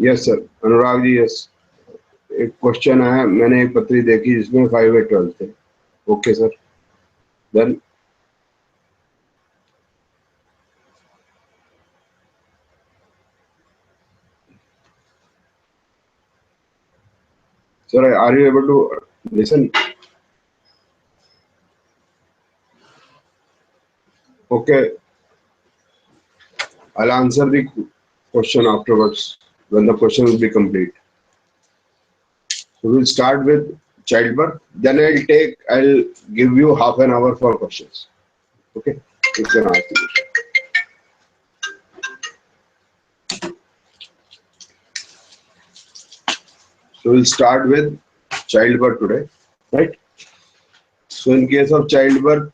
Yes sir, Anurag ji yes. एक question है, मैंने एक पत्री देखी जिसमें 5 या 12 थे। Okay sir, then sir, are you able to listen? Okay, I'll answer the question afterwards when the question will be complete. So we'll start with childbirth. Then I'll give you half an hour for questions. Okay, you can ask the question. So we'll start with childbirth today, right? So in case of childbirth,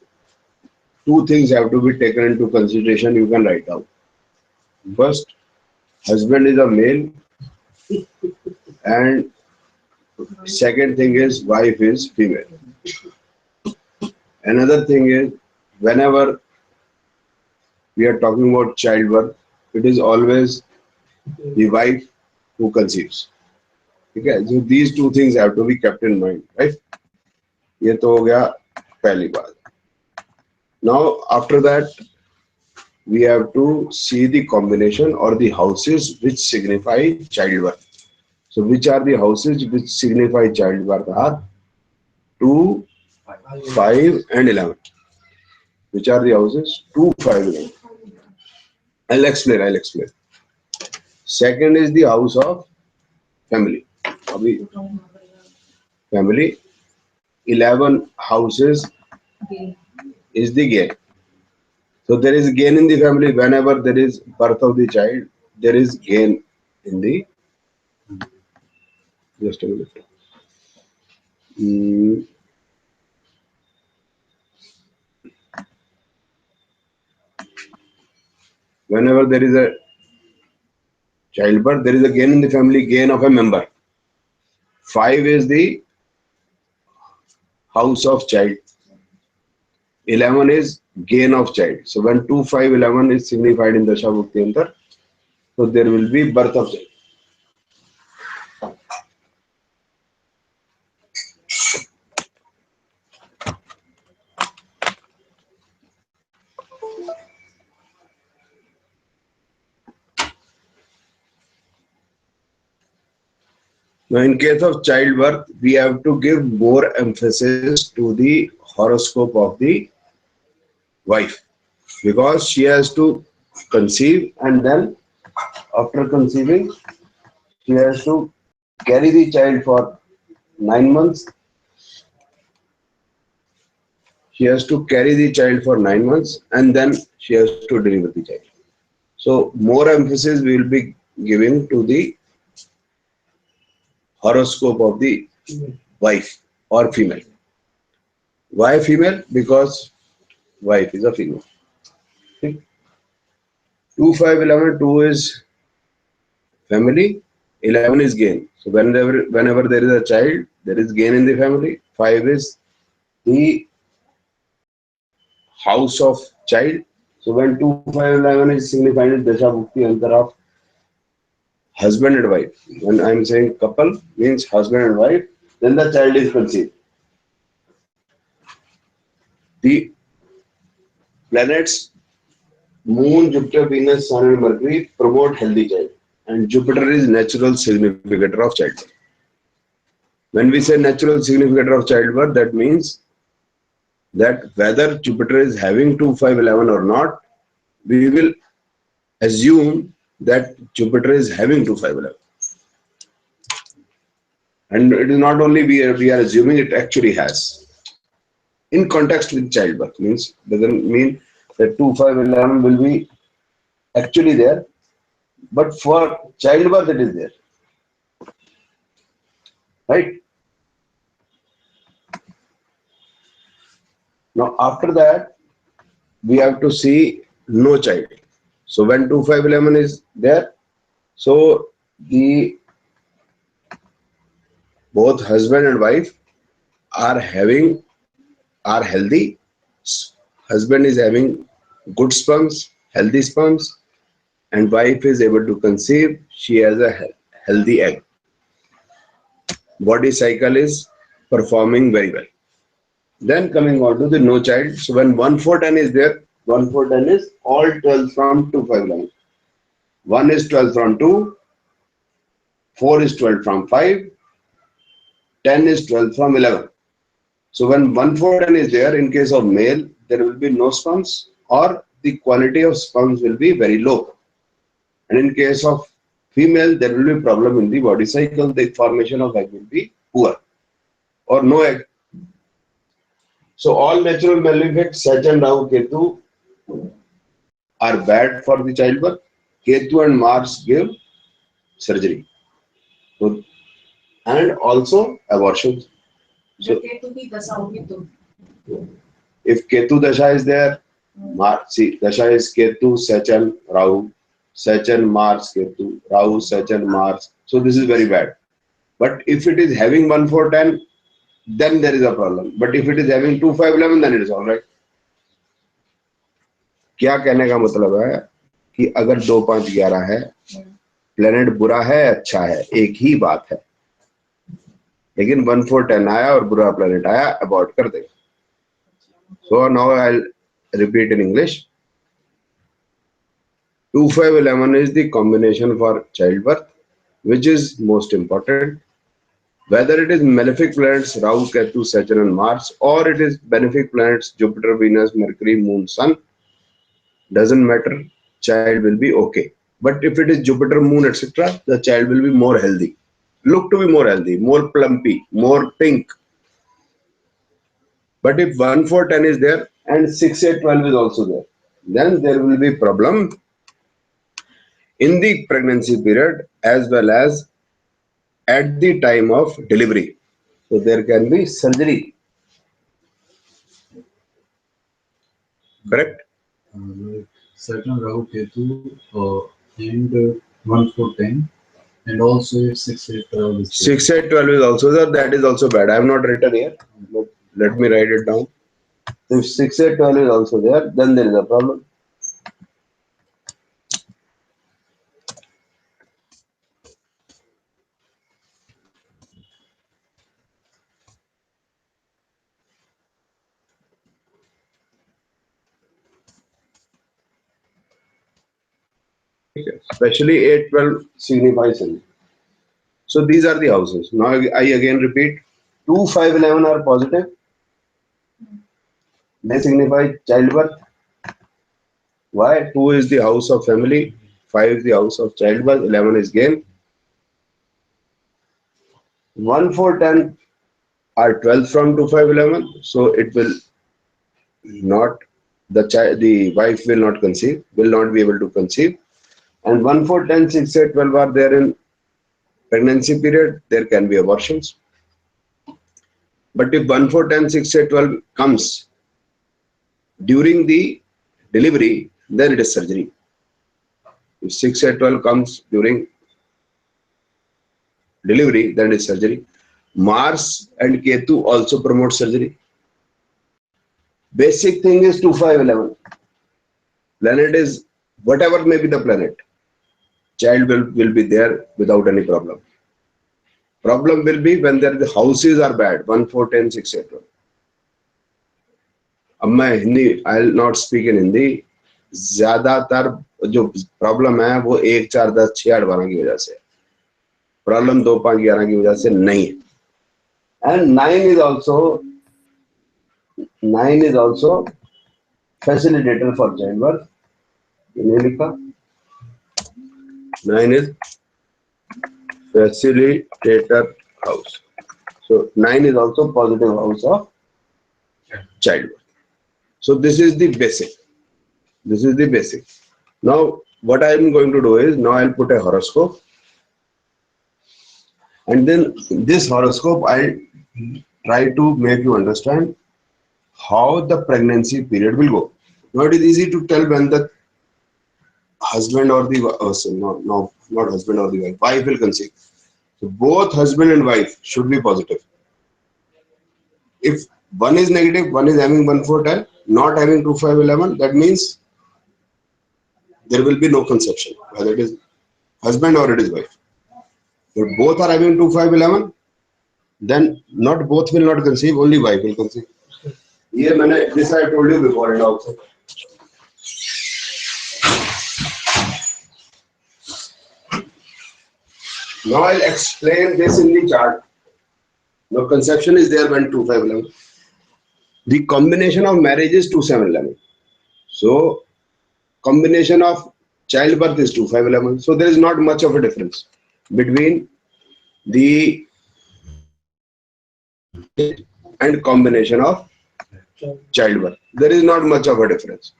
two things have to be taken into consideration. You can write down. First, husband is a male, and second thing is wife is female. Another thing is, whenever we are talking about childbirth, it is always the wife who conceives. Okay, so these two things have to be kept in mind, right? ये तो हो गया पहली बात. Now after that, we have to see the combination or the houses which signify childbirth. So which are the houses which signify childbirth are 2, 5 and 11. Which are the houses? 2, 5, 11. I'll explain. Second is the house of family. Abhi, family. 11 houses is the gain. So there is gain in the family. Whenever there is birth of the child, there is gain in the. Just a minute. Whenever there is a childbirth, there is a gain in the family, gain of a member. 5 is the house of child. 11 is gain of child. So when 2, 5, 11 is signified in Dasha Bhukti Antar, so there will be birth of child. Now in case of childbirth, we have to give more emphasis to the horoscope of the wife, because she has to conceive, and then after conceiving she has to carry the child for 9 months. She has to carry the child for 9 months, and then she has to deliver the child. So more emphasis we will be giving to the horoscope of the wife or female. Why female? Because wife is a female. 2, 5, 11, 2 is family, 11 is gain. So whenever there is a child, there is gain in the family. 5 is the house of child. So when 2, 5, 11 is signified as Dasha Bhukti Antar of husband and wife. When I am saying couple, means husband and wife, then the child is conceived. The planets Moon, Jupiter, Venus, Sun and Mercury promote healthy child, and Jupiter is natural significator of childbirth. When we say natural significator of childbirth, that means that whether Jupiter is having 2, 5, 11 or not, we will assume that Jupiter is having 2, 5, 11. And it is not only we are assuming, it actually has. In context with childbirth, means doesn't mean that 2, 5, 11 will be actually there, but for childbirth it is there. Right? Now after that, we have to see no child. So when 2, 5, 11 is there, so the both husband and wife are healthy. Husband is having good sperms, healthy sperms, and wife is able to conceive. She has a healthy egg. Body cycle is performing very well. Then coming on to the no child. So when 1,4,10 is there, 1,4,10 is all 12 from 2,5,11. 1 is 12 from 2, 4 is 12 from 5, 10 is 12 from 11. So when 1,4,10 is there, in case of male, there will be no sperms or the quality of sperms will be very low. And in case of female, there will be problem in the body cycle. The formation of egg will be poor or no egg. So all natural malefic, Sach and Rahu, Ketu are bad for the childbirth. Ketu and Mars give surgery. So, and also abortions. So if Ketu Dasha is there, see, Dasha is Ketu, Sach and Rahu, Sach and Mars, Ketu, Rahu, Sach and Mars. So this is very bad. But if it is having 1,4,10, then there is a problem. But if it is having 2,5,11, then it is all right. क्या कहने का मतलब है कि अगर 2, 5, 11 है, planet बुरा है अच्छा है, एक ही बात है. लेकिन 1,4,10 आया और बुरा प्लेनेट आया, अबॉर्ट कर देगा. So now I'll repeat in English. 2,5,11 is the combination for childbirth, which is most important. Whether it is malefic planets Rahu, Ketu, Saturn and Mars, or it is benefic planets Jupiter, Venus, Mercury, Moon, Sun, doesn't matter, child will be okay. But if it is Jupiter, Moon, etc., the child will be more healthy. Look to be more healthy, more plumpy, more pink. But if 1,4,10 is there and 6,8,12 is also there, then there will be problem in the pregnancy period as well as at the time of delivery. So there can be surgery. Correct? Certain Rahu Ketu and 1,4,10 and also 6,8,12 is 6,8,12 is also there. That is also bad. I have not written here, but let me write it down. If 6,8,12 is also there, then there is a problem. Especially 8,12 signifies something. So these are the houses. Now I again repeat, 2, 5, 11 are positive. They signify childbirth. Why? 2 is the house of family, 5 is the house of childbirth, 11 is gain. 1, 4, 10 are 12 from 2, 5, 11. So it will not, the wife will not conceive, will not be able to conceive. And 1, 4, 10, 6, 8, 12 are there in pregnancy period, there can be abortions. But if 1, 4, 10, 6, 8, 12 comes during the delivery, then it is surgery. If 6, 8, 12 comes during delivery, then it is surgery. Mars and Ketu also promote surgery. Basic thing is 2, 5, 11. Planet is, whatever may be the planet, child will be there without any problem. Problem will be when the houses are bad, 1, 4, 10, 6, 8, 12. अब मैं Hindi, I will not speak in Hindi. ज्यादातर जो problem है वो 1, 4, 10, 6, 8, 12 की वजह से. Problem 2, 5, 11 की वजह से नहीं है. And 9 is also facilitator for childbirth. इन्हें लिखा 9 is facilitator house. So 9 is also positive house of childbirth. So this is the basic. This is the basic. Now what I am going to do is, now I'll put a horoscope, and then this horoscope I'll try to make you understand how the pregnancy period will go. Now it is easy to tell when the husband or the not husband or the wife will conceive. So both husband and wife should be positive. If one is negative, one is having 1, 4, 10, not having 2, 5, 11, that means there will be no conception, whether it is husband or it is wife. But both are having 2, 5, 11, then not both will not conceive, only wife will conceive. This I told you before and also. Now I'll explain this in the chart. Now conception is there when 2, 5, 11. The combination of marriage is 2, 7, 11. So combination of childbirth is 2, 5, 11. So there is not much of a difference between the and combination of childbirth. There is not much of a difference.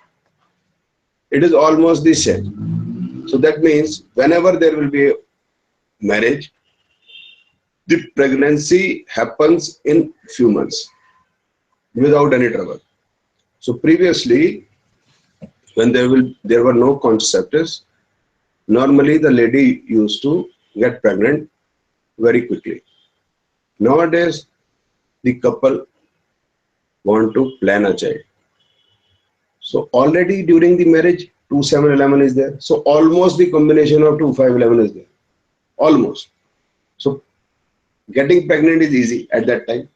It is almost the same. So that means whenever there will be a marriage, the pregnancy happens in few months without any trouble. So previously, when there were no contraceptives, normally the lady used to get pregnant very quickly. Nowadays, the couple want to plan a child. So already during the marriage, 2, 7, 11 is there. So almost the combination of 2, 5, 11 is there. Almost. So getting pregnant is easy at that time.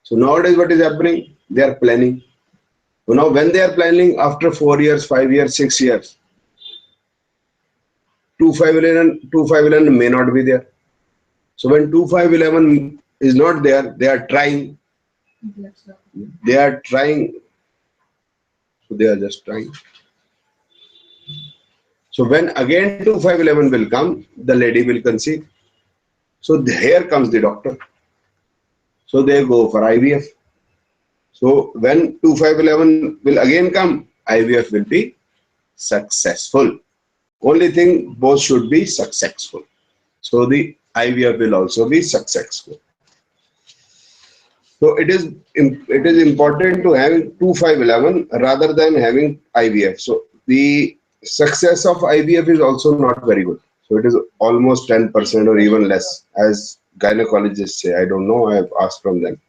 So nowadays what is happening? They are planning. So now when they are planning after 4 years, 5 years, 6 years, 2, 5, 11 may not be there. So when 2, 5, 11 is not there, they are trying. They are trying. So they are just trying. So when again 2, 5, 11 will come, the lady will conceive. So here comes the doctor. So they go for IVF. So when 2, 5, 11 will again come, IVF will be successful. Only thing, both should be successful. So the IVF will also be successful. So it is important to have 2, 5, 11 rather than having IVF. So the success of IVF is also not very good. So it is almost 10% or even less, as gynecologists say. I don't know. I have asked from them.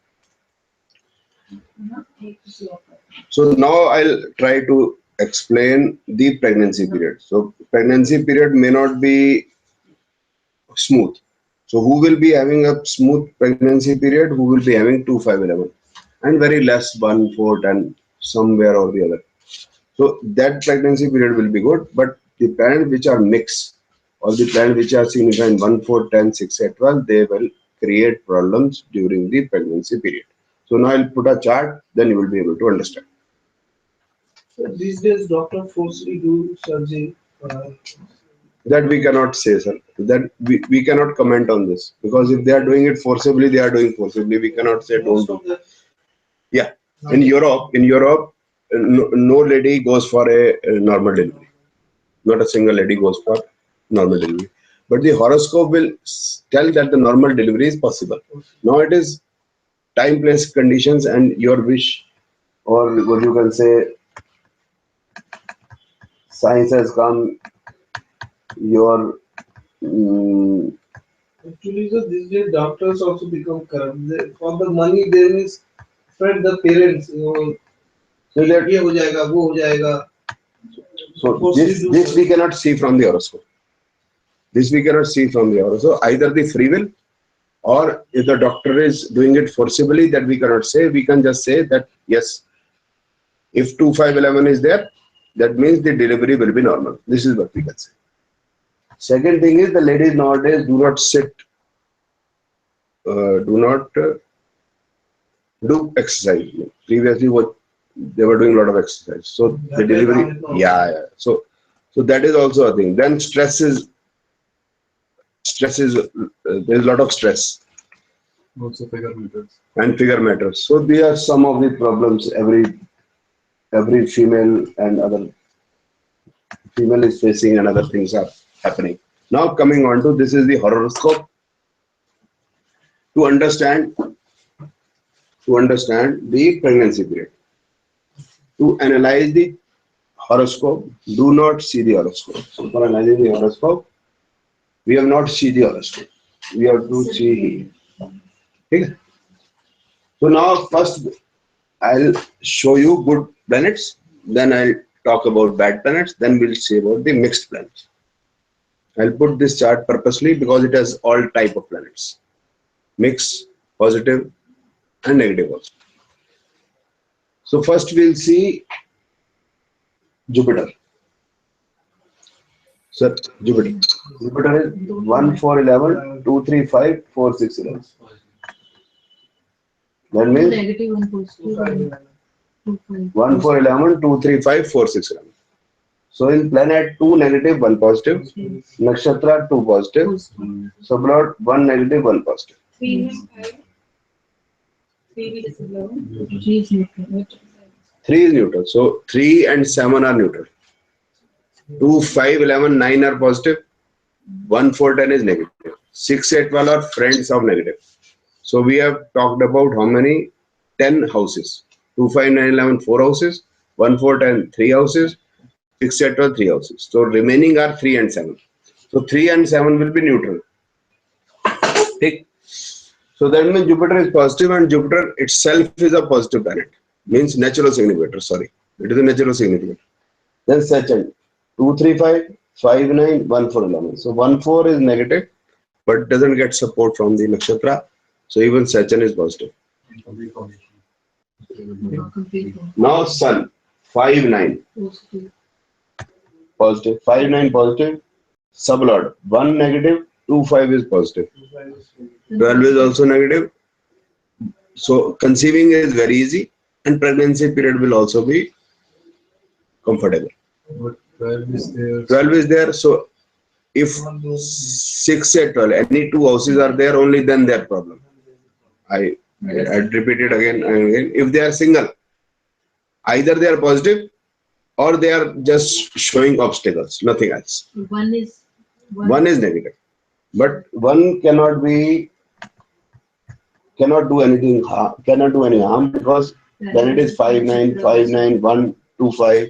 So now I'll try to explain the pregnancy period. So pregnancy period may not be smooth. So who will be having a smooth pregnancy period? Who will be having 2, 5, 11, and very less 1, 4, 10, somewhere or the other. So that pregnancy period will be good, but the parents which are mixed or the parents which are significant 1, 4, 10, 6, 8, 12, they will create problems during the pregnancy period. So now I'll put a chart, then you will be able to understand. So these days, doctor forcefully do surgery. That we cannot say, sir. That we cannot comment on this, because if they are doing it forcibly, they are doing forcibly. We cannot say don't do. Yeah, in Europe, no lady goes for a normal delivery. Not a single lady goes for normal delivery. But the horoscope will tell that the normal delivery is possible. Now it is time, place, conditions, and your wish, or what you can say, science has come. Your Actually, so these days doctors also become corrupt. For the money, they misfed the parents. so that ये हो जाएगा, वो हो जाएगा. so this we cannot see from the horoscope. This we cannot see from the horoscope. Either the free will, or if the doctor is doing it forcibly, that we cannot say. We can just say that yes, if 2, 5, 11 is there, that means the delivery will be normal. This is what we can say. Second thing is, the ladies nowadays do not sit, do not do exercise. Previously, what they were doing a lot of exercise. So the delivery, yeah. So that is also a thing. Then stress is there is a lot of stress. Also figure matters. And figure matters. So these are some of the problems every female and other female is facing, and other things are happening. Now coming on to this is the horoscope. To understand the pregnancy period. To analyze the horoscope, do not see the horoscope. So for analyzing the horoscope, we have not see the horoscope. We have to see. Okay? So now first I'll show you good planets, then I'll talk about bad planets, then we'll say about the mixed planets. I'll put this chart purposely because it has all type of planets. Mix, positive and negative also. So first we'll see Jupiter. Sir, Jupiter. Jupiter is 1, 4, 11, 2, 3, 5, 4, 6, 11. That means Negative one positive. 1, 4, 11, 2, 3, 5, 4, 6, 11. So in planet 2 negative, 1 positive. Nakshatra 2 positive. Sublord 1 negative, 1 positive. 3 is 5. 3 is 11. 3 is neutral. 3 is neutral. So 3 and 7 are neutral. 2, 5, 11, 9 are positive. 1, 4, 10 is negative. 6, 8, 12 are friends of negative. So we have talked about how many? 10 houses. 2, 5, 9, 11, 4 houses. 1, 4, 10, 3 houses. 6, 8, 12, 3 houses. So remaining are 3 and 7. So 3 and 7 will be neutral. Take. So that means Jupiter is positive and Jupiter itself is a positive planet. Means natural significator, sorry. It is a natural significator. Then Saturn, 2, 3, 5, 5, 9, 1, 4, 11. So 1, 4 is negative, but doesn't get support from the nakshatra. So even Saturn is positive. Complete one. Now Sun, 5, 9, Positive. positive. 5, 9, positive. Sublord, 1 negative, 2, 5 is positive. 12 is also negative. So conceiving is very easy and pregnancy period will also be comfortable. But 12 is there. 12 is there. So if 6 and 12, any two houses are there, only then their problem. I repeat it again and again. If they are single, either they are positive or they are just showing obstacles, nothing else. One is One is negative. But one cannot do anything, cannot do any harm because then it is 5, 9, 5, 9, 1, 2, 5.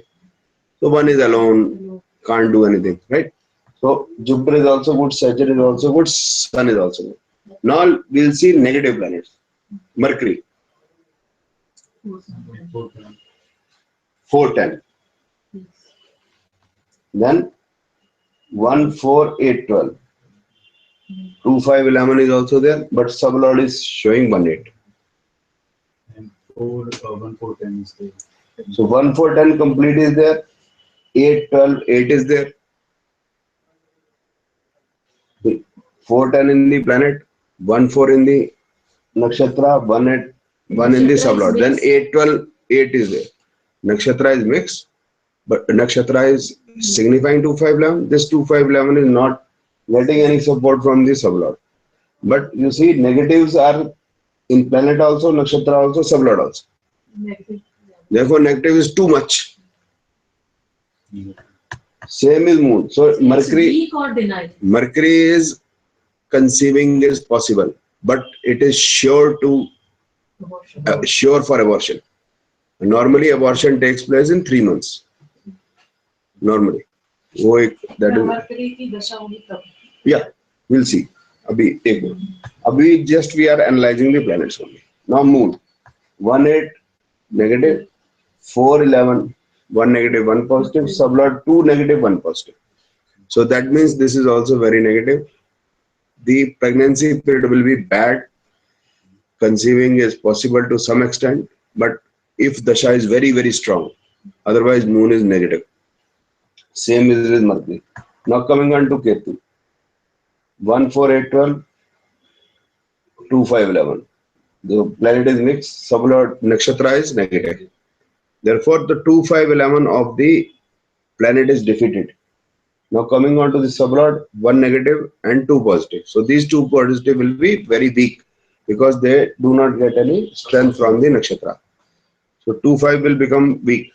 So one is alone, can't do anything, right? So Jupiter is also good, Saturn is also good, Sun is also good. Now we'll see negative planets. Mercury, 4, 10. Then 1, 4, 8, 12. 2, 5, 11 is also there, but sublord is showing 1, 8. And 4, 1, 4, 10 is there. So 1, 4, 10 complete is there. 8, 12, 8 is there. 4, 10 in the planet, 1, 4 in the nakshatra, 1, 8, 1 in the sublord. Then 8, 12, 8 is there. Nakshatra is mixed, but nakshatra is signifying 2, 5, 11. This 2, 5, 11 is not getting any support from the sublord. But you see, negatives are in planet also, nakshatra also, sublord also. negative. Therefore, negative is too much. Same is moon. So It's Mercury. weak or denied. Mercury is conceiving is possible, but it is sure to Abortion. sure for abortion. Normally, abortion takes place in 3 months. Normally, that is Mercury की दशा होगी तब. yeah. We'll see. Abhi take one. Abhi just we are analyzing the planets only. Now moon, 1, 8 negative, 4, 11, 1 negative, 1 positive. Sublord 2 negative, 1 positive. So that means this is also very negative. The pregnancy period will be bad. Conceiving is possible to some extent, but if dasha is very, very strong, otherwise moon is negative. Same is with Mercury. Now coming on to Ketu. 1, 4, 8, 12, 2, 5, 11. The planet is mixed, sublord nakshatra is negative. Therefore, the 2, 5, 11 of the planet is defeated. Now coming on to the sublord, 1 negative and 2 positive. So these 2 positive will be very weak because they do not get any strength from the nakshatra. So 2, 5 will become weak.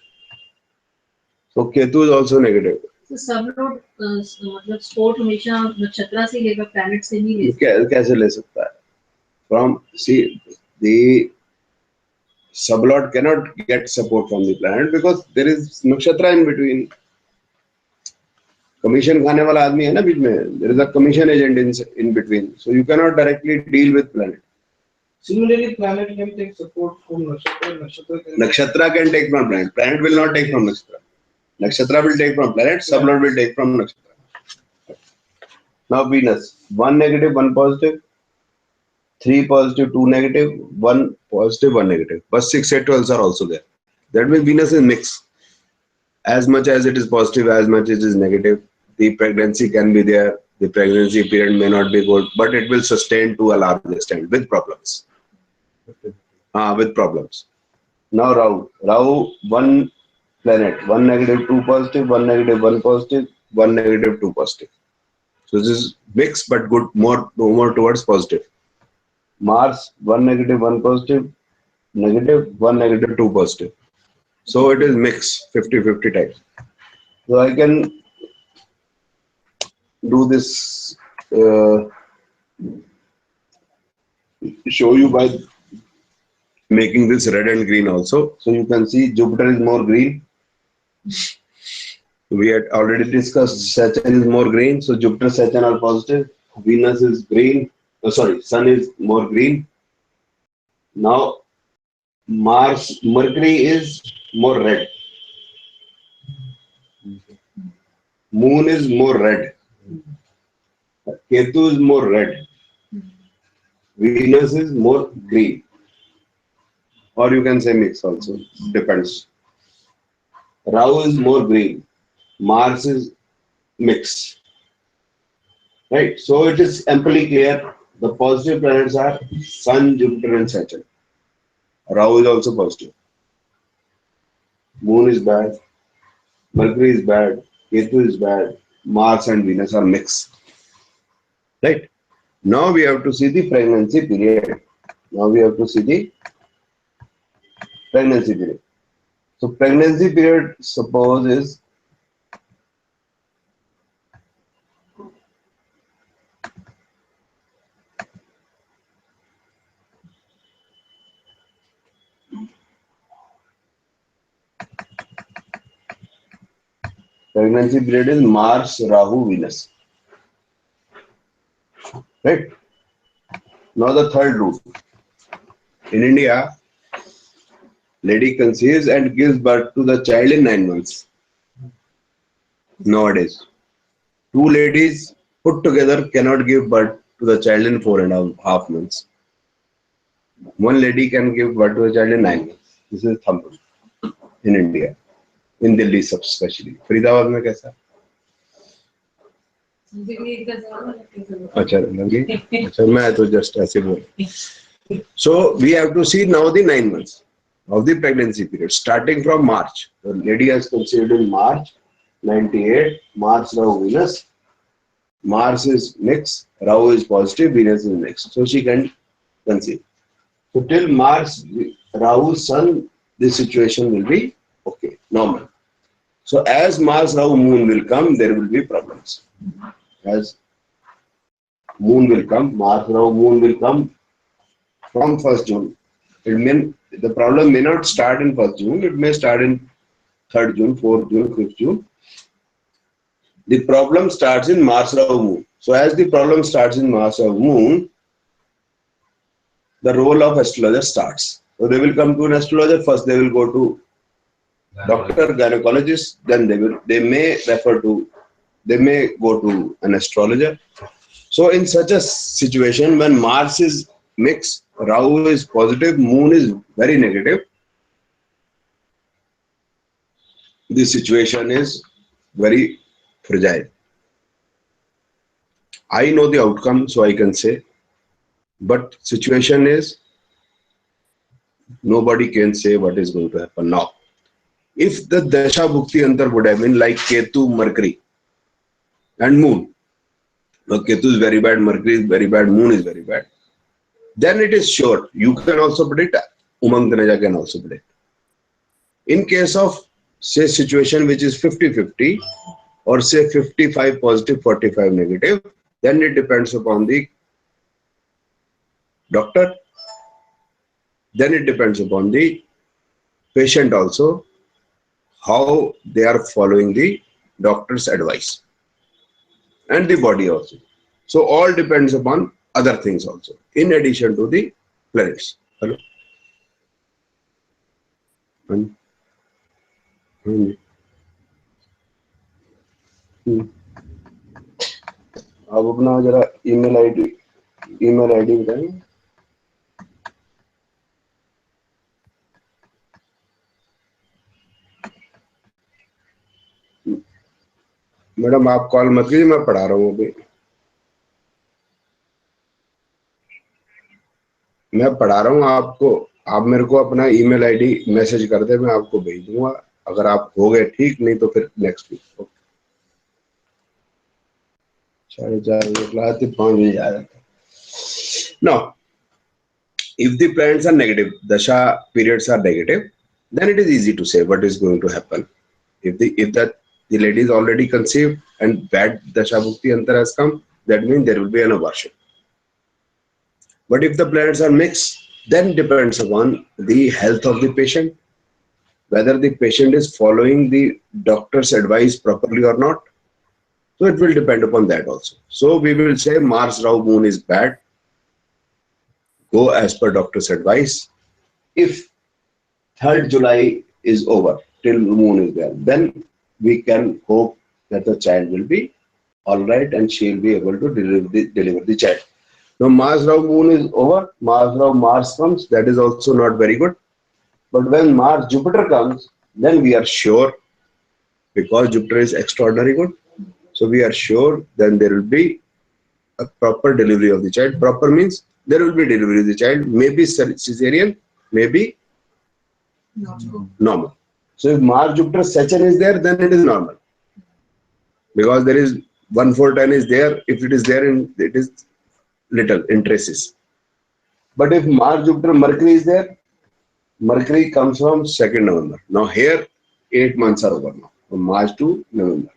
So Ketu is also negative. So सब लोग मतलब sport हमेशा नक्षत्र से लेकर planet से नहीं ले कैसे ले सकता है? From see the sublord cannot get support from the planet because there is nakshatra in between. Commission खाने वाला आदमी है ना बीच में. There is a commission agent in between. So you cannot directly deal with planet. Similarly, planet can take support from nakshatra. Nakshatra can take from planet. Planet will not take from nakshatra. Nakshatra will take from planet. Sublord will take from nakshatra. Now Venus, 1 negative, 1 positive, 3 positive, 2 negative, 1 positive, 1 negative. But 6, 8, 12 are also there. That means Venus is mixed. As much as it is positive, as much as it is negative. The pregnancy can be there. The pregnancy period may not be good, but it will sustain to a large extent with problems. With problems. Now Rahu, one planet, 1 negative, 2 positive, 1 negative, 1 positive, 1 negative, 2 positive. So this is mixed but good, more towards positive. Mars, 1 negative, 1 positive, negative, 1 negative, 2 positive. So it is mixed, 50-50 types. So I can do this, show you by making this red and green also. So you can see Jupiter is more green. We had already discussed Saturn is more green. So Jupiter, Saturn are positive. Venus is green. Oh, sorry, Sun is more green. Now Mars, Mercury is more red. Moon is more red. Ketu is more red. Venus is more green. Or you can say mix also. Depends. Rahu is more green. Mars is mixed. Right? So it is amply clear. The positive planets are Sun, Jupiter, and Saturn. Rahu is also positive. Moon is bad. Mercury is bad. Ketu is bad. Mars and Venus are mixed. Right? Now we have to see the pregnancy period. Now we have to see the pregnancy period. So pregnancy period, suppose is pregnancy period is Mars, Rahu, Venus. Right? Now the third rule. In India, lady conceives and gives birth to the child in 9 months. Nowadays, two ladies put together cannot give birth to the child in 4.5 months. One lady can give birth to a child in 9 months. This is thumb rule in India, in Delhi especially. Faridabad में कैसा? अच्छा लगी? अच्छा मैं तो just ऐसे बोल. So we have to see now the 9 months of the pregnancy period, starting from March. The lady has conceived in March 98. Mars, Rahu, Venus. Mars is mixed, Rahu is positive, Venus is mixed. So she can conceive. So till Mars, Rahu, Sun, this situation will be okay, normal. So as Mars, Rahu, Moon will come, there will be problems. As Moon will come, Mars, Rahu, Moon will come from 1st June. The problem may not start in 1st June, it may start in 3rd June, 4th June, 5th June. The problem starts in Mars, Rahu, Moon. So as the problem starts in Mars, Rahu, Moon, the role of astrologer starts. So they will come to an astrologer, first they will go to doctor, gynecologist, then they may go to an astrologer. So in such a situation, when Mars is mixed, Rahu is positive, Moon is very negative, the situation is very fragile. I know the outcome, so I can say, but situation is nobody can say what is going to happen now. If the Dasha Bhukti Antar would have been like Ketu, Mercury, and Moon, now Ketu is very bad, Mercury is very bad, Moon is very bad, then it is sure. You can also predict, Umang Taneja can also predict. In case of, say, situation which is 50-50, or say 55 positive, 45 negative, then it depends upon the doctor, then it depends upon the patient also, how they are following the doctor's advice, and the body also. So all depends upon other things also, in addition to the planets. Hello? आप अपना जरा email ID बताएं। Madam आप call मत कीजिए, मैं पढ़ा रहा हूँ अभी। मैं पढ़ा रहा हूँ आपको, आप मेरे को अपना ईमेल आईडी मैसेज कर दे, मैं आपको भेज दूंगा। अगर आप हो गए ठीक, नहीं तो फिर नेक्स्ट वीक। 4:30 क्लास 5 बजे आ जाता। Now, if the planets are negative, dasha periods are negative, then it is easy to say what is going to happen. If the lady is already conceived and bad dasha bhukti antar has come, that means there will be an abortion. But if the planets are mixed, then depends upon the health of the patient, whether the patient is following the doctor's advice properly or not. So it will depend upon that also. So we will say Mars Rahu Moon is bad. Go as per doctor's advice. If 3rd July is over, till moon is there, then we can hope that the child will be all right and she will be able to deliver the child. Now Mars Rahu Moon is over, Mars Rahu Mars comes, that is also not very good. But when Mars Jupiter comes, then we are sure, because Jupiter is extraordinary good, so we are sure then there will be a proper delivery of the child. Proper means there will be delivery of the child, maybe cesarean, maybe normal. So if Mars Jupiter Saturn is there, then it is normal, because there is 1,410 is there. If it is there, it is little in traces. But if Mars Jupiter Mercury is there, Mercury comes from 2nd November. Now here 8 months are over now, from March to November.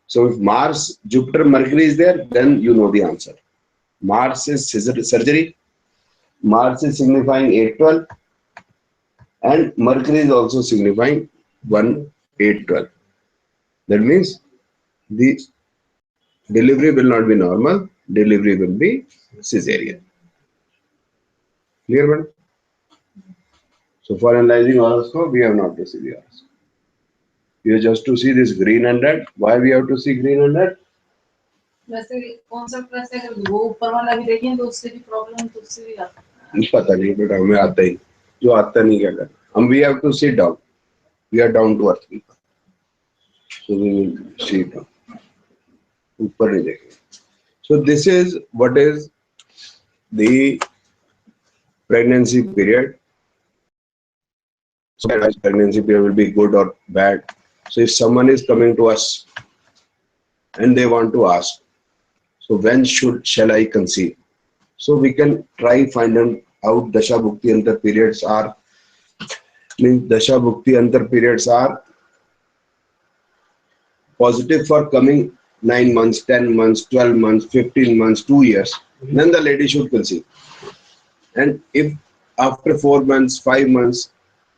So if Mars Jupiter Mercury is there, then you know the answer. Mars is surgery. Mars is signifying 812, and Mercury is also signifying 1,812. That means the delivery will not be normal, delivery will be cesarean. Clear, madam? So for analyzing horoscope, we have not to see the horoscope. We have just to see this green and red. Why we have to see green and red? वैसे concept वैसे अगर वो ऊपर वाला भी देखें तो उससे भी प्रॉब्लम तो उससे भी आता है। पता नहीं बेटा, हमें आता ही जो आता नहीं क्या करना हम। We have to sit down, we are down to earth people, so we will sit down, ऊपर नहीं देखेंगे. So this is what is the pregnancy period. So pregnancy period will be good or bad. So if someone is coming to us and they want to ask, so when shall I conceive? So we can try finding out Dasha Bhukti Antar periods are, means Dasha Bhukti Antar periods are positive for coming 9 months, 10 months, 12 months, 15 months, 2 years, then the lady should conceive. And if after 4 months, 5 months,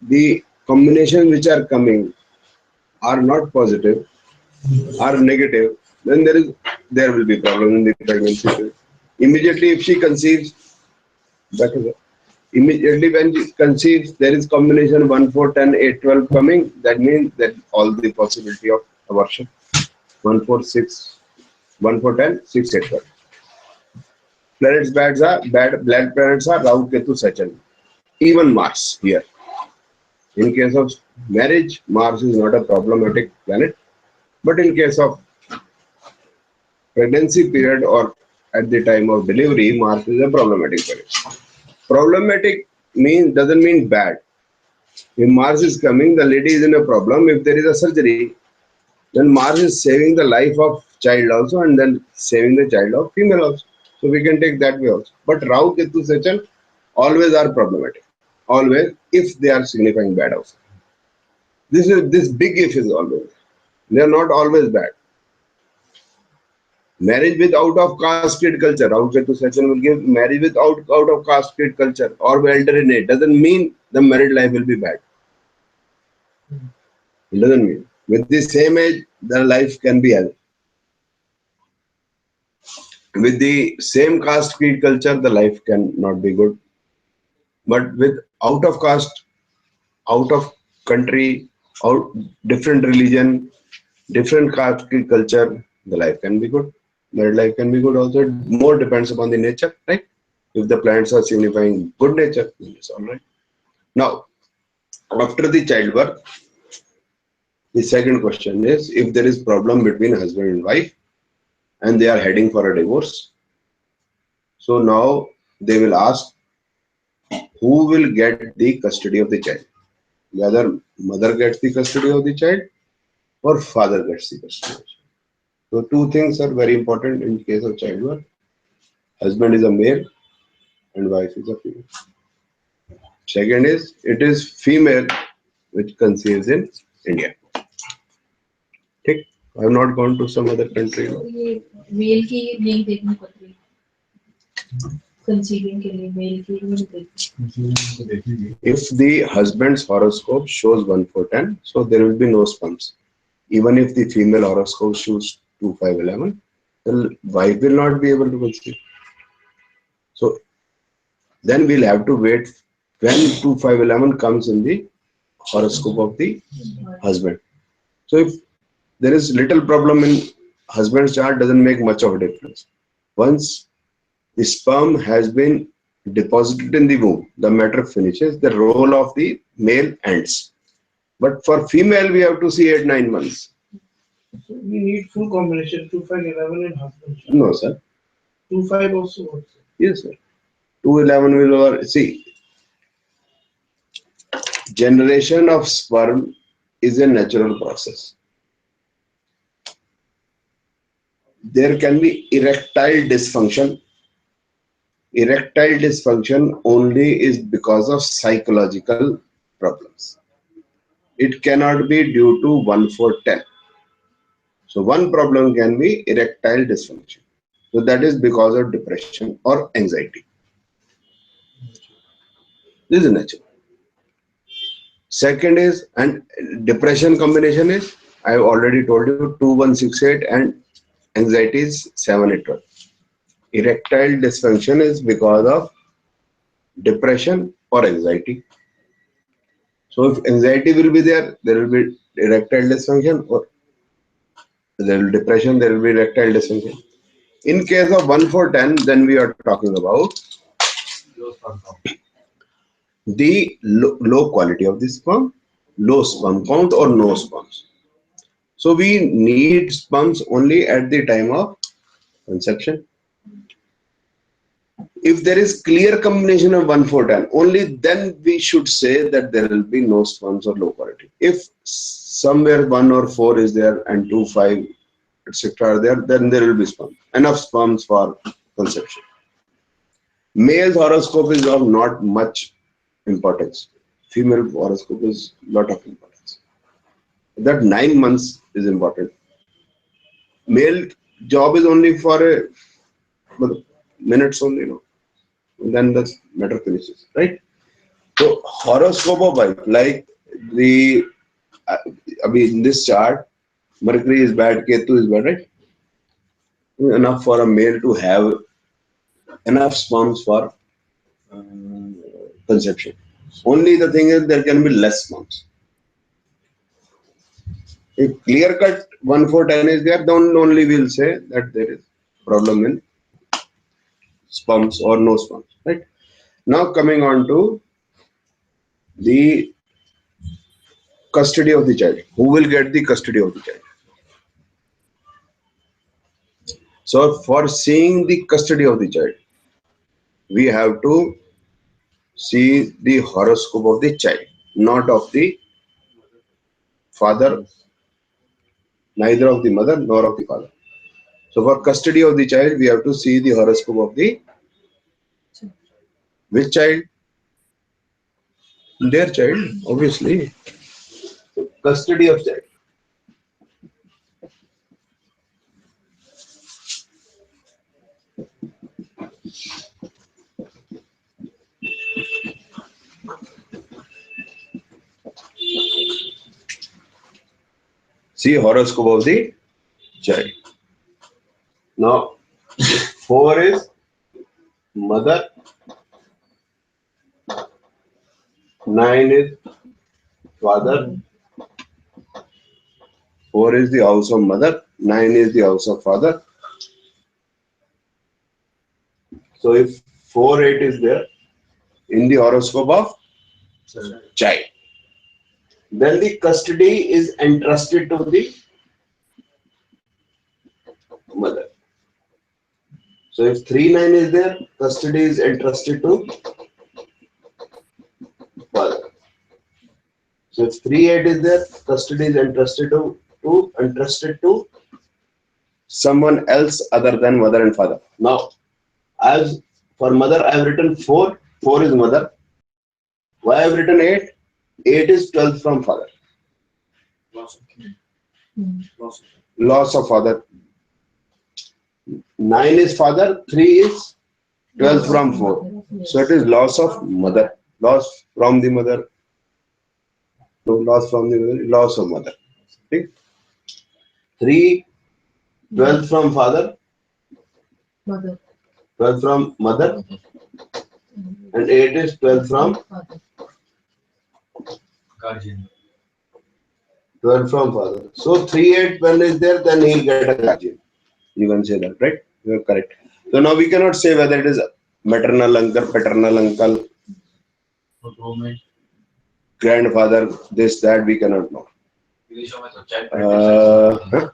the combinations which are coming are not positive, are negative, then there will be problem in the pregnancy. Immediately if she conceives, that is it. Immediately when she conceives, there is combination 1, 4, 10, 8, 12 coming. That means that all the possibility of abortion. 1, 4, 6, 1, 4, 10, 6, 8, 12. Planets bad planets are Rahu, Ketu, Saturn. Even Mars here. In case of marriage, Mars is not a problematic planet. But in case of pregnancy period or at the time of delivery, Mars is a problematic planet. Problematic doesn't mean bad. If Mars is coming, the lady is in a problem. If there is a surgery, then Mars is saving the life of child also, and then saving the child of female also. So we can take that way also. But Rahu, Ketu, Saturn always are problematic. Always, if they are signifying bad also. This big if is always. They are not always bad. Marriage with out of caste creed culture. Rahu, Ketu, Saturn will give marriage with out of caste creed culture or alternate. Doesn't mean the married life will be bad. It doesn't mean. With the same age, the life can be healthy. With the same caste creed culture, the life can not be good. But with out of caste, out of country, out different religion, different caste creed culture, the life can be good. Married life can be good also. It more depends upon the nature, right? If the planets are signifying good nature, then it's all right. Now, after the childbirth, the second question is if there is problem between husband and wife and they are heading for a divorce. So now they will ask who will get the custody of the child. Whether mother gets the custody of the child or father gets the custody of the child. So two things are very important in case of childbirth. Husband is a male and wife is a female. Second is it is female which conceives in India. ठीक? I have not gone to some other country. तो ये mail की link देखनी पड़ती है conceiving के लिए mail की लिंक देखनी If the husband's horoscope shows 1 4 10, so there will be no sperms. Even if the female horoscope shows 2 5 11, the wife will not be able to conceive. So then we'll have to wait when 2 5 11 comes in the horoscope of the husband. So if there is little problem in husband's chart, doesn't make much of a difference. Once the sperm has been deposited in the womb, the matter finishes, the role of the male ends. But for female, we have to see 8 9 months. So we need full combination 2 5 11 and husband. No, sir. 2 5 also works. Yes, sir. 2 11 will over. See, generation of sperm is a natural process. There can be erectile dysfunction. Erectile dysfunction only is because of psychological problems. It cannot be due to 1 4 10. So one problem can be erectile dysfunction. So that is because of depression or anxiety. This is natural. Second is, and depression combination is, I have already told you, 2 1 6 8 and anxiety is 7 8 12. Erectile dysfunction is because of depression or anxiety. So if anxiety will be there, there will be erectile dysfunction, or there will be depression, there will be erectile dysfunction. In case of 1 4 10, then we are talking about the low quality of the sperm, low sperm count or no sperms. So we need sperms only at the time of conception. If there is clear combination of 1 4 10, only then we should say that there will be no sperms or low quality. If somewhere 1 or 4 is there and 2 5 etc. are there, then there will be sperm. Enough sperms for conception. Male horoscope is of not much importance. Female horoscope is lot of importance. That 9 months is important. Male job is only for a minutes only, you know. And then the matter finishes, right? So horoscope of wife, like the in this chart, Mercury is bad, Ketu is bad, right? Enough for a male to have enough sperms for conception. Only the thing is there can be less sperms. If clear cut 1 4 10 is there, then only we'll say that there is problem in sperms or no sperms, right? Now coming on to the custody of the child. Who will get the custody of the child? So for seeing the custody of the child, we have to see the horoscope of the child, not of the father, neither of the mother nor of the father. So for custody of the child, we have to see the horoscope of the which child? Their child, obviously. Custody of child. See horoscope of the child. Now, 4 is mother, 9 is father, 4 is the house of mother, 9 is the house of father. So if 4, 8 is there in the horoscope of child, then the custody is entrusted to the mother. So if 3, 9 is there, custody is entrusted to father. So if 3, 8 is there, custody is entrusted to someone else other than mother and father. Now, as for mother, I have written 4. 4 is mother. Why I have written 8? 8 is 12 from father. Loss of father. 9 is father. 3 is 12 from 4. So it is loss of mother. Loss from the mother. No, loss from the mother. Loss of mother. Okay? 3, 12 from father. Mother. 12 from mother. And 8 is 12 from Father. Guardian. 12 from father. So 3, 8 when is there, then he'll get a guardian. You can say that, right? You are correct. So now we cannot say whether it is maternal uncle, paternal uncle, Government. grandfather, this, that, we cannot know. Child protective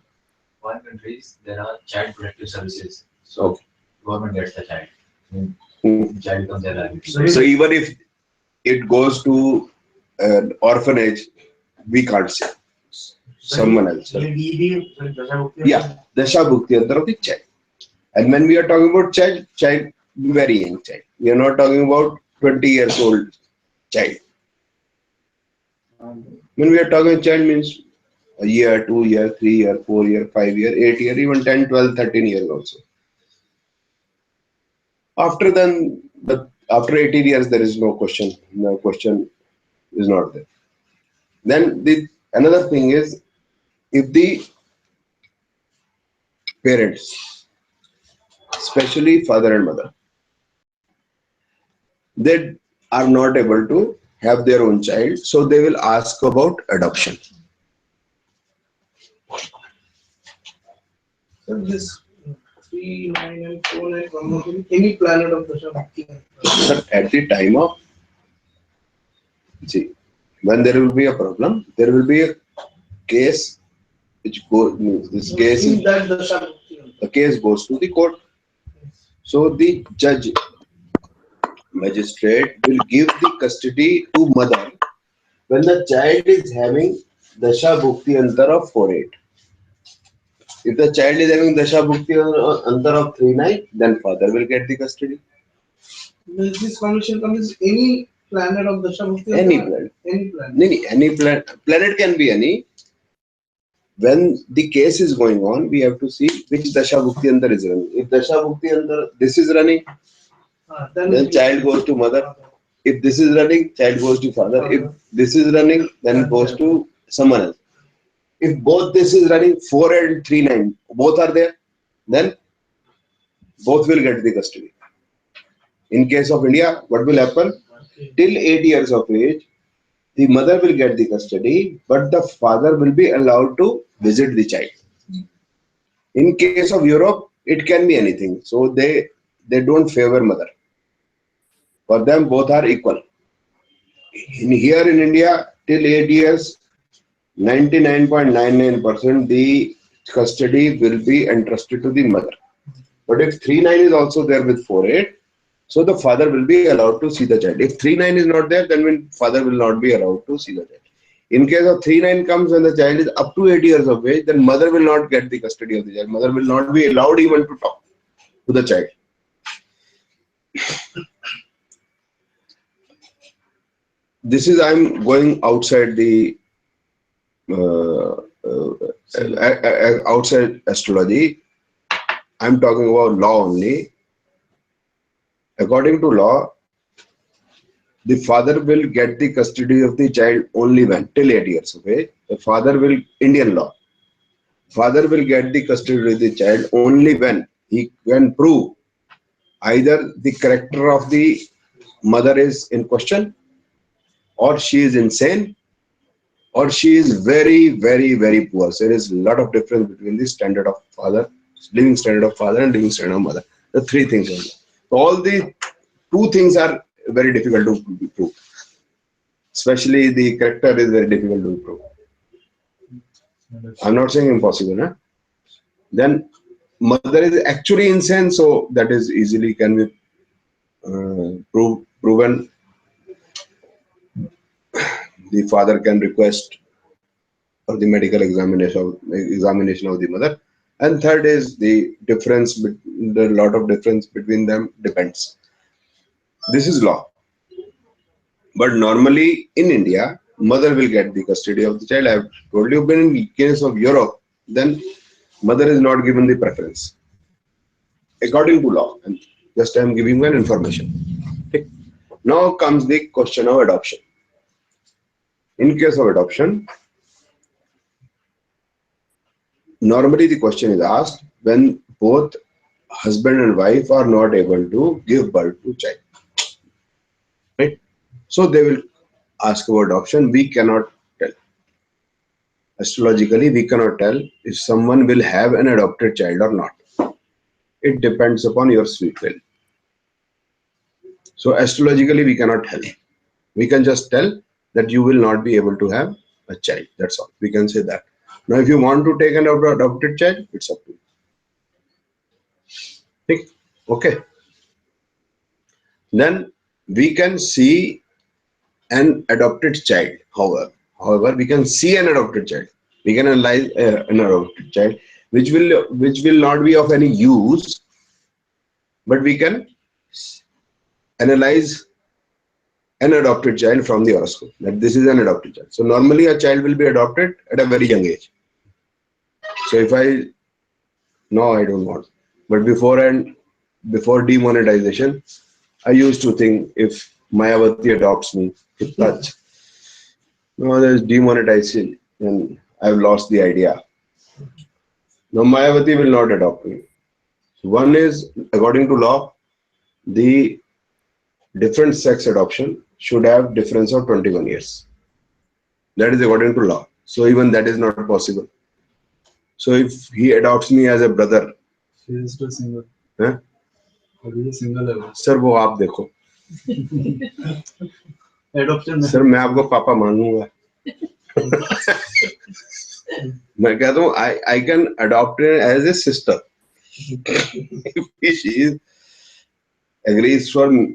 one countries there are child protective services. So Okay. government gets the child. Hmm. Child becomes their liability. So even if it goes to an orphanage, we can't say. Someone else. Yeah, Dasha Bhukti under of the child. And when we are talking about child, very young child. We are not talking about 20 years old child. When we are talking child means a year, 2 year, 3 year, 4 year, 5 year, 8 year, even 10, 12, 13 years also. After then, after 18 years, there is no question. No question is not there. Then another thing is, if the parents, especially father and mother, they are not able to have their own child, so they will ask about adoption. So this 3, 9 and 4, 9, any planet of Dasha Bhakti. But at the time of, see, when there will be a problem, there will be a case which goes, this case In is, that Dasha Bhakti. the case goes to the court. So the judge, magistrate will give the custody to mother when the child is having Dasha Bhukti Antar of 4-8. If the child is having Dasha Bhukti Antar of 3-9, then father will get the custody. This condition comes any planet of Dasha Bhakti. Any planet. Any planet. Any planet can be any. When the case is going on, we have to see which Dasha Bhukti Antar is running. If Dasha Bhukti Antar, this is running, then child goes to mother. If this is running, child goes to father. If this is running, then goes to someone else. If both this is running, 4 and 3-9, both are there, then both will get the custody. In case of India, what will happen? Till 8 years of age, the mother will get the custody, but the father will be allowed to visit the child. In case of Europe, it can be anything. So they don't favor mother. For them, both are equal. Here in India, till 8 years, 99.99% the custody will be entrusted to the mother. But if 3-9 is also there with 4-8, so the father will be allowed to see the child. If 3-9 is not there, then father will not be allowed to see the child. In case of 3-9 comes when the child is up to 8 years of age, then mother will not get the custody of the child. Mother will not be allowed even to talk to the child. This is, I'm going outside the outside astrology. I'm talking about law only. According to law, the father will get the custody of the child only when, till 8 years of age. The father will, Indian law, father will get the custody of the child only when he can prove either the character of the mother is in question, or she is insane, or she is very, very, very poor. So there is a lot of difference between the standard of father, living standard of father and living standard of mother. The three things only. All the two things are very difficult to prove. Especially the character is very difficult to prove. I'm not saying impossible. Huh? Then mother is actually insane, so that is easily can be proven. The father can request for the medical examination of the mother. And third is the difference, the lot of difference between them depends. This is law. But normally in India, mother will get the custody of the child. I have told you, but in case of Europe, then mother is not given the preference according to law. And just I am giving you an information. Okay. Now comes the question of adoption. In case of adoption, normally the question is asked when both husband and wife are not able to give birth to child. Right? So they will ask for adoption. We cannot tell. Astrologically, we cannot tell if someone will have an adopted child or not. It depends upon your sweet will. So astrologically, we cannot help. We can just tell that you will not be able to have a child. That's all. We can say that. Now, if you want to take an adopted child, it's up to you. Okay. Then we can see an adopted child. However, we can see an adopted child. We can analyze an adopted child, which will not be of any use, but we can analyze an adopted child from the horoscope. That this is an adopted child. So normally a child will be adopted at a very young age. So if I don't want. But before demonetization, I used to think if Mayavati adopts me, touch. Now there's demonetization and I've lost the idea. Now Mayavati will not adopt me. So one is, according to law, the different sex adoption should have difference of 21 years. That is according to law. So even that is not possible. So if he adopts me as a brother, She is still single. huh? अभी भी single है वो. Sir वो आप देखो. Adoption. Sir मैं आपको पापा मानूंगा. मैं कहता हूँ I can adopt her as a sister. If she agrees for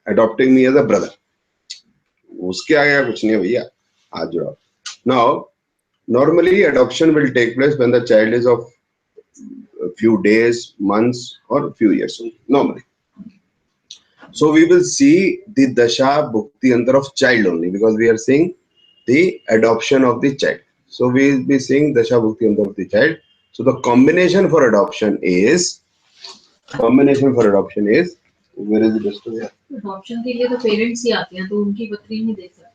adopting me as a brother. उसके आगे कुछ नहीं है भैया. हाथ जोड़ो. Now, normally adoption will take place when the child is of a few days, months, or a few years old. Normally. So we will see the dasha bhukti antar of child only because we are seeing the adoption of the child. So we will be seeing dasha bhukti antar of the child. So the combination for adoption is where is the best way? Adoption के लिए तो parents ही आते हैं तो उनकी पत्री नहीं देख सकते.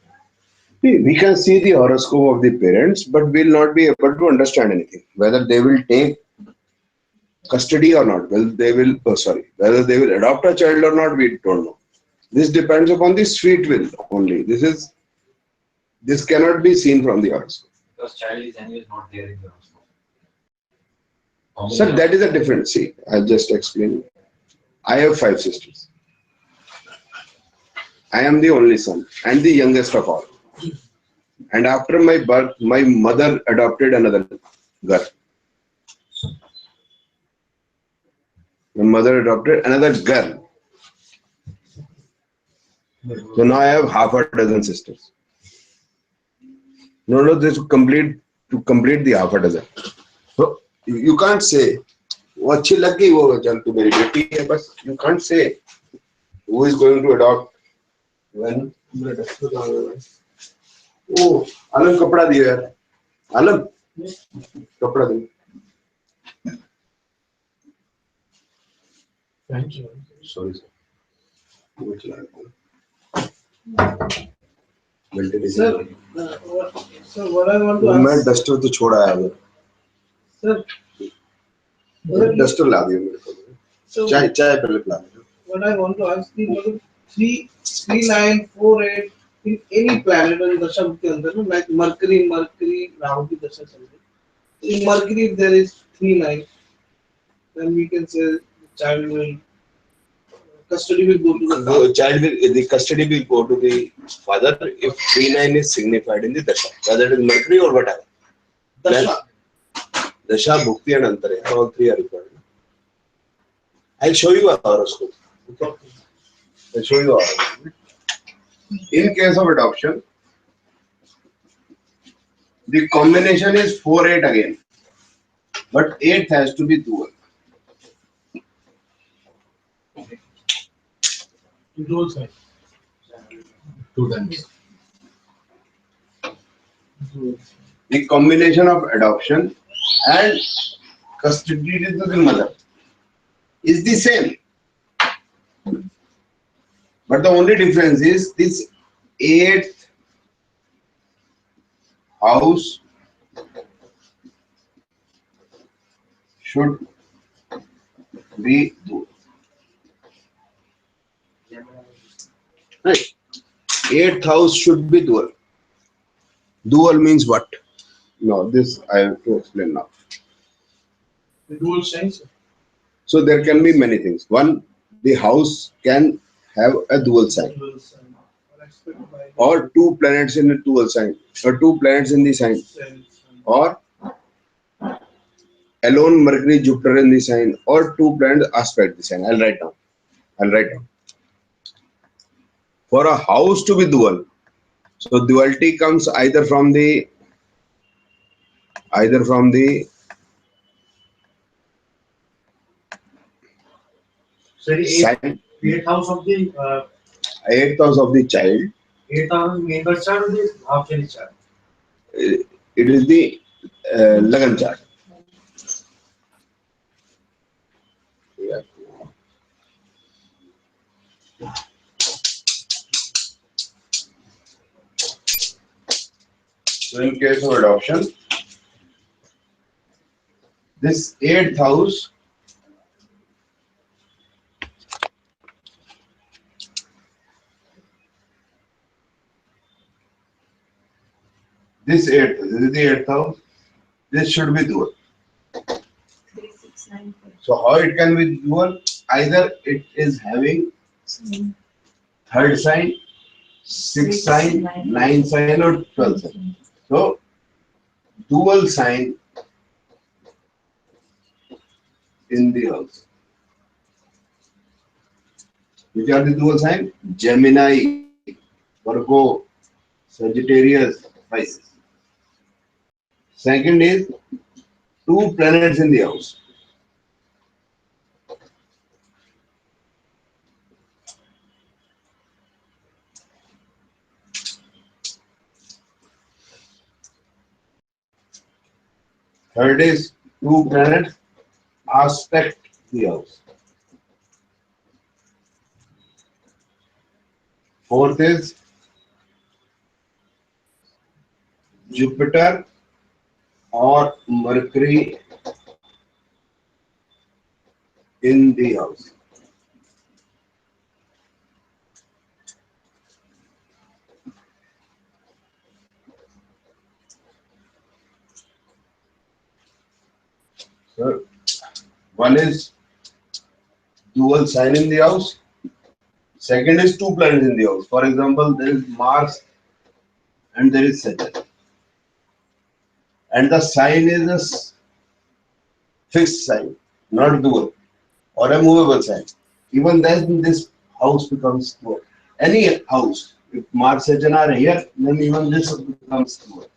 We can see the horoscope of the parents, but we will not be able to understand anything. Whether they will take custody or not, whether they will adopt a child or not, we don't know. This depends upon the sweet will only. This cannot be seen from the horoscope. Because child is anyways not there in the horoscope. Sir, that is a different. See, I'll just explain. I have 5 sisters. I am the only son and the youngest of all. And after my birth, my mother adopted another girl. My mother adopted another girl. So now I have half a dozen sisters. No, this to complete the half a dozen. So you can't say, "वो अच्छी लग गई वो चल तू मेरी बेटी है बस." You can't say who is going to adopt when. Oh, आलम कपड़ा दिया यार. आलम कपड़ा दे. Thank you. Sorry sir. Sir, what I want to मैं ask, डस्टर तो छोड़ा है. sir, डस्टर ला दिया मेरे को. so चाय पहले पिला दो. what I want to ask is 3948 in any planet and dasha के अंदर ना like Mercury राहु की दशा चल रही. In Mercury if there is 3-9, then we can say the child will custody will go to the The custody will go to the father if 3-9 is signified in the dasha, whether it is Mercury or whatever. dasha. Dasha, Bhukti and Antara, all three are required. I'll show you a horoscope. Okay. I'll show you a horoscope. In case of adoption, the combination is 4-8 again, but 8th has to be dual. Dual side. 2 times. The combination of adoption and custody to the mother is the same. But the only difference is this 8th house should be dual. Right. 8th house should be dual. Dual means what? No, this I have to explain now. The dual signs. So there can be many things. One, the house can have a dual sign, Dual sign. Unexpected by or two planets in a dual sign, or two planets in the sign, or alone Mercury, Jupiter in the sign, or two planets aspect the sign. I'll write down. For a house to be dual, so duality comes either from the Sorry, sign, 8th house of the 8th house of the child. 8th house main birth chart or the half yearly chart? It is the Lagan chart. Yeah. So in case of adoption, this 8th house this is the 8th house. This should be dual. 3, 6, 9, So how it can be dual? Either it is having 4. 3rd sign, 6th sign, 9th sign, or 12th sign. So dual sign in the house. Which are the dual sign? Gemini, Virgo, Sagittarius, Pisces. Second is two planets in the house. Third is two planets aspect the house. Fourth is Jupiter or Mercury in the house. So one is dual sign in the house. Second is two planets in the house. For example, there is Mars and there is Saturn. And the sign is a fixed sign, not dual, or a movable sign. Even then, this house becomes dual. Any house, if Mars and Saturn are here, then even this becomes dual.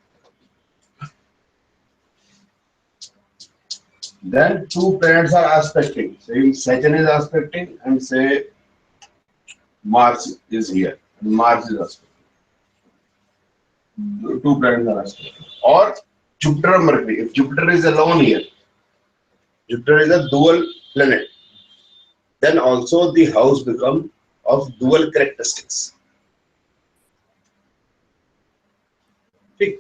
Then two planets are aspecting. Say Saturn is aspecting and say Mars is here. Mars is aspecting. Two planets are aspecting. Or Jupiter or Mercury. If Jupiter is alone here, Jupiter is a dual planet. Then also the house becomes of dual characteristics. Okay.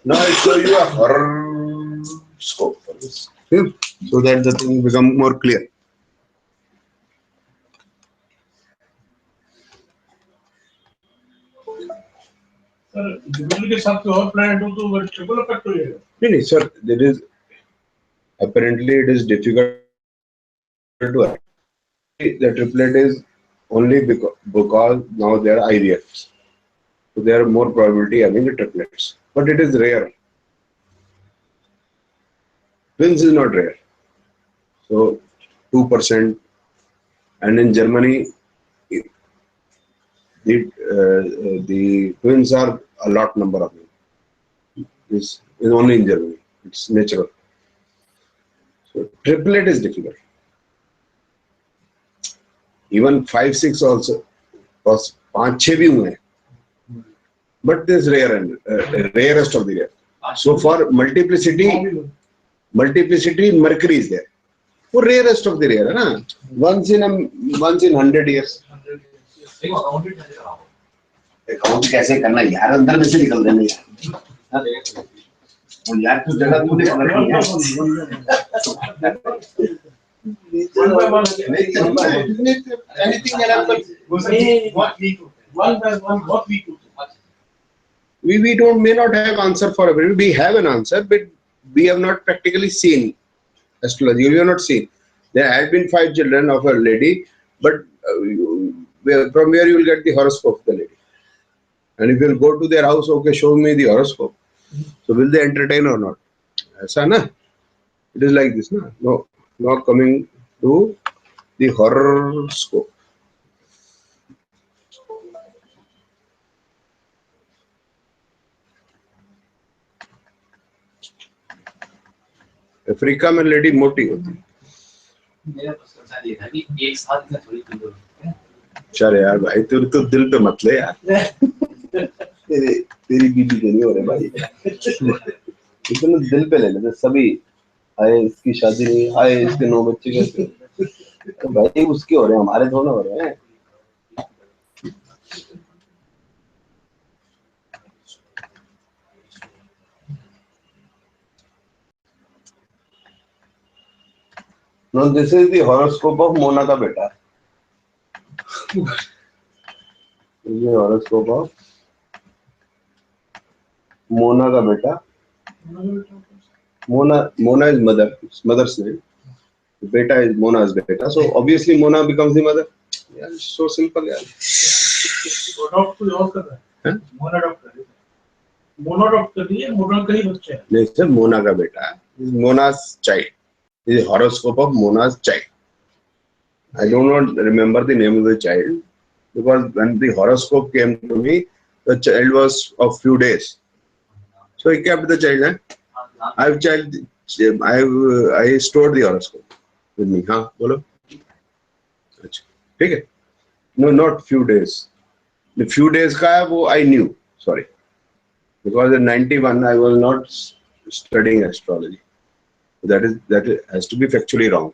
Now I'll show you a horoscope for this. Okay. So that the thing become more clear. Sir jubilee के साथ कोई और planet हो तो वो triple effect हो जाएगा. नहीं sir, there is apparently it is difficult to have. The triplet is only because now there are IVFs, so there are more probability having the triplets, but it is rare. Twins is not rare, so 2%, and in Germany the twins are a lot number of them. This is only in Germany. It's natural. So triplet is difficult. Even 5, 6 also, because 5, 6 भी हुए हैं. But this rare and rarest of the rare. So for multiplicity, Mercury is there. वो rarest of the rare है ना. Once in 100 years. देखो accountant नजर आओ. Account कैसे करना यार, अंदर में से निकल देना यार. और यार तू जगह तूने पकड़ ली है. Anything can happen. One by one, what we do. We don't may not have answer for everything. We have an answer, but we have not practically seen astrology. We have not seen. There had been 5 children of a lady, but from where you will get the horoscope of the lady. And if you will go to their house, okay, show me the horoscope. So will they entertain or not? Aisa na? It is like this, na? No, not coming to the horoscope. Africa में lady मोटी होती है. मेरा बस concern ये था कि एक साथ में थोड़ी दूर है. चल यार भाई, तू तो दिल पे मत ले यार. तेरी बीबी के नहीं हो रहे भाई. इतना दिल पे ले लेते सभी. आए इसकी शादी नहीं, आए इसके 9 बच्चे कैसे, तो भाई उसके हो रहे हैं, हमारे थोड़ा हो रहे हैं. No, this is the horoscope of Mona का बेटा. ये horoscope of Mona का बेटा. Mona is mother. It's mother's name. The beta is Mona's beta. So obviously Mona becomes the mother. Yeah, it's so simple यार. Adopt कोई और कर रहा है. मोना अडॉप्ट कर रही है. मोना अडॉप्ट कर रही है. मोना का ही बच्चा है. नहीं सर, Mona का बेटा. This is Mona's child. This is horoscope of Mona's child. I do not remember the name of the child because when the horoscope came to me, the child was of few days. So I kept the child. I stored the horoscope with me. हाँ बोलो. अच्छा ठीक है. No, not few days. The few days का है वो I knew. Sorry, because in 91 I was not studying astrology. That has to be factually wrong.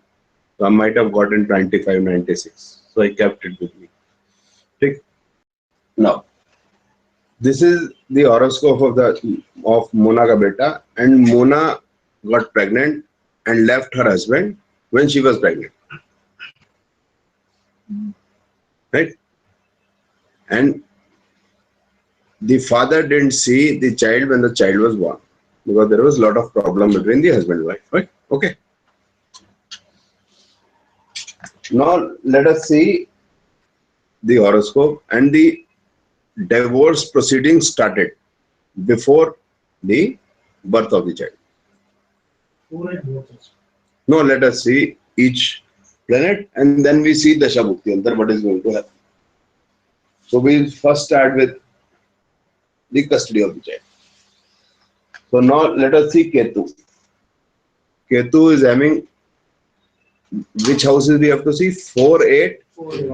So I might have gotten 95, 96. So I kept it with me. Okay. Now, this is the horoscope of Mona ka beta, and Mona got pregnant and left her husband when she was pregnant. Right? And the father didn't see the child when the child was born, because there was a lot of problem between the husband and wife. Right? Okay. Now let us see the horoscope, and the divorce proceedings started before the birth of the child. No, let us see each planet and then we see Dasha Bhukti Antar, what is going to happen. So we'll first start with the custody of the child. So now let us see Ketu. Ketu is having, which houses we have to see? 4, 8,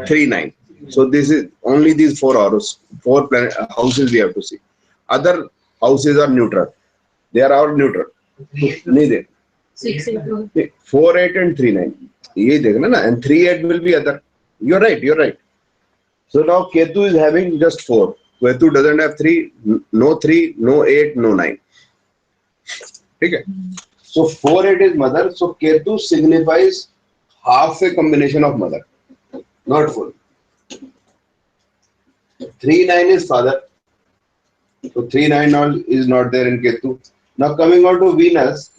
3, 9. So this is only these 4 houses we have to see. Other houses are neutral. They are all neutral. Neither. 6, 8, 4, 8 and 3, 9. ये देखना ना, and 3, 8 will be other. You're right. You're right. So now Ketu is having just 4. Ketu doesn't have 3, no 8, no 9. Okay. So 4, 8 is mother. So Ketu signifies half a combination of mother, not full. 3, 9 is father. So 3-9 all is not there in Ketu. Now coming on to Venus.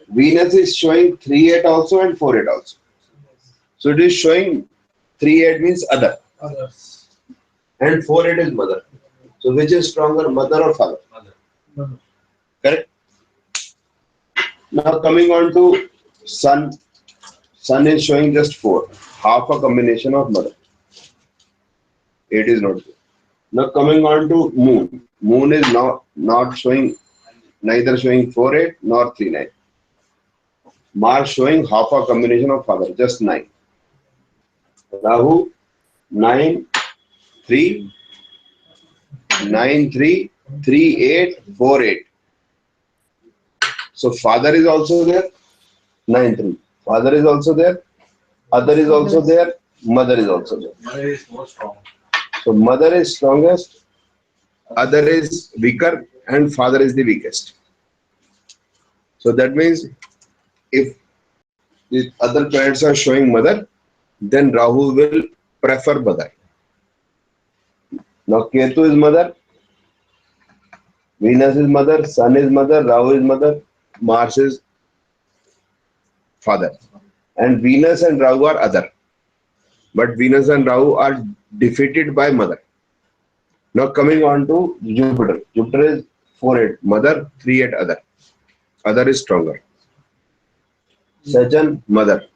Venus is showing 3-8 also and 4-8 also. So it is showing 3-8 means other Others. and 4-8 is mother. So which is stronger, mother or father? Mother. Correct? Now coming on to Sun. Sun is showing just 4. Half a combination of mother. 8 is not there. Now coming on to Moon. Moon is not showing, neither showing 4-8 nor 3-9. Mars showing half a combination of father, just 9. Rahu 9-3, 9-3, 3-8, 4-8. So father is also there, 9-3. Father is also there, other is also there, mother is also there. Mother is more strong. So mother is strongest, other is weaker, and father is the weakest. So that means if the other planets are showing mother, then Rahu will prefer mother. Now Ketu is mother, Venus is mother, Sun is mother, Rahu is mother, Mars is father. And Venus and Rahu are other. But Venus and Rahu are defeated by mother. Now coming on to Jupiter. Jupiter is 4-8, mother, 3-8 other. Other is stronger. Saturn, mother.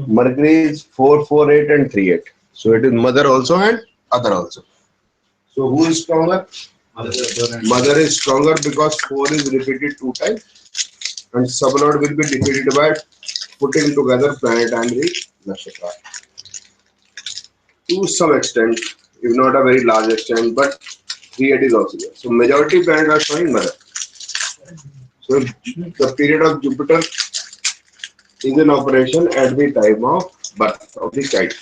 Mercury is 4-4-8 and 3-8. So it is mother also and other also. So who is stronger? Mother is stronger because 4 is repeated 2 times. And sublord will be defeated by putting together planet and the nakshatra. To some extent, if not a very large extent, but 3-8 is also there. So majority planets are showing mother. So the period of Jupiter is in operation at the time of birth of the child.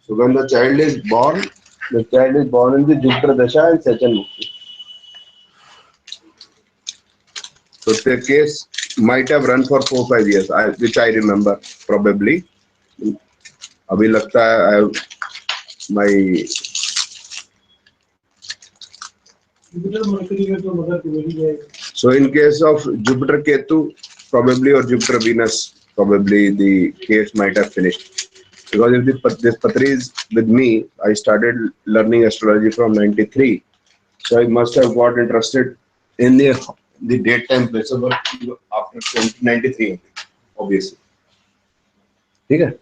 So when the child is born in the Jupiter Dasha and Saturn Mukti. So the case might have run for 4-5 years, which I remember probably. Abhi lagta hai I have my Jupiter Mercury में तो mother को मिल जाएगा. so in case of Jupiter Ketu probably or Jupiter Venus probably the case might have finished. Because if this Patri is with me, I started learning astrology from 93. So I must have got interested in the daytime place of after 1993, obviously. ठीक है?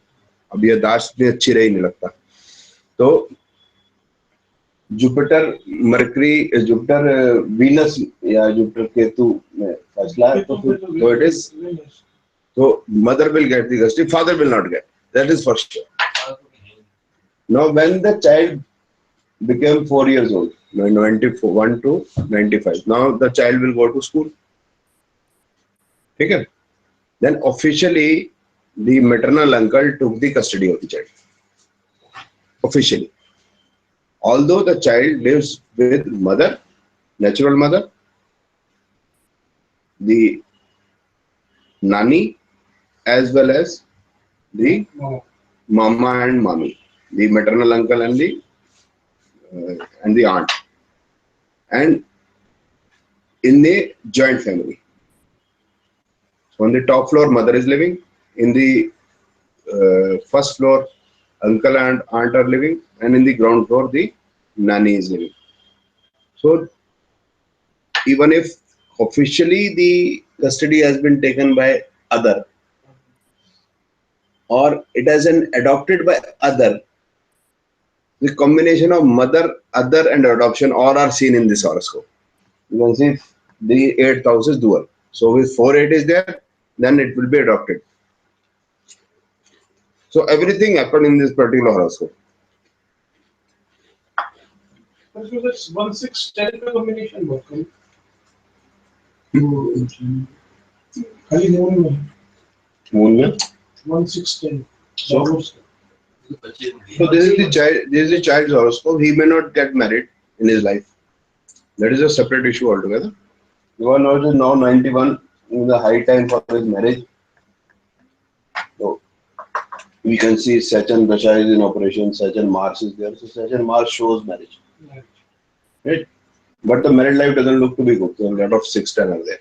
अब ये दाश भी अच्छी रही नहीं लगता. तो जुपिटर वीनस या जुपिटर केतु में फैसला है तो it is so mother will get the custody, father will not get. That is for sure. Now when the child became 4 years old, 91 to 95, now the child will go to school. Okay? Then officially the maternal uncle took the custody of the child. Officially. Although the child lives with mother, natural mother, the nani, as well as the mama and mommy, the maternal uncle and the aunt, and in the joint family. So on the top floor, mother is living. In the first floor, uncle and aunt are living, and in the ground floor, the nanny is living. So even if officially the custody has been taken by other, or it has been adopted by other, the combination of mother, other, and adoption all are seen in this horoscope. You can see the 8th house is dual. So if 4-8 is there, then it will be adopted. So everything happened in this particular horoscope. So that's 1-6-10 का combination work करें. खाली moon में Moon में. 1-6-10. So this is the child's horoscope. He may not get married in his life. That is a separate issue altogether. One knows is now 91 in the high time for his marriage. So we can see Saturn Dasha is in operation. Saturn Mars is there. So Saturn Mars shows marriage. right? But the married life doesn't look to be good. So a lot of 610 are there.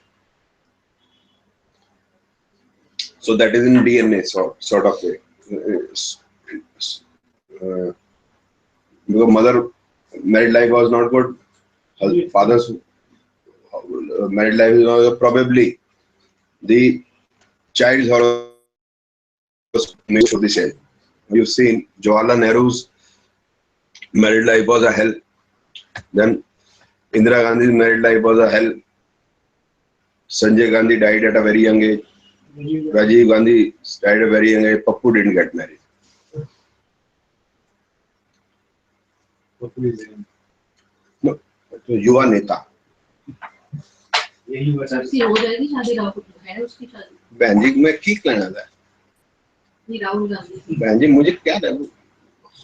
So that is in DNA sort of way. Because mother married life was not good. Her father's married life is not, probably the child's horoscope makes for the same. You've seen Jawaharlal Nehru's married life was a hell. Then Indira Gandhi's married life was a hell. Sanjay Gandhi died at a very young age. Rajiv Gandhi died at a very young age. Pappu didn't get married. No, युवा नेता. यही बचा उसकी हो जाएगी शादी राहुल है उसकी शादी बहन जी मैं की कहना था ये राहुल गांधी की बहन जी मुझे क्या था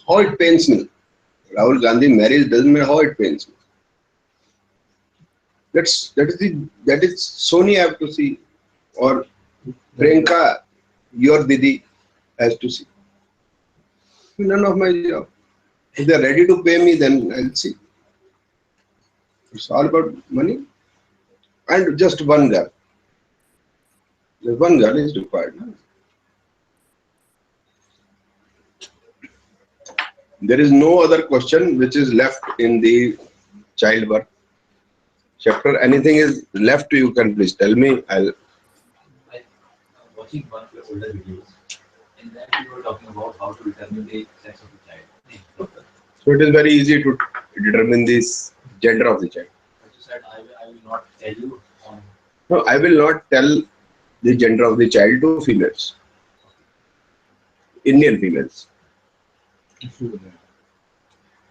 how it pains me Rahul Gandhi marriage doesn't matter how it pains me that is Sony have to see or Priyanka your Didi has to see none of my job if they are ready to pay me then I'll see it's all about money and just one girl is required no? There is no other question which is left in the childbirth chapter. Anything is left, you can please tell me. I'm watching one of your older videos. In that you were talking about how to determine the sex of the child. So it is very easy to determine the gender of the child. But you said I will not tell you on. No, I will not tell the gender of the child to females, Indian females,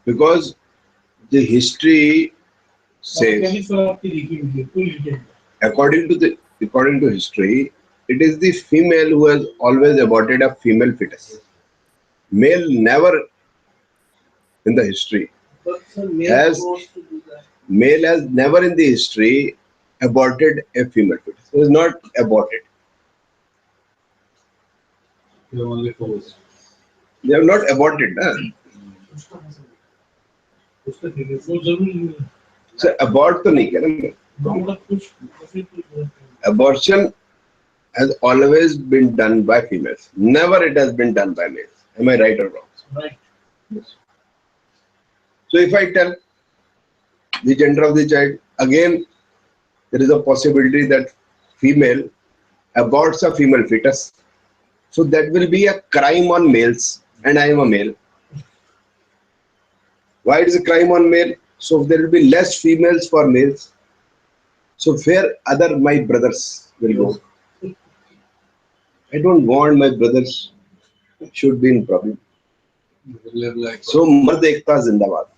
because the history says, according to history, it is the female who has always aborted a female fetus. Male never in the history has never in the history aborted a female fetus. It is not aborted. They only forced. They have not aborted. So abort to nahi kiya na. Abortion has always been done by females. Never it has been done by males. Am I right or wrong? Right. Yes. So if I tell the gender of the child, again there is a possibility that female aborts a female fetus. So that will be a crime on males and I am a male. Why it is a crime on male? So there will be less females for males. So where other my brothers will go? I don't want my brothers should be in problem. Live like So Mard Ekta Zindabad.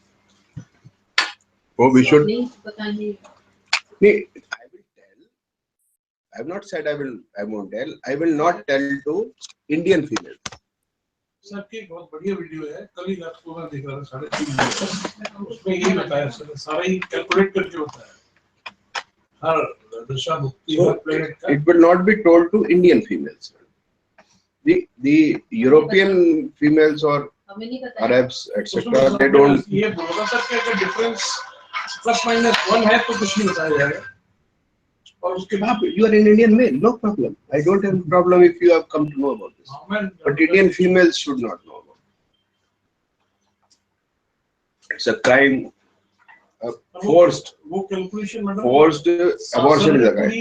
Oh, we should. नहीं बताइए I will tell. I have not said I won't tell. I will not tell to Indian females. Sir की एक बहुत बढ़िया video है कल ही रात को मैं देख रहा था 3:30 उसमें यही बताया सर सारा ही कैलकुलेट करके होता है हर दशा भुक्ति हर प्लेनेट का It will not be told to Indian females. The European females or हमें नहीं पता है Arabs, etc. They don't. ये बोला सर कि अगर डिफरेंस +-1 है तो कुछ नहीं बताया जाएगा और उसके बाद You are an Indian male, no problem. I don't have a problem if you have come to know about this. But Indian females should not know about it. It's a crime. Forced वो calculation madam abortion is a crime.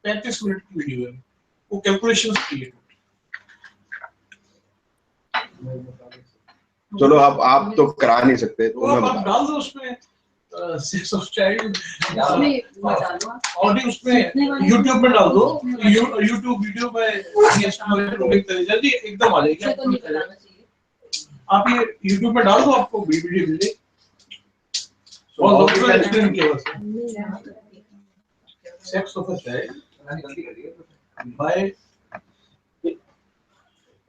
35 minute की video है वो calculation के लिए चलो आप तो करा नहीं सकते तो वो मैं आप बता डाल दो उसमें सेक्स ऑफ चाइल्ड उसमें डालो आप ऑडियो उसमें यूट्यूब में डाल दो यूट्यूब वीडियो में जल्दी एकदम आ उसे तो नहीं जाएगा बनाना चाहिए आप ये यूट्यूब में डाल दो आपको वीडियो मिल जाएगी और डॉक्टर ने एक्सप्लेन किया हुआ sex of a child by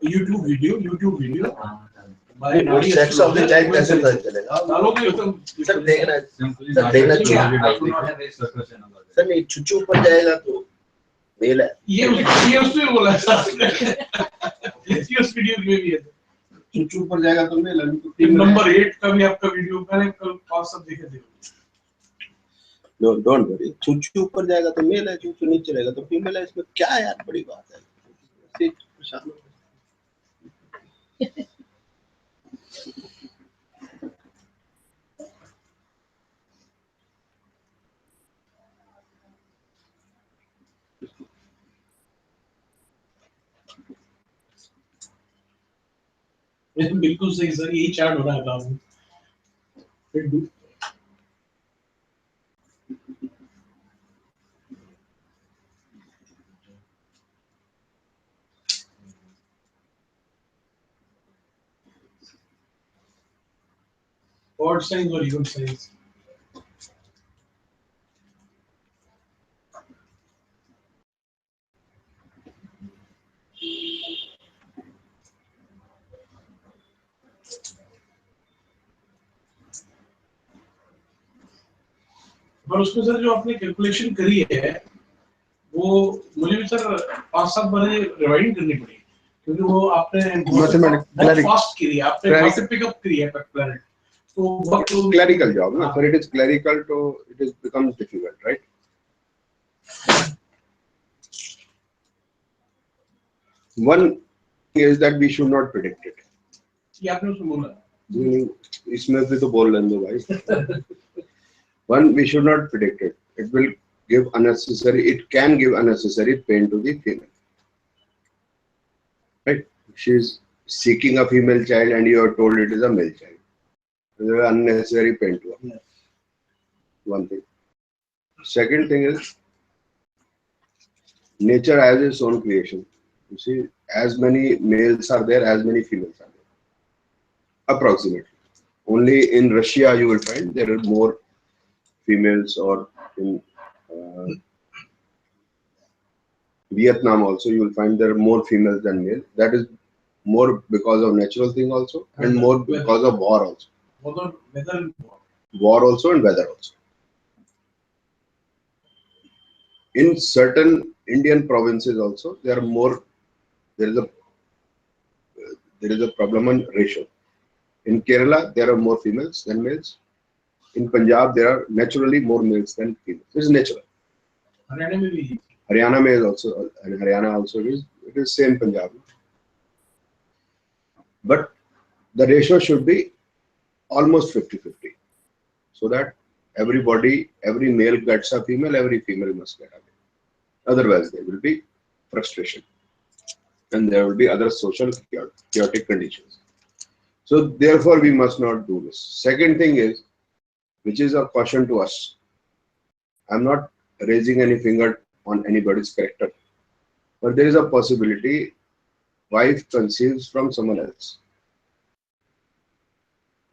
YouTube video by sex of the child कैसे पता चलेगा डालोगे तो सर देखना सर नहीं चुच्चू ऊपर जाएगा तो मेल है ये उसने बोला सर ये उस वीडियो में भी है चुचू पर जाएगा तो मेल है, तो फिर female है। नंबर 8 का भी आपका वीडियो मैंने कल पास सब देखे थे। नो डोंट वरी, चुचू ऊपर जाएगा तो मेल है, चुचू नीचे रहेगा तो फीमेल है। इसमें क्या है यार, बड़ी बात है। ऐसे परेशान हो। बिल्कुल सही सर, यही चार्ट हो रहा है क्लास में। फिर odd signs or even signs. पर उसमें सर जो आपने कैलकुलेशन करी है वो मुझे भी सर 5-7 बार रिवाइंड करनी पड़ी, क्योंकि वो आपने बहुत फास्ट की है, आपने फास्ट पिकअप करी है प्लैनेट, तो बहुत क्लरिकल जॉब ना, for it is clerical to it is becomes difficult, right? One is that we should not predict it. ये आपने उसमें बोला इसमें भी तो बोल लेंगे भाई। One, we should not predict it. It will give unnecessary, it can give unnecessary pain to the female. Right? She is seeking a female child and you are told it is a male child. There is unnecessary pain to her. Yeah. One thing. Second thing is, nature has its own creation. You see, as many males are there, as many females are there. Approximately. Only in Russia you will find there are more females, or in Vietnam also you will find there are more females than males. That is more because of natural thing also, and more because of war also. War also and weather also. In certain Indian provinces also there are more. There is a problem on ratio. In Kerala there are more females than males. In Punjab there are naturally more males than females. It is natural. Haryana may also, and Haryana also it is same Punjab. But the ratio should be almost 50-50, so that everybody, every male gets a female, every female must get a male. Otherwise there will be frustration and there will be other social chaotic conditions. So therefore we must not do this. Second thing is, which is a caution to us. I'm not raising any finger on anybody's character, but there is a possibility wife conceives from someone else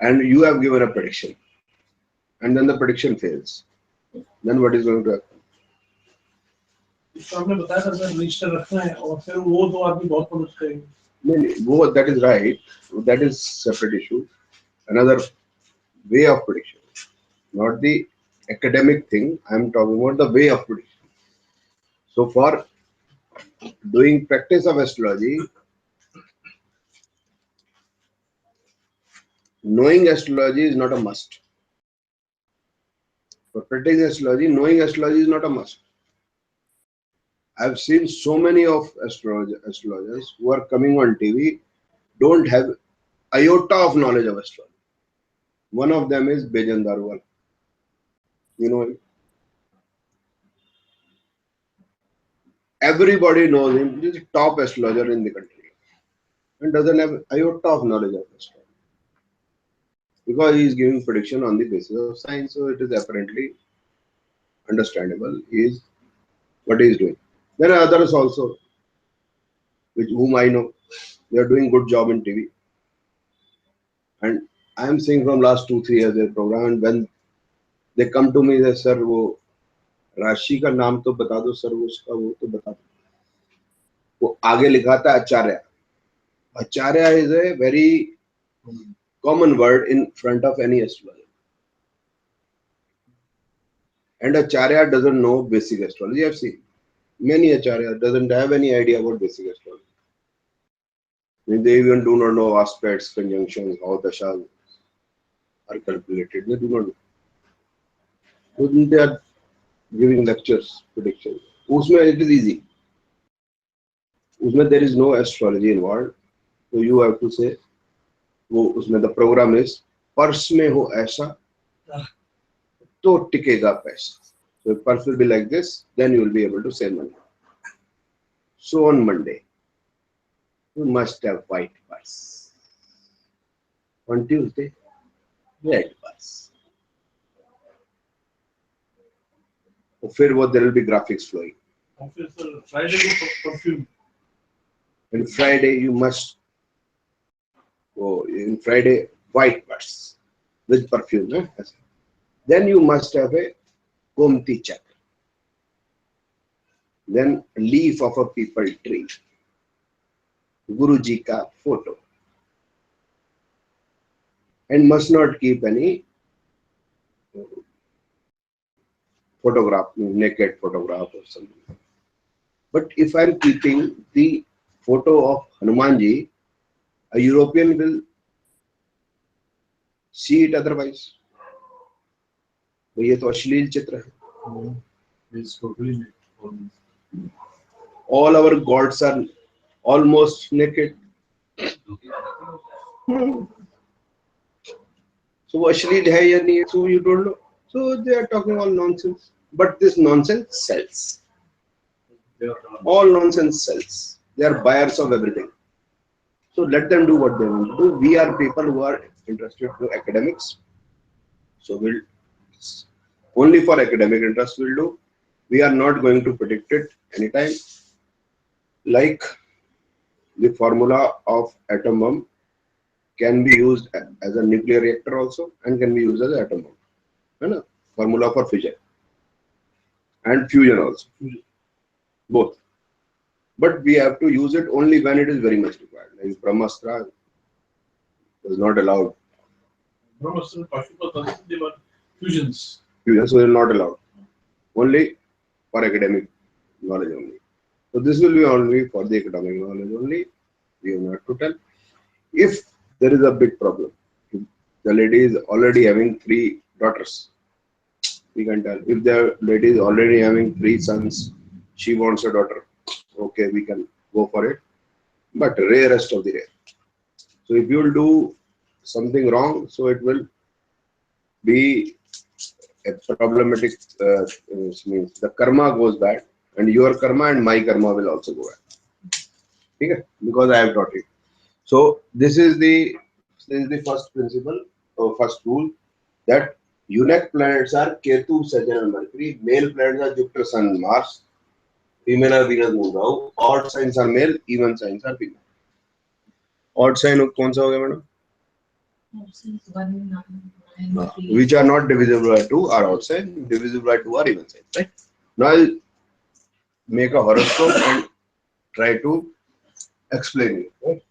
and you have given a prediction and then the prediction fails. Then what is going to happen? आपने बताया था sir register रखना है और फिर वो दो आदमी बहुत मदद करेंगे। नहीं, वो that is right. That is separate issue. Another way of prediction, not the academic thing. I am talking about the way of prediction. So for doing practice of astrology, knowing astrology is not a must. For practicing astrology, knowing astrology is not a must. I've seen so many of astrologers who are coming on TV don't have iota of knowledge of astrology. One of them is Bejan Darwal. You know him? Everybody knows him. He's the top astrologer in the country and doesn't have iota of knowledge of astrology, because he is giving prediction on the basis of science. So it is apparently understandable is what he is doing. There are others also, which whom I know, they are doing good job in TV. And I am seeing from last 2-3 years their program, and when they come to me, they say, sir, वो राशि का नाम तो बता दो sir, उसका वो तो बता दो. वो आगे लिखा था आचार्य. Acharya is a very common word in front of any astrologer. And Acharya doesn't know basic astrology. I've seen many Acharya doesn't have any idea about basic astrology. They even do not know aspects, conjunctions, how dashas are calculated. They do not know. So they are giving lectures, predictions. Usme it is easy. Usme there is no astrology involved. So you have to say, वो उसमें the program is purse में हो ऐसा तो टिकेगा पैसा. So if purse will be like this, then you will be able to save money. So on Monday, you must have white purse. On Tuesday, red purse. फिर वो there will be graphics flowing. Officer, Friday को perfume. And Friday you must go in Friday white purse with perfume. Then you must have a Gomti chakra. Then leaf of a peepal tree. Guruji ka photo. And must not keep any photograph, naked photograph or something. But if I am keeping the photo of Hanumanji, a European will see it otherwise. ये तो अश्लील चित्र है. It's totally naked. All our gods are almost naked. So वो अश्लील है या नहीं? So you don't know. So they are talking all nonsense. But this nonsense sells. All nonsense sells. They are buyers of everything. So let them do what they want to do. We are people who are interested in academics. So we'll only for academic interest we'll do. We are not going to predict it anytime. Like the formula of atom bomb can be used as a nuclear reactor also and can be used as an atom bomb. Right? Formula for fission and fusion also. Both. But we have to use it only when it is very much required. Like Brahmastra is not allowed. Brahmastra, Pashupata, they were fusions. Fusion, so they are not allowed. Only for academic knowledge only. So this will be only for the academic knowledge only. We have not to tell. If there is a big problem, if the lady is already having 3 daughters, we can tell. If the lady is already having 3 sons, she wants a daughter. Okay, we can go for it. But rarest of the rare. So if you will do something wrong, so it will be a problematic. Means the karma goes bad, and your karma and my karma will also go bad. Okay? Because I have taught it. So this is the first principle or first rule, that eunuch planets are Ketu, Saturn, and Mercury. Male planets are Jupiter, Sun, and Mars. Female are Venus, Moon, Rahu. Odd signs are male, even signs are female. Odd sign कौन सा हो गया madam? Which are not divisible by 2 are odd sign, divisible by 2 are even sign. Right? Now I'll make a horoscope and try to explain it. Right?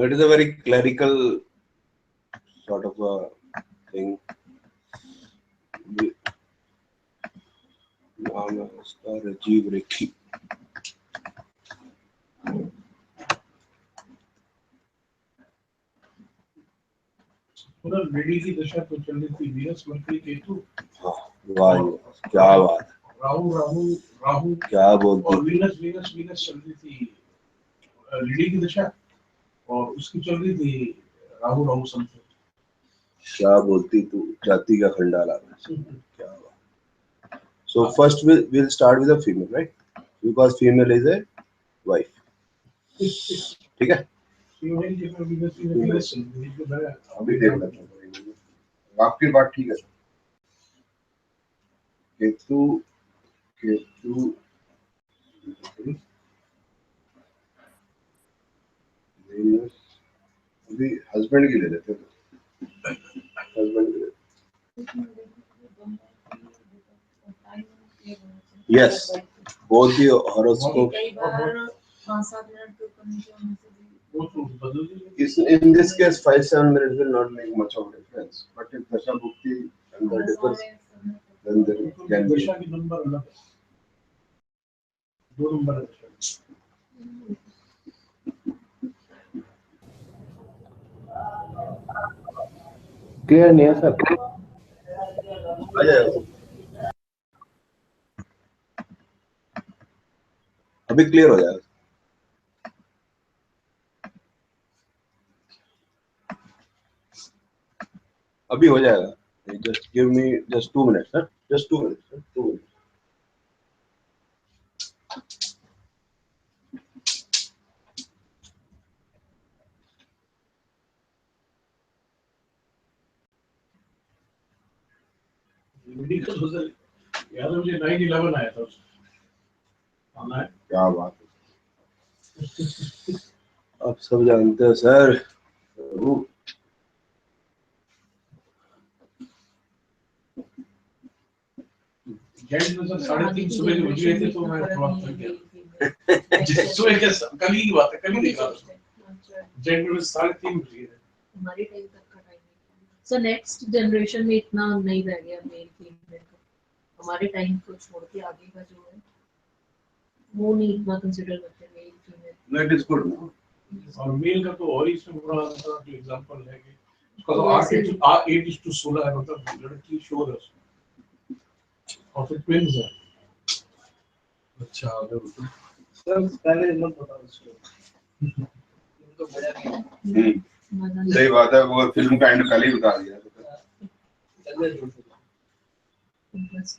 That is a very clerical sort of a thing. नाम है उसका राजीव रेखी. पूरा lady की दशा तो चल रही थी, वीनस, मरकरी, केतु. वाह क्या बात. राहु राहु राहु क्या बोलती. और वीनस वीनस वीनस चल रही थी लेडी की दशा, और उसकी चल रही थी राहु राहु संत. क्या बोलती तू, जाति का खंडाला. क्या बात. So first we'll start with a female, right? Because female is a wife. ठीक है. अभी देख लेते हैं. आपकी बात ठीक है. केतु केतु हस्बैंड की ले लेते हैं, हस्बैंड की यस बोथ द हॉरोस्कोप कई बार 5-7 मिनट के ऊपर नीचे होने से भी वो तो बदल दीजिए। is in this case 5-7 minutes will not make much of a difference, but if Dasha Bhukti and the difference, then there can be. दशा की नंबर अलग है, 2 नंबर है दशा की। क्लियर नहीं है सर, आ जाएगा अभी क्लियर हो जाएगा, अभी हो जाएगा, just give me just 2 minutes sir, just 2 minutes sir, 2 minutes. Medical हो जाए यार, मुझे 9/11 आया था उसमें आना है। क्या बात है, आप सब जानते हो सर। जेंट्स में सर 3:30 सुबह के बज गए थे तो मैं थोड़ा थक गया। सुबह के कल ही की बात है, कल ही देखा उसको। जेंट में 3:30 बज गए थे। हमारे टाइम तक का टाइम नहीं। सो नेक्स्ट जनरेशन में इतना नहीं रह गया मेल फीमेल का। हमारे टाइम को छोड़ के आगे का जो है वो नहीं इतना कंसीडर करते male female. That is good no? और मेल का तो और ही इसमें बड़ा एग्जांपल है कि उसका तो 8:16 है, मतलब लड़की शोर है उसमें और फिर ट्विंस है। अच्छा सर पहले मत बताओ उसको, उनको मजा नहीं मजा सही बात है, वो फिल्म का एंड पहले ही बता दिया। चलने दो। बस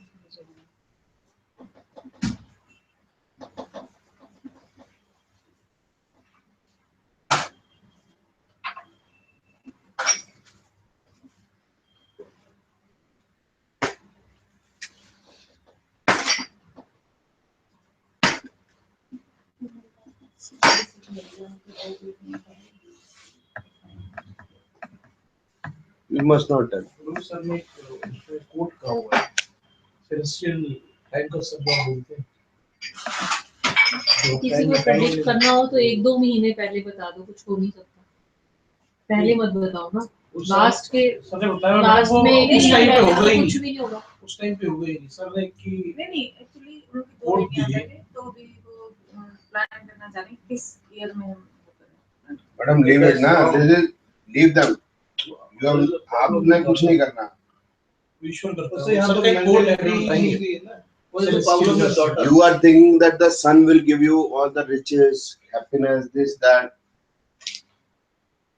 You must not tell. Guru sir ने कोट का हुआ है, सेलेस्टियल टाइम का सब लोग बोलते हैं। किसी को प्रेडिक्ट करना हो तो 1-2 महीने पहले बता दो, कुछ हो नहीं सकता। पहले मत बताओ ना, लास्ट के सर ने बताया लास्ट में एक उस टाइम पे महीने होगा ही कुछ नहीं, भी नहीं होगा। उस टाइम पे होगा ही नहीं। सर ने कि नहीं एक्चुअली उनकी वोट दो दिए। थे तो भी वो प्लान करना चाह रहे हैं किस ईयर में हम वो करें। मैडम लीव इट ना, दिस इज लीव देम, आपने कुछ नहीं करना। विश्वास करता उससे हूँ यहाँ सर पे का एक कोट है, mandatory बताएंगे। है ना, वो जो power of the daughter। You are thinking that the sun will give you all the riches, happiness, this, that.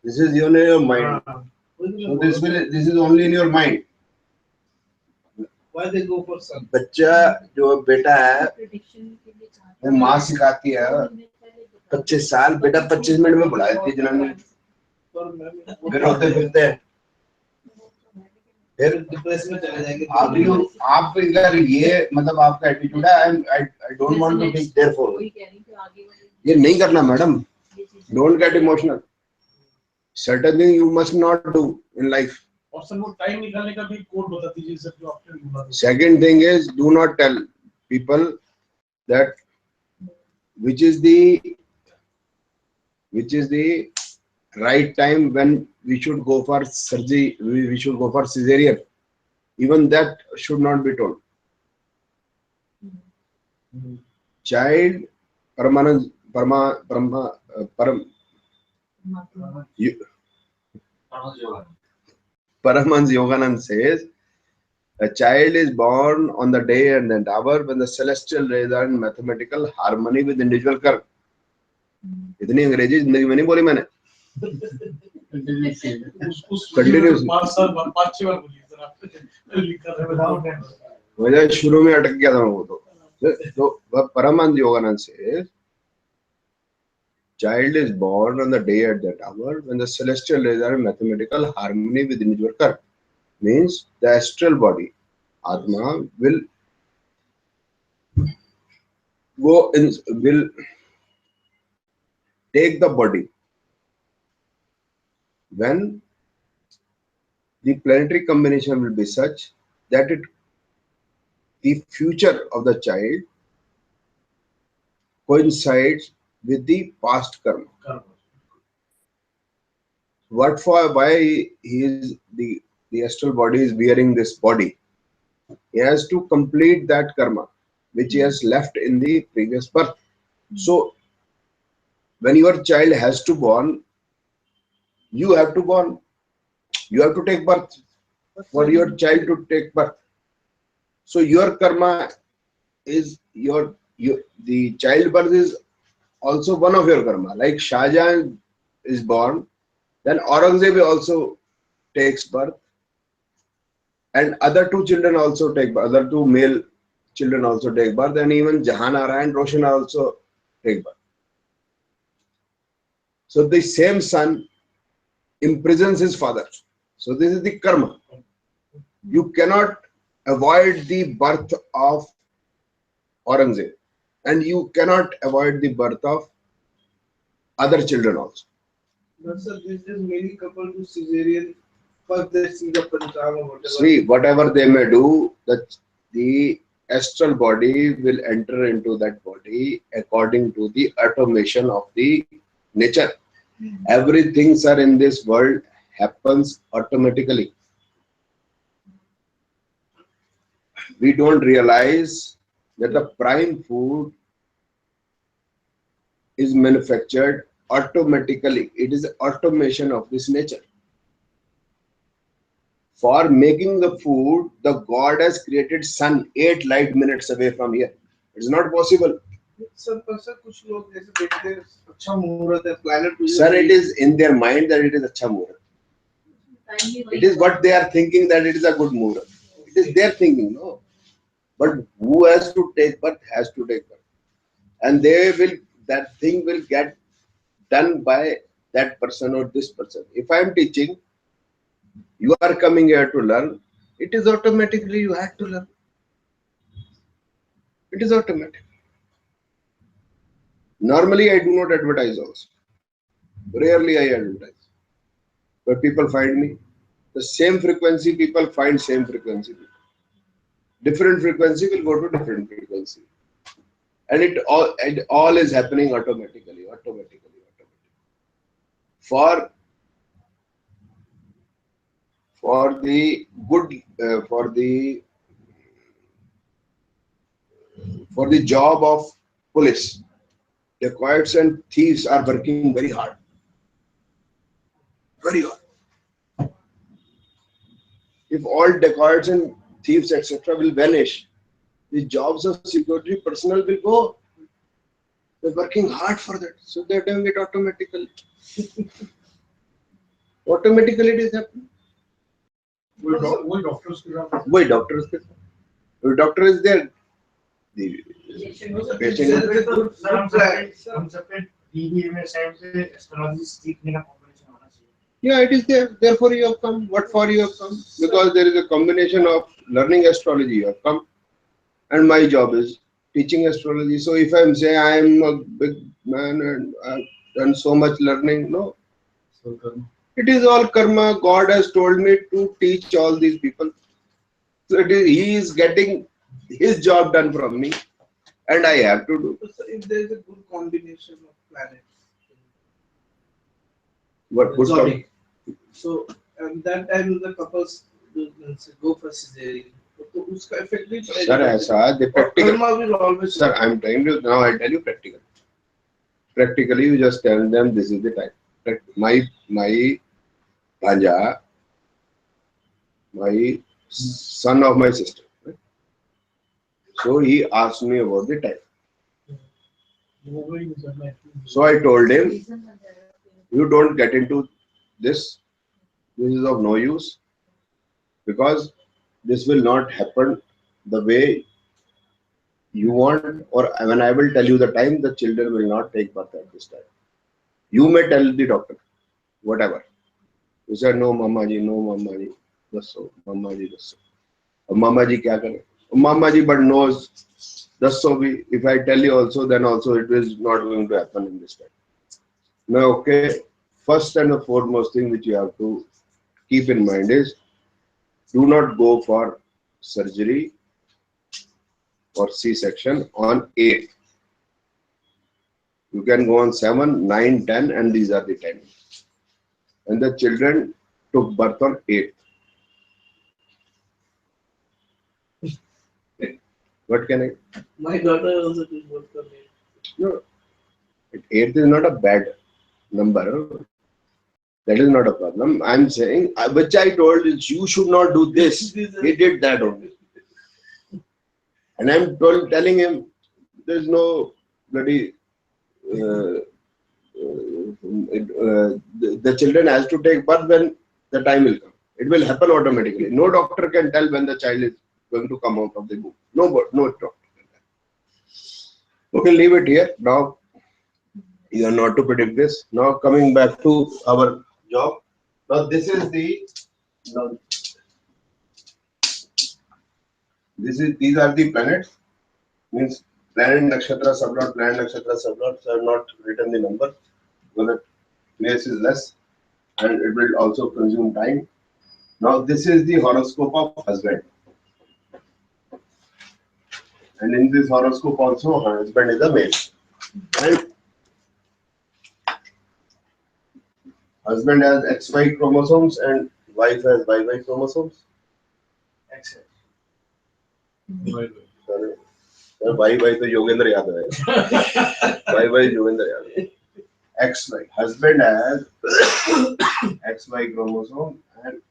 This is in your mind. हाँ, So this is only in your mind. Why they go for sun? बच्चा जो बेटा है prediction के लिए चाहते वो माँ सिखाती है, 25 साल बेटा 25 मिनट में बढ़ा देती है जनानी, पर मैं फिर रोते फिरते हैं। फिर डिप्रेशन में चले जाएंगे। आप अगर ये मतलब आपका एटीट्यूड है, I don't want to take therefore, वही कह रही कि आगे वाले ये नहीं करना मैडम, ये चीजें don't get emotional, certain thing you must not do in life. और सर वो टाइम निकालने का भी कोड बता दीजिए सर, जो आपने बोला था। Second thing is, do not tell people that which is the right time when we should go for surgery, we should go for cesarean. Even that should not be told. Child Paramanand Paramahansa Yogananda says, a child is born on the day and the hour when the celestial rays are in mathematical harmony with individual कर्म। इतनी अंग्रेजी जिंदगी में नहीं बोली मैंने। Continuously 5-6 बार बोलिए sir, आपने लिखा था बताओ। मुझे शुरू में अटक गया था वो तो परमानंद Yogananda says, child is born on the day at that hour when the celestial rays are in mathematical harmony with individual कर्म। Means the astral body, Atma, will take the body when the planetary combination will be such that the future of the child coincides with the past karma. Karma. Why he is the astral body is wearing this body? He has to complete that karma which he has left in the previous birth. So when your child has to born, you have to born. You have to take birth for your child to take birth. So your karma is the childbirth is also one of your karma. Like Shah Jahan is born, then Aurangzeb also takes birth, and other two children also take birth. Other two male children also take birth, and even Jahan Ara and Roshan also take birth. So the same son imprisons his father. So this is the karma. You cannot avoid the birth of Aurangzeb, and you cannot avoid the birth of other children also. But sir, this is many couple do cesarean. First they see the pancham or whatever. See, whatever they may do, the astral body will enter into that body according to the automation of the nature. Everything, sir, in this world happens automatically. We don't realize that the prime food is manufactured automatically. It is automation of this nature. For making the food, the God has created sun 8 light minutes away from here. It's not possible. Sir पर sir कुछ लोग जैसे देखते हैं अच्छा मुहूर्त है planet Sir, it is in their mind that it is acha muhurat. It is what they are thinking that it is a good muhurat. It is their thinking, no. But who has to take birth has to take birth. And that thing will get done by that person or this person. If I am teaching, you are coming here to learn, it is automatically you have to learn. It is automatic. Normally, I do not advertise also. Rarely I advertise. But people find me. The same frequency, people find same frequency. Different frequency will go to different frequency. And it all is happening automatically. For the good, for the job of police, dacoits and thieves are working very hard. Very hard. If all dacoits and thieves, etc., will vanish, the jobs of security personnel will go. They're working hard for that. So they're doing it automatically. Automatically it is happening. वही doctors के साथ Why doctors? The doctor is there. The patient is there. हम सबके TV में side से astrology सीखने का combination होना चाहिए. Yeah, it is there. Therefore you have come. What for you have come? Because there is a combination of learning astrology. You have come. And my job is teaching astrology. So if I am saying I am a big man and I've done so much learning, no. It is all karma. God has told me to teach all these people. So he is getting his job done from me, and I have to do. So if there is a good combination of planets, What good Sorry. So at that time the couples go for cesarean. तो उसका effect भी पड़ेगा. Sir, ऐसा the practical. Karma will always. Sir, I am telling you now. I tell you practical. Practically, you just tell them this is the time. My bhanja, my son of my sister. Right? So he asked me about the time. So I told him, you don't get into this. This is of no use because this will not happen the way you want, or when I will tell you the time, the children will not take birth at this time. You may tell the doctor, whatever. You said, no, Mama ji, that's so, Mama ji, that's so. Mama ji, kya kare? Mama ji, but knows, that's so. If I tell you also, then also it is not going to happen in this time. No, okay, first and the foremost thing which you have to keep in mind is do not go for surgery or C-section on 8th. You can go on 7, 9, 10 and these are the timings. And the children took birth on 8th. What can I? My daughter also took birth on 8th. No, 8th is not a bad number. That is not a problem. I'm saying, which I told is you should not do this. He did that only. And I'm telling him there's no bloody. The children has to take birth when the time will come. It will happen automatically. No doctor can tell when the child is going to come out of the womb. No doctor can tell. Okay, leave it here. Now, you are not to predict this. Now, coming back to our job. Now, this is the. Now, these are the planets. Means planet nakshatra sublot, planet nakshatra sublot. So I have not written the number because the place is less and it will also consume time. Now this is the horoscope of husband. And in this horoscope also husband is a male. And husband has XY chromosomes and wife has YY chromosomes. XY. Sorry. YY तो योगेंद्र यादव है. YY Yogendra Yadav. XY. Husband has XY chromosome and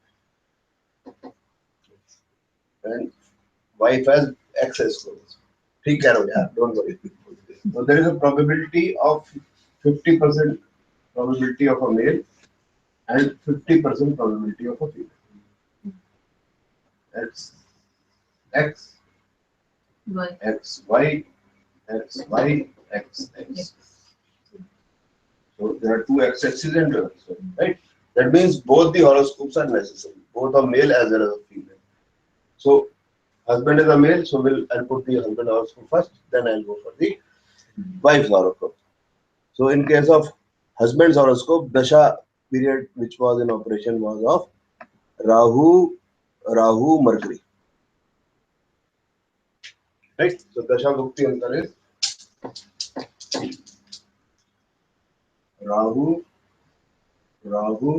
wife has XS chromosome. ठीक कह रहा हूँ यार. Don't worry. So there is a probability of 50% probability of a male and 50% probability of a female. X Why? XY, XY, XX. So there are two x-axis and two x-axis, right? That means both the horoscopes are necessary, both a male as well as a female. So husband is a male, so I'll put the husband horoscope first, then I'll go for the wife's horoscope. So in case of husband's horoscope, Dasha period which was in operation was of Rahu, Mercury. Right? So Dasha Bhukti answer is Rahu, Dasha,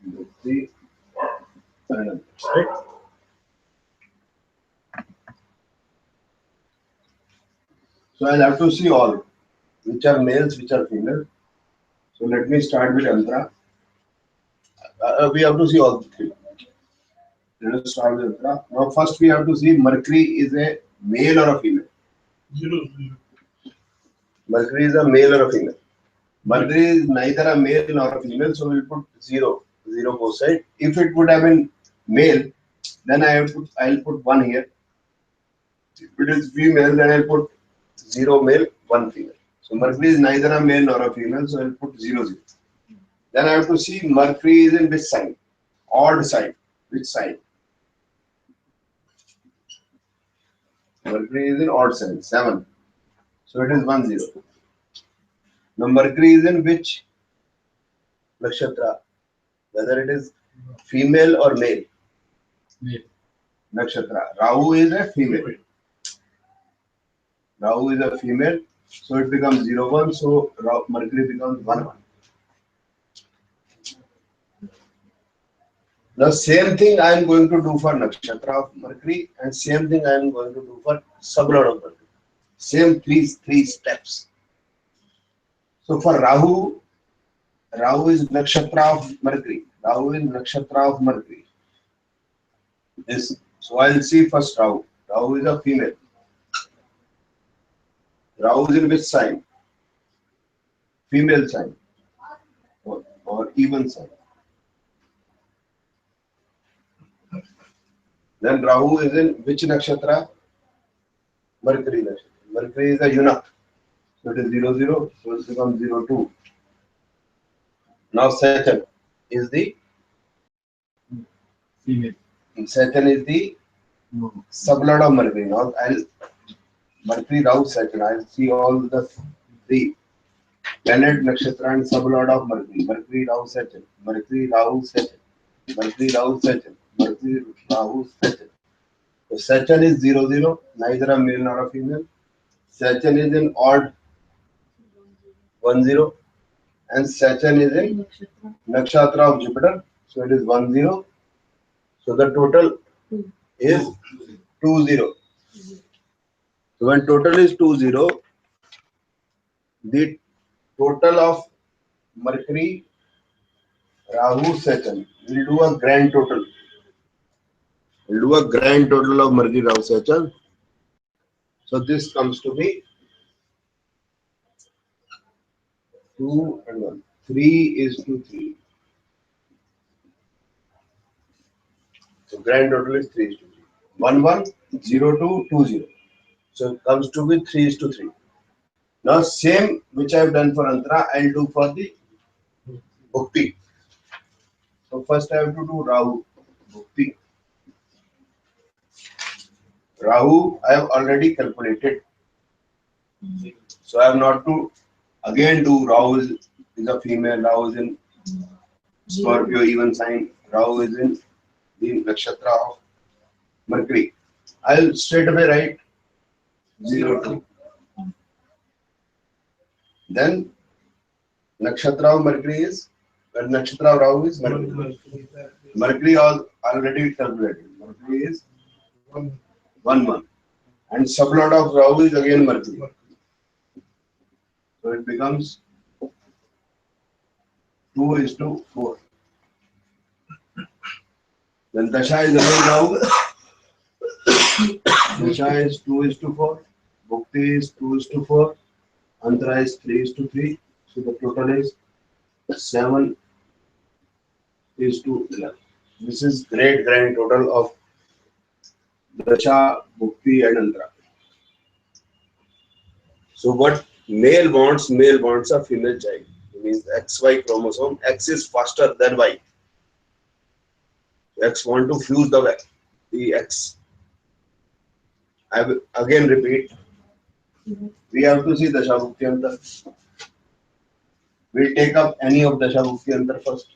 Bhukti, and right? So I'll have to see all, which are males, which are females. So let me start with Antra. We have to see all three. Let us start with Antra. Now first we have to see Mercury is a male or a female. 0. Mercury is a male or a female. Mercury is neither a male nor a female, so we'll put 0. 0 both sides. If it would have been male, then I'll put 1 here. If it is female, then I'll put 0 male, 1 female. So Mercury is neither a male nor a female, so I'll put 0, 0. Then I have to see Mercury is in which sign? Odd sign. Which sign? Mercury is in odd sign, 7. So it is 1, 0. Now Mercury is in which nakshatra? Whether it is female or male? Male. Nakshatra. Rahu is a female. Rahu is a female. So it becomes 0, 1. So Mercury becomes 1, 1. Now same thing I am going to do for nakshatra of Mercury and same thing I am going to do for sublord of Mercury. Same three steps. So for Rahu is nakshatra of Mercury. Rahu is nakshatra of Mercury. So I'll see first Rahu. Rahu is a female. Rahu is in which sign? Female sign or even sign. Then Rahu is in which nakshatra? Mercury nakshatra. Mercury is a eunuch. So it is 0, 0. So it becomes 0, 2. Now Saturn is the Female. Saturn is the sublord of Mercury. Now I'll Mercury, Rahu, Saturn. I see all the three planet, nakshatra and sublord of Mercury. Mercury, Rahu, Saturn. Mercury, Rahu, Saturn. Mercury, Rahu, Saturn. Mercury, Rahu, Saturn. So Saturn is 0, 0, neither a male nor a female. Saturn is in odd 1, 0, and Saturn is in nakshatra of Jupiter. So it is 1, 0. So the total is 2, 0. So when total is 2, 0, the total of Mercury, Rahu, Saturn, we'll do a grand total. We'll do a grand total of Mercury, Rahu, Saturn. So this comes to be 2 and 1. 3 is to 3. So grand total is 3 is to 3. 1, 1, 0, 2, 2, 0. So it comes to be 3 is to 3. Now same which I have done for Antara, I'll do for the Bhukti. So first I have to do Rahu, Bhukti. Rahu I have already calculated. So I have not to again do Rahu is a female, Rahu is in Scorpio even sign, Rahu is in the nakshatra of Mercury. I'll straight away write 0, 2. Then nakshatra of Mercury is, nakshatra of Rahu is Mercury. Mercury already calculated. Mercury is 1, 1. And sublord of Rahu is again Mercury. So it becomes 2 is to 4. Then Dasha is again Rahu. Dasha is 2 is to 4. Bhukti is 2 is to 4. Antara is 3 is to 3. So the total is 7 is to 11. This is great grand total of Dasha, Bhukti and Antara. So what male wants a female child. It means XY chromosome. X is faster than Y. X want to fuse the X. I will again repeat. We have to see Dasha Bhukti Antar. We'll take up any of Dasha Bhukti Antar first.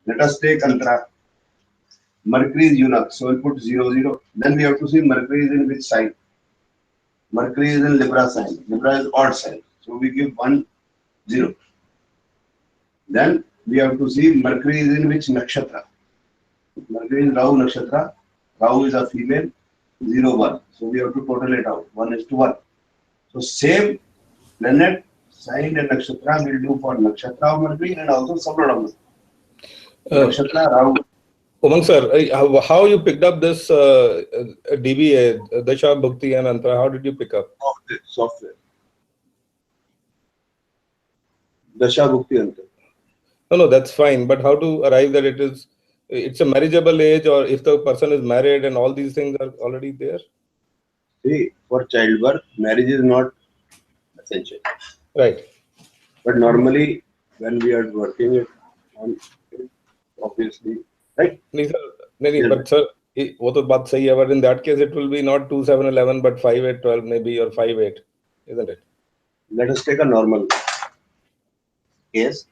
Let us take Antara. Mercury is eunuch, so we'll put 0, 0. Then we have to see Mercury is in which sign. Mercury is in Libra sign. Libra is odd sign. So we give 1, 0. Then we have to see Mercury is in which nakshatra. Mercury is Rahu nakshatra. Rahu is a female. 0, 1. So we have to total it out. 1 is to 1. So same planet, sign and nakshatra will do for nakshatra of Mercury and also sublord of Mercury. Nakshatra, Rahu. Umang sir, how you picked up this DBA, Dasha, Bhukti and Antara? How did you pick up? Software. Dasha, Bhukti, Antara. No, that's fine. But how to arrive that it's a marriageable age, or if the person is married and all these things are already there? See, for childbirth, marriage is not essential. Right. But normally, when we are working it on it, obviously, right? नहीं, but sir, वो तो बात सही है, but in that case it will be not 2, 7, 11, but 5, 8, 12 maybe, or 5, 8, isn't it? Let us take a normal case.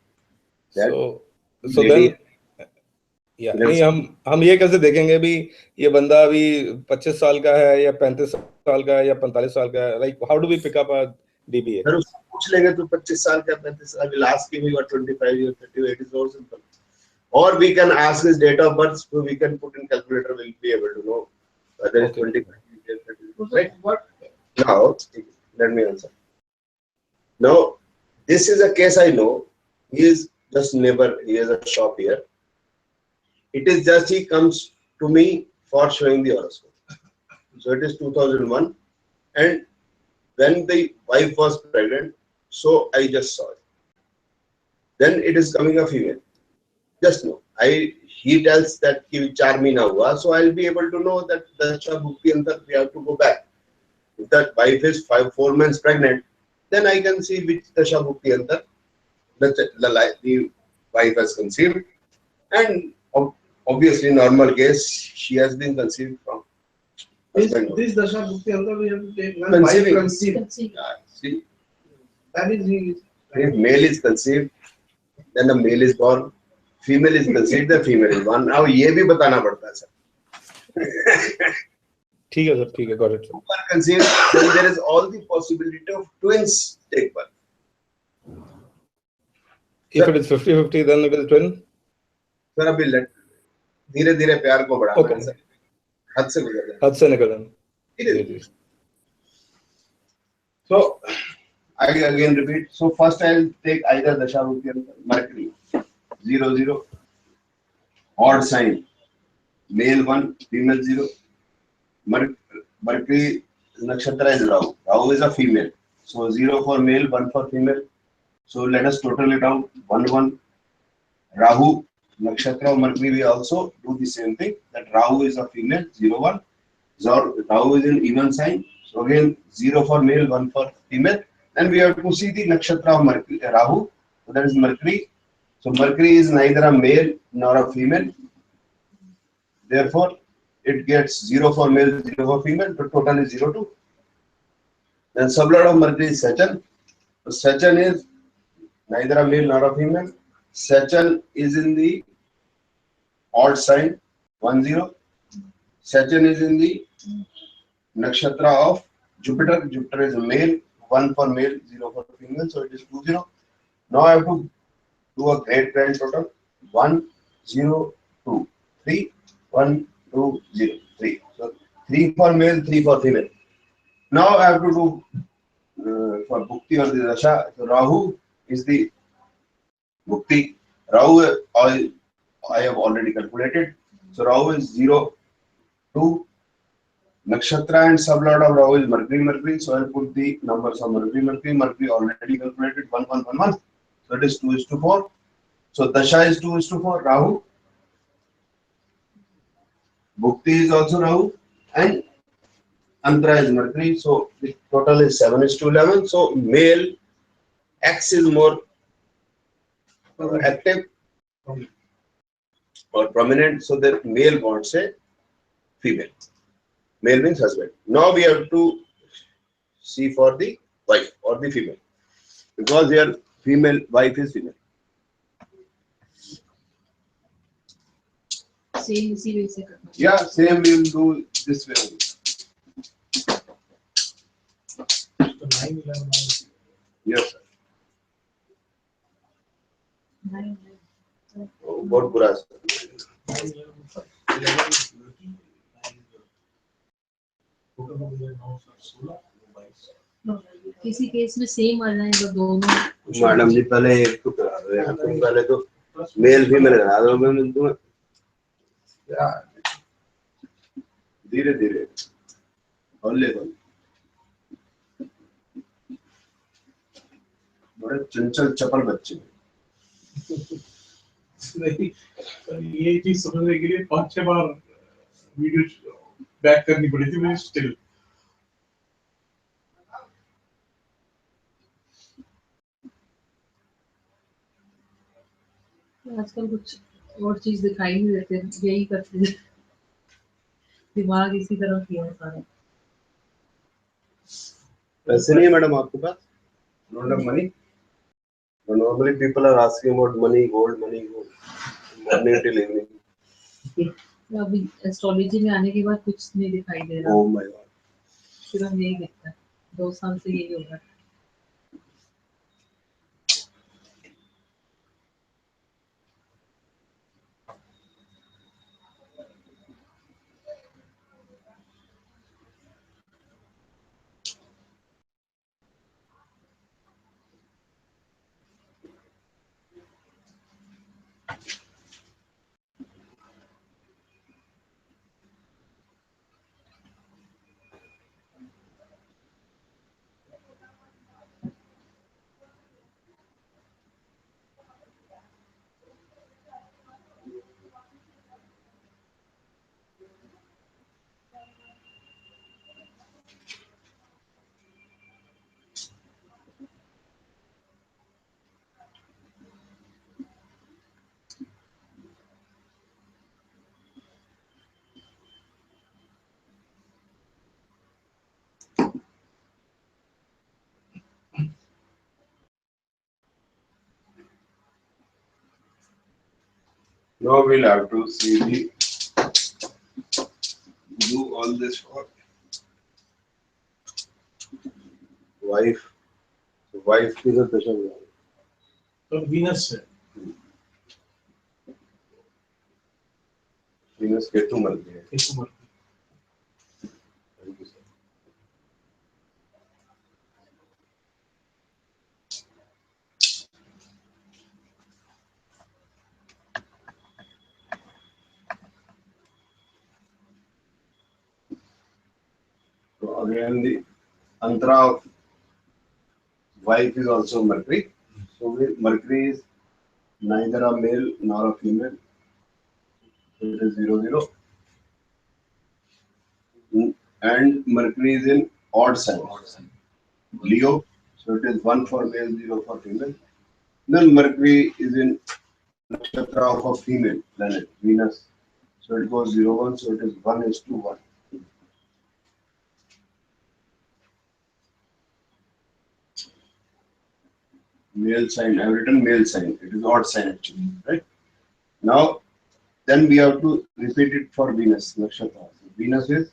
So then, yeah, नहीं हम ये कैसे देखेंगे भी ये बंदा अभी 25 साल का है या 35 साल का है या 45 साल का है? Like how do we pick up a DBA? Sir उसको पूछ लेंगे तो 25 साल का 35 साल will ask him you are 25 years 38 is so simple. Or we can ask his date of birth, so we can put in calculator, we'll be able to know whether it's 25 years, 38, right? What? Now, let me answer. Now, this is a case I know. He is just neighbor, he has a shop here. It is just he comes to me for showing the horoscope. So it is 2001, and when the wife was pregnant, so I just saw it. Then it is coming a female. Just know. He tells that he 4 mahina hua, so I'll be able to know that Dasha Bhukti Antar we have to go back. If that wife is 4 months pregnant, then I can see which Dasha Bhukti Antar the wife has conceived, and obviously normal case she has been conceived from husband. This dasha bhukti andar we have to take when Conceiving. wife conceive. Yeah, see, That is he. if male is conceived, then the male is born. Female is conceived, the female is born. Now ये भी बताना पड़ता है sir. ठीक है sir, ठीक है, got it sir. Are conceived, then there is all the possibility of twins take birth. If it is 50-50, then it is twin. Sir अभी धीरे धीरे प्यार को बढ़ाना Okay. है सर. हद से गुजर जाए. हद से निकल जाना. जी, जी. So I again repeat. So first I'll take either dasha bhukti Mercury 0-0, odd sign, male 1, female 0. Mercury nakshatra is Rahu. Rahu is a female. So 0 for male, 1 for female. So let us total it out. 1-1. Rahu nakshatra Mercury we also do the same thing. That Rahu is a female. 0-1. Rahu is in even sign. So again 0 for male, 1 for female. Then we have to see the nakshatra of Mercury, Rahu. So that is Mercury. So Mercury is neither a male nor a female. Therefore, it gets 0 for male, 0 for female. The total is 0-2. Then sublord of Mercury is Saturn. So Saturn is neither a male nor a female. Saturn is in the odd sign 1-0. Saturn is in the nakshatra of Jupiter. Jupiter is a male. 1 for male, 0 for female, so it is 2-0. Now I have to do a great grand total. 1-0-2, 3, 1-2-0-3. So 3 for male, 3 for female. Now I have to do for Bhukti or the Dasha. So Rahu is the Bhukti. Rahu I have already calculated. So Rahu is 0-2. Nakshatra and sublord of Rahu is Mercury. So I'll put the numbers of Mercury already calculated 1-1-1-1. So it is 2:4. So Dasha is 2:4. Rahu. Bhukti is also Rahu. And Antara is Mercury. So the total is 7:11. So male X is more active or prominent. So the male wants a female. Male means husband. Now we have to see for the wife or the female, because here female wife is female. Same इसी way से करना. Yeah, same we will do this way. So 9-11-9. Yes, sir. 9. Oh, बहुत बुरा है. 9-11-11 is lucky, and total हो गया 9 से 16, 22. किसी केस में सेम आ जाए तो दोनों. मैडम जी पहले एक तो करा दो यार, तुम पहले तो मेल फीमेल करा दो. मैं तुम्हें धीरे धीरे हौले हौले. बड़े चंचल चपल बच्चे. नहीं, ये चीज समझने के लिए 5-6 बार वीडियो बैक करनी पड़ी थी मुझे स्टिल. आजकल कुछ और चीज दिखाई नहीं देते, यही करते हैं. दिमाग इसी तरह किया है सारा. पैसे नहीं है मैडम आपके पास? Don't have money? So normally people are asking about money, gold, morning till evening. अभी एस्ट्रोलॉजी में आने के बाद कुछ नहीं दिखाई दे रहा. Oh my God. सिर्फ यही दिखता है. 2 साल से यही हो रहा है. Now we'll have to see the do all this for wife. So wife की तो दशा हुआ है. तो वीनस है Venus केतु मर गया. केतु मर गई. Thank you, sir. So again the antara of wife is also Mercury. So Mercury is neither a male nor a female. So it is 0, 0. And Mercury is in odd sign. Leo. So it is 1 for male, 0 for female. Then Mercury is in nakshatra of a female planet, Venus. So it goes 0, 1. So it is 1:1. Male sign. I have written male sign. It is odd sign actually, right? Now, then we have to repeat it for Venus nakshatra. So Venus is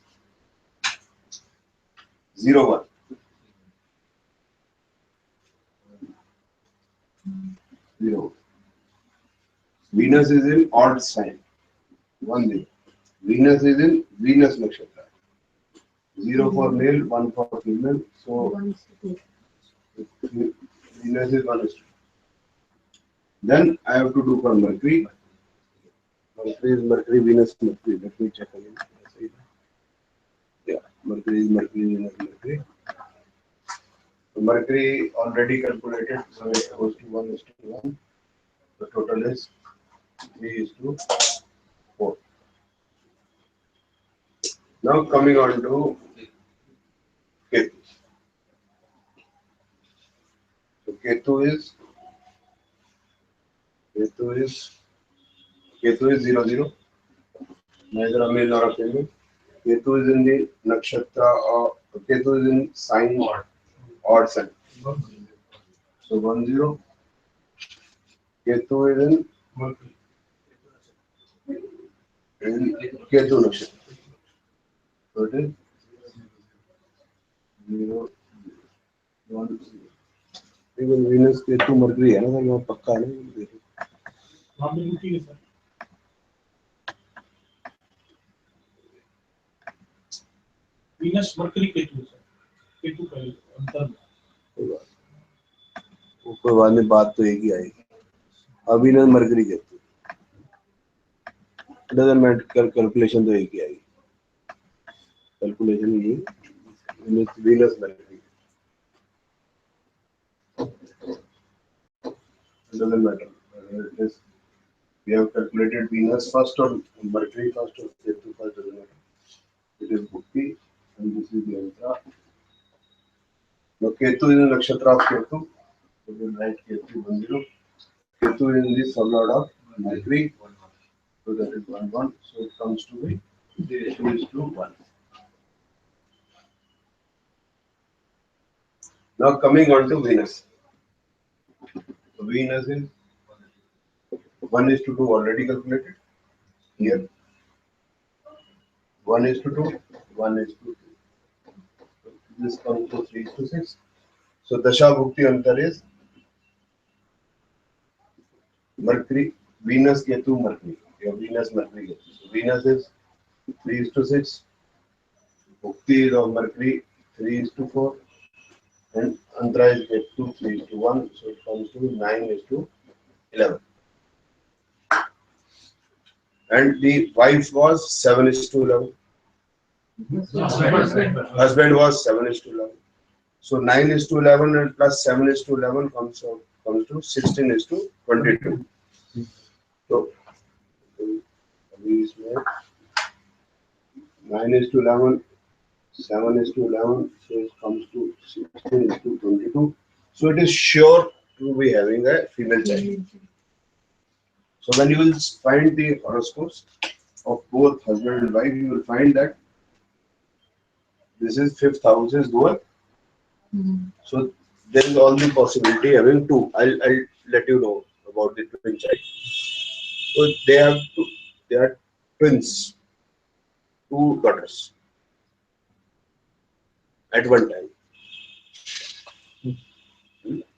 0, 1. 0. Venus is in odd sign. 1 0. Venus is in Venus nakshatra. 0 for male, 1 for female. So Venus is 1:2. Then I have to do for Mercury. Mercury is Mercury, Venus, Mercury. Let me check again. Yeah, Mercury is Mercury, Venus, Mercury. So Mercury already calculated, so it goes to 1:1. The total is 3:4. Now coming on to Ketu. So Ketu is 0, 0. Neither a male nor a female. Ketu is in the nakshatra or Ketu is in sign odd sign. So 1 0. Ketu is in Ketu nakshatra. So it is 0, 1 0. Even Venus Ketu Mercury है ना sir यहाँ पक्का है ना. हाँ बिल्कुल ठीक है sir. Venus mercury Ketu sir. Ketu का अंतर. कोई बात नहीं, बात तो एक ही आएगी. अभी ना mercury Ketu doesn't matter, calculation तो एक ही आएगी. कैलकुलेशन ये Venus Mercury doesn't matter. It is, we have calculated Venus first or Mercury first or Ketu first, doesn't matter. It is Bhukti and this is the Antara. Now Ketu is in nakshatra of Ketu. So we will write Ketu 1 0. Ketu is in the sublord of Mercury. So that is 1 1. So it comes to be 2:1. Now coming on to Venus. Venus is 1:2 already calculated. Here 1:2, 1:2. This comes to 3:6. So Dasha Bhukti Antar is Mercury, Venus, Ketu, Mercury. Your Venus, Mercury, Ketu. So Venus is 3:6. Bhukti is of Mercury 3:4. And Antara is Ketu 3:1. So it comes to 9:11. And the wife was 7:11. Husband was 7:11. So 9:11 and plus 7:11 comes to 16:22. So अभी इसमें 9:11, 7:11, so it comes to 16:22. So it is sure to be having a female child. So when you will find the horoscopes of both husband and wife, you will find that this is 5th house is dual. So there is all the possibility having two. I'll let you know about the twin child. So they are twins, 2 daughters at one time.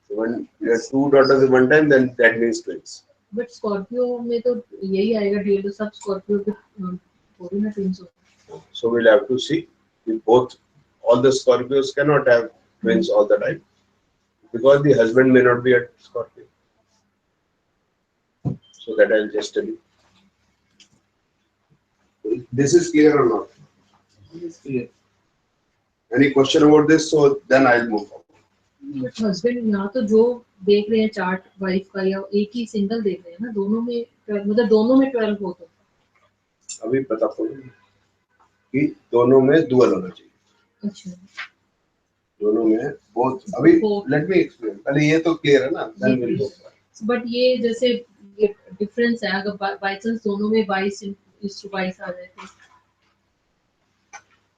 So when you have 2 daughters at one time, then that means twins. But Scorpio में तो यही आएगा DL, तो सब Scorpio के थोड़ी ना twins होते। So we'll have to see. If both, all the Scorpios cannot have twins all the time because the husband may not be a Scorpio. So that I'll just tell you. This is clear or not? It's clear. Any question about this? So then I'll move on. But husband यहाँ तो जो देख रहे हैं chart wife का, या एक ही single देख रहे हैं ना, दोनों में 12, मतलब दोनों में 12 हो तो अभी पता पड़ेगा कि दोनों में dual होना चाहिए। अच्छा, दोनों में both। अभी let me explain। पहले ये तो clear है ना? Then we'll go। बट ये जैसे डिफरेंस है, अगर बाय चांस दोनों में 22:22 आ जाए तो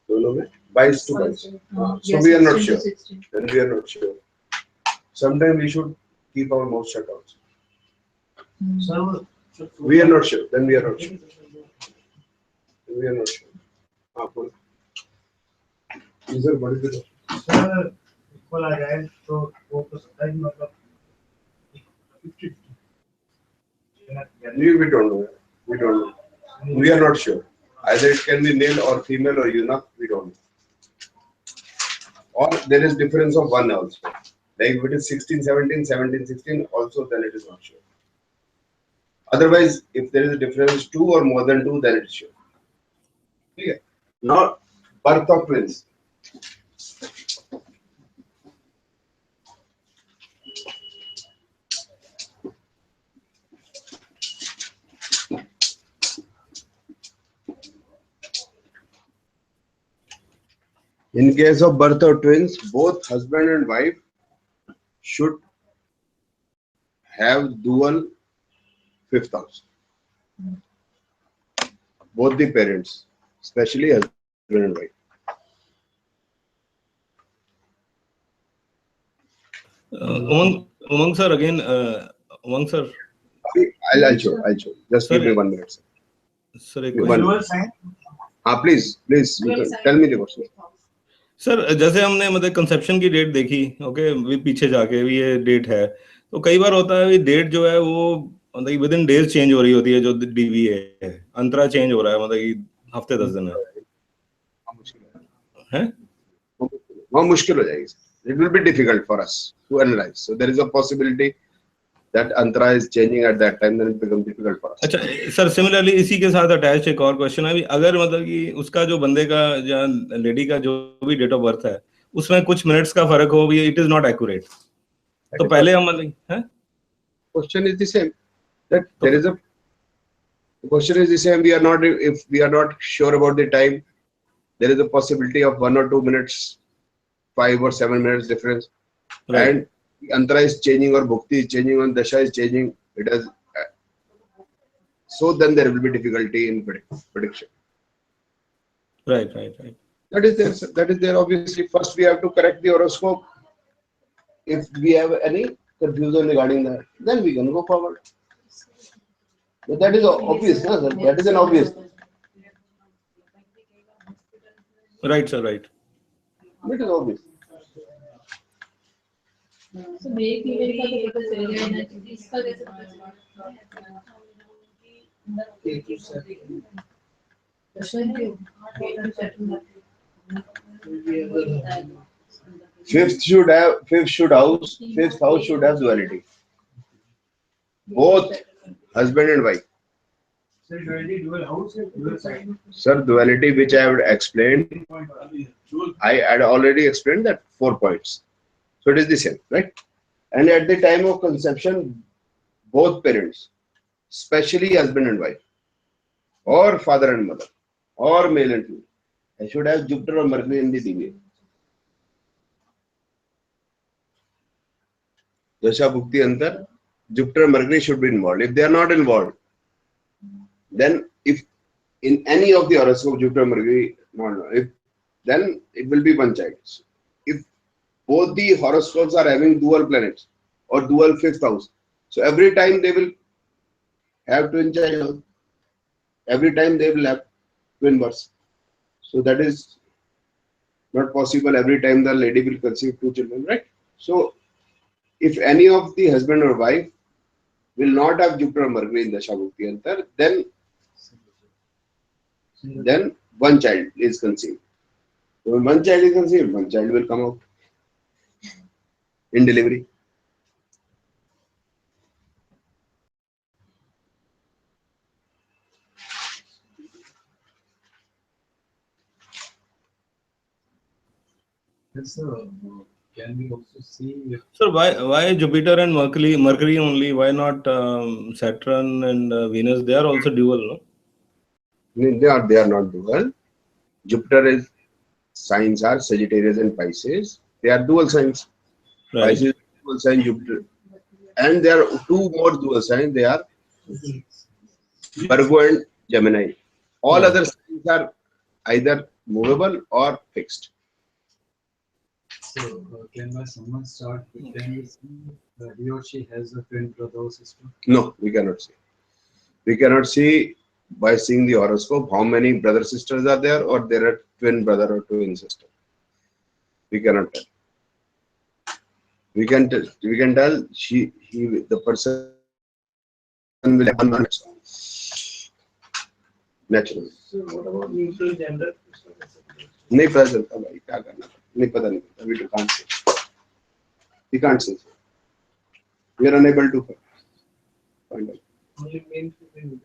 दोनों में 22 to 22। So yes, we are not 16 sure। to 16. Then we are not sure। Sometimes we should keep our mouth shut also। Sir We are not sure। Then we are not sure। We are not sure। हाँ बोलो। Sir, what is it? Sir equal आ जाए तो वो तो सकता है कि मतलब 50-50। We don't know। We don't know। We are not sure। Either it can be male or female or eunuch, we don't know। Or there is difference of 1 also। Like if it is 16-17, 17-16, also then it is not sure। Otherwise, if there is a difference 2 or more than 2, then it is sure। Okay। Now, birth of twins। In case of birth of twins, both husband and wife should have dual 5th house। Both the parents, especially husband and wife। Umang sir, again, Umang sir. I'll show। Just Sir, give me 1 minute। Sir, एक One- question. Please, you can tell me the question। Sir जैसे हमने मतलब conception की date देखी, okay, भी पीछे जाके भी ये डेट है, तो कई बार होता है डेट जो है वो मतलब विद इन डेज चेंज हो रही होती है, जो डीवी है अंतरा चेंज हो रहा है, मतलब कि हफ्ते 10 दिन है वो मुश्किल हो जाएगी। It will be difficult for us to analyze। So there is a possibility that antara is changing at that time, then it becomes difficult for us। अच्छा सर, सिमिलरली इसी के साथ अटैच एक और क्वेश्चन है, अगर मतलब कि उसका जो बंदे का या लेडी का जो भी डेट ऑफ बर्थ है उसमें कुछ मिनट्स का फर्क हो, इट इज नॉट एक्यूरेट, तो पहले हम मतलब हैं Question is the same। That there is a question is the same। We are not, if we are not sure about the time, there is a possibility of 1 or 2 minutes, 5 or 7 minutes difference। Right. And antara is changing or bhukti is changing or dasha is changing, it has so then there will be difficulty in prediction। right That is there, sir। That is there। Obviously first we have to correct the horoscope। If we have any confusion regarding that, then we can go forward। But that is obvious, no, sir? That is an obvious। right sir, right। It is obvious। So male female का तो पता चल गया ना, इसका कैसे पता चला? दर्शन के Fifth house should have duality। Both husband and wife। Sir duality dual house है, dual side। Sir, duality which I have explained, I had already explained that 4 points। So it is the same, right? And at the time of conception, both parents, especially husband and wife, or father and mother, or male and female, they should have Jupiter or Mercury in the DVA। Dasha Bhukti Antar, Jupiter and Mercury should be involved। If they are not involved, then if in any of the horoscope Jupiter and Mercury not involved, then it will be one child। If both the horoscopes are having dual planets or dual 5th house, so every time they will have twin child. Every time they will have twin births. So that is not possible every time the lady will conceive 2 children, right? So if any of the husband or wife will not have Jupiter or Mercury in the Dashabhukti Antar, then one child is conceived. So when one child is conceived, one child will come out in delivery. Yes, sir. Can we also see if Sir, why Jupiter and Mercury only? Why not Saturn and Venus? They are also dual, no? They are not dual. Jupiter is signs are Sagittarius and Pisces. They are dual signs. Right. Pisces is dual sign Jupiter. And there are 2 more dual signs. They are Virgo and Gemini. All Yeah. other signs are either movable or fixed. so can someone start with can we see he or she has a twin brother or sister? No, we cannot see. We cannot see by seeing the horoscope how many brother sisters are there, or there are twin brother or twin sister. We cannot tell. We can tell. The person will have one natural. So what about neutral gender? नहीं पता चलता भाई क्या करना नहीं पता नहीं पता we can't say. We can't say. We are unable to find out. Only male female.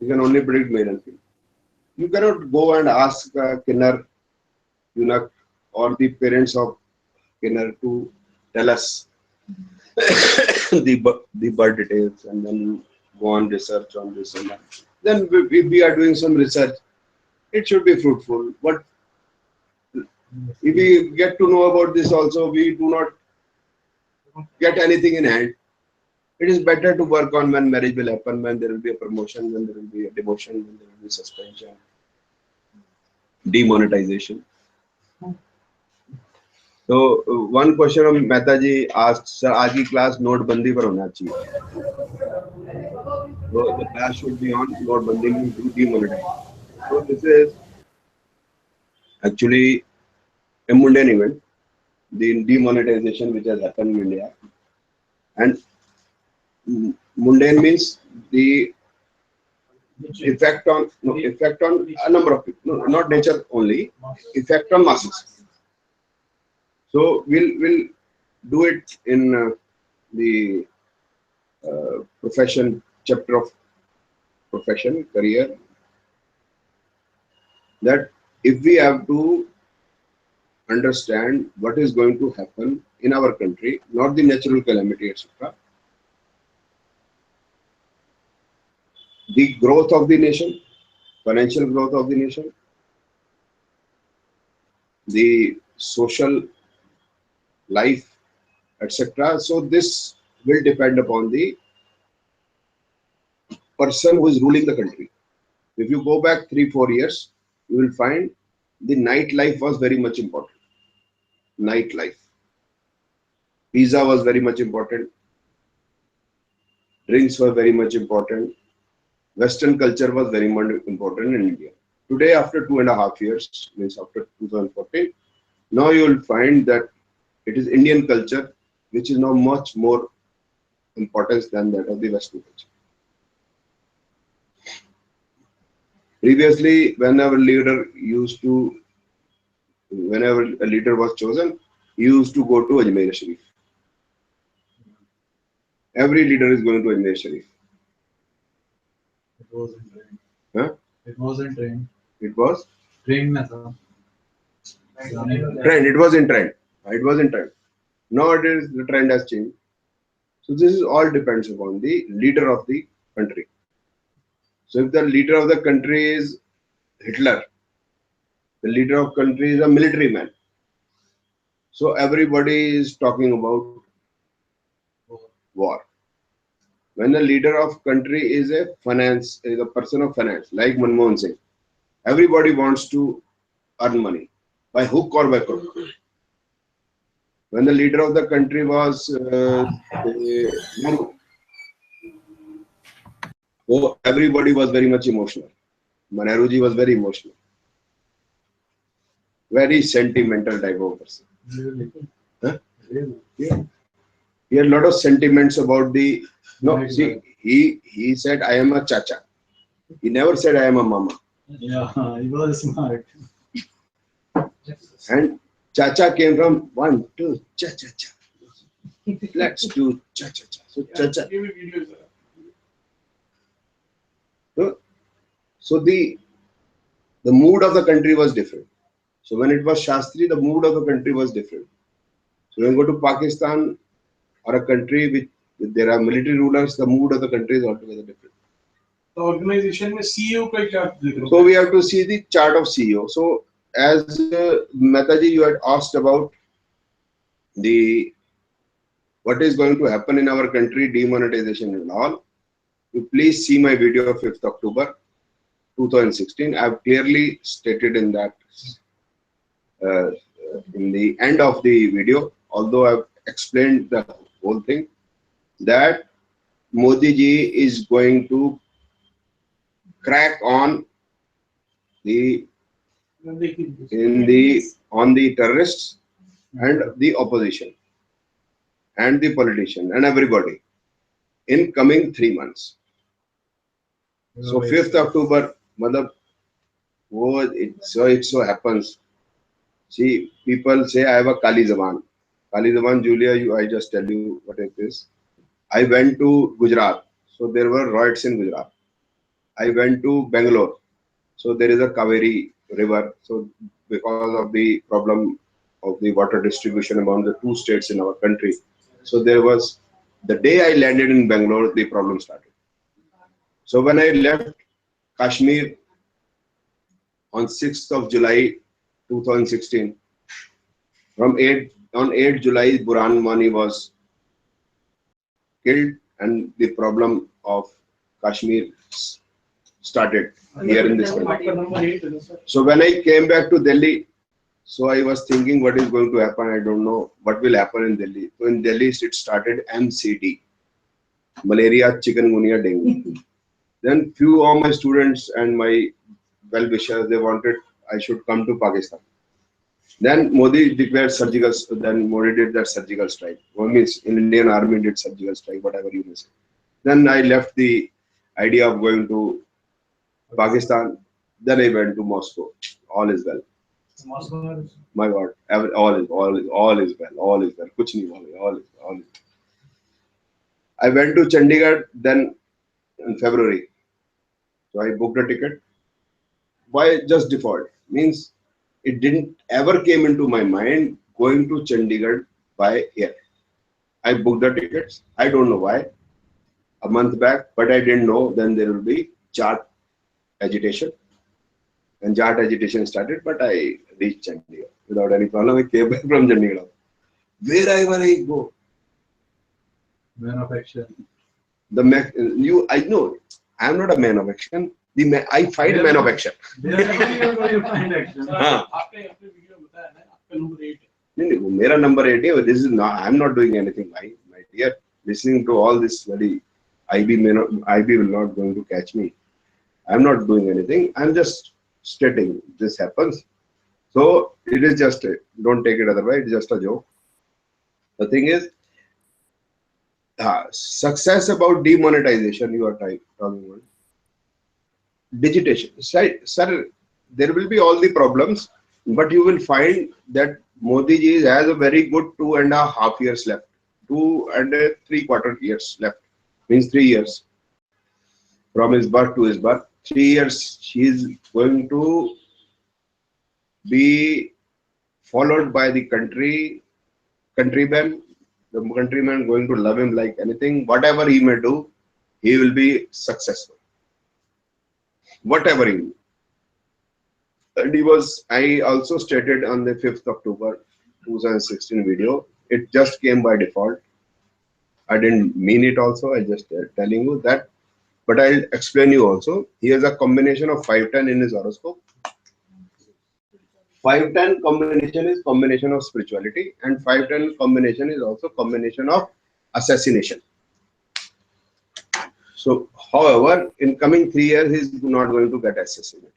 You can only predict male and female. You cannot go and ask Kinnar, Eunuch, or the parents of Kinnar to tell us the birth details and then go on research on this and that. Then we are doing some research. It should be fruitful. But if we get to know about this also, we do not get anything in hand. It is better to work on when marriage will happen, when there will be a promotion, when there will be a demotion, when there will be suspension, demonetization. So one question of Mehta ji asked, sir, आज की class नोटबंदी पर होना चाहिए. So the class should be on नोटबंदी में demonetization. So this is actually a mundane event, the demonetization which has happened in India. And mundane means the effect on a number of people, no, not nature only, effect on masses. So we'll do it in the profession chapter of profession career, that if we have to understand what is going to happen in our country, not the natural calamity, etc., the growth of the nation, financial growth of the nation, the social life, etc. So this will depend upon the person who is ruling the country. If you go back 3-4 years, you will find the nightlife was very much important. Nightlife. Pizza was very much important. Drinks were very much important. Western culture was very much important in India. Today, after 2.5 years, means after 2014, now you will find that it is Indian culture which is now much more importance than that of the Western culture. Previously, whenever a leader was chosen, he used to go to Ajmer Sharif. Every leader is going to Ajmer Sharif. It wasn't trained. Huh? It wasn't trained. It was Trained na tha. trend. It was in trend. It was in trend. Nowadays, the trend has changed. So this is all depends upon the leader of the country. So if the leader of the country is Hitler, the leader of country is a military man. So everybody is talking about war. When the leader of country is a person of finance, like Manmohan Singh, everybody wants to earn money by hook or by crook. When the leader of the country was Nehru, So everybody was very much emotional. Nehruji was very emotional. Very sentimental type of person. Really? Huh? Really? Yeah. He had a lot of sentiments about the. No, see, he said, I am a chacha. He never said, I am a mama. Yeah, he was smart. And chacha came from 1, 2, cha cha cha. Let's do cha cha cha. So chacha. Give me videos. So the mood of the country was different. So when it was Shastri, the mood of the country was different. So when you go to Pakistan or a country with there are military rulers, the mood of the country is altogether different. The organization में CEO का क्या जिक्र So we have to see the chart of CEO. So as Mehtaji, you had asked about the what is going to happen in our country, demonetization and all. You please see my video of 5th October 2016. I have clearly stated in that in the end of the video, although I have explained the whole thing, that Modi ji is going to crack on the on the terrorists and the opposition and the politician and everybody in coming 3 months. So 5th October, it so happens. See, people say I have a Kali Zaman. Kali Zaman, Julia, I just tell you what it is. I went to Gujarat, so there were riots in Gujarat. I went to Bangalore, so there is a Kaveri river. So because of the problem of the water distribution among the 2 states in our country, so there was the day I landed in Bangalore, the problem started. So when I left Kashmir on 6th of July 2016, on 8 July, Burhan Wani was killed and the problem of Kashmir started here in this country. So when I came back to Delhi, so I was thinking what is going to happen. I don't know what will happen in Delhi. So in Delhi, it started MCD, malaria, chikungunya, dengue. Then few of my students and my well-wishers, they wanted I should come to Pakistan. Then Modi declared surgical. Then Modi did that surgical strike. One means in Indian Army did surgical strike, whatever you may say. Then I left the idea of going to Pakistan. Then I went to Moscow. All is well. My God, all is well. All is well. Kuch nahi hua, all is. I went to Chandigarh then in February. So I booked a ticket. Why just default? Means it didn't ever came into my mind going to Chandigarh by air. I booked the tickets. I don't know why. A month back, but I didn't know then there will be Jat agitation. And Jat agitation started, but I reached Chandigarh without any problem. I came back from Chandigarh. Wherever I go, Man of action. I know I am not a man of action. I fight man of action. हाँ आपने video बताया ना आपका number 8 नहीं वो मेरा number 8 है. This is not. I am not doing anything. My dear, listening to all this bloody IB will not going to catch me. I am not doing anything. I am just stating this happens. So it is just don't take it otherwise. It's just a joke. The thing is, success about demonetization you are talking about. Digitation. Sir, there will be all the problems, but you will find that Modi ji has a very good 2.5 years left. 2 3/4 years left. Means 3 years. From his birth to his birth. 3 years he is going to be followed by the countrymen. The countrymen going to love him like anything. Whatever he may do, he will be successful. Whatever he do. And I also stated on the 5th October 2016 video, it just came by default. I didn't mean it also, I just telling you that. But I'll explain you also. He has a combination of 510 in his horoscope. 510 combination is combination of spirituality, and 510 combination is also combination of assassination. So, however, in coming 3 years, he's not going to get assassinated.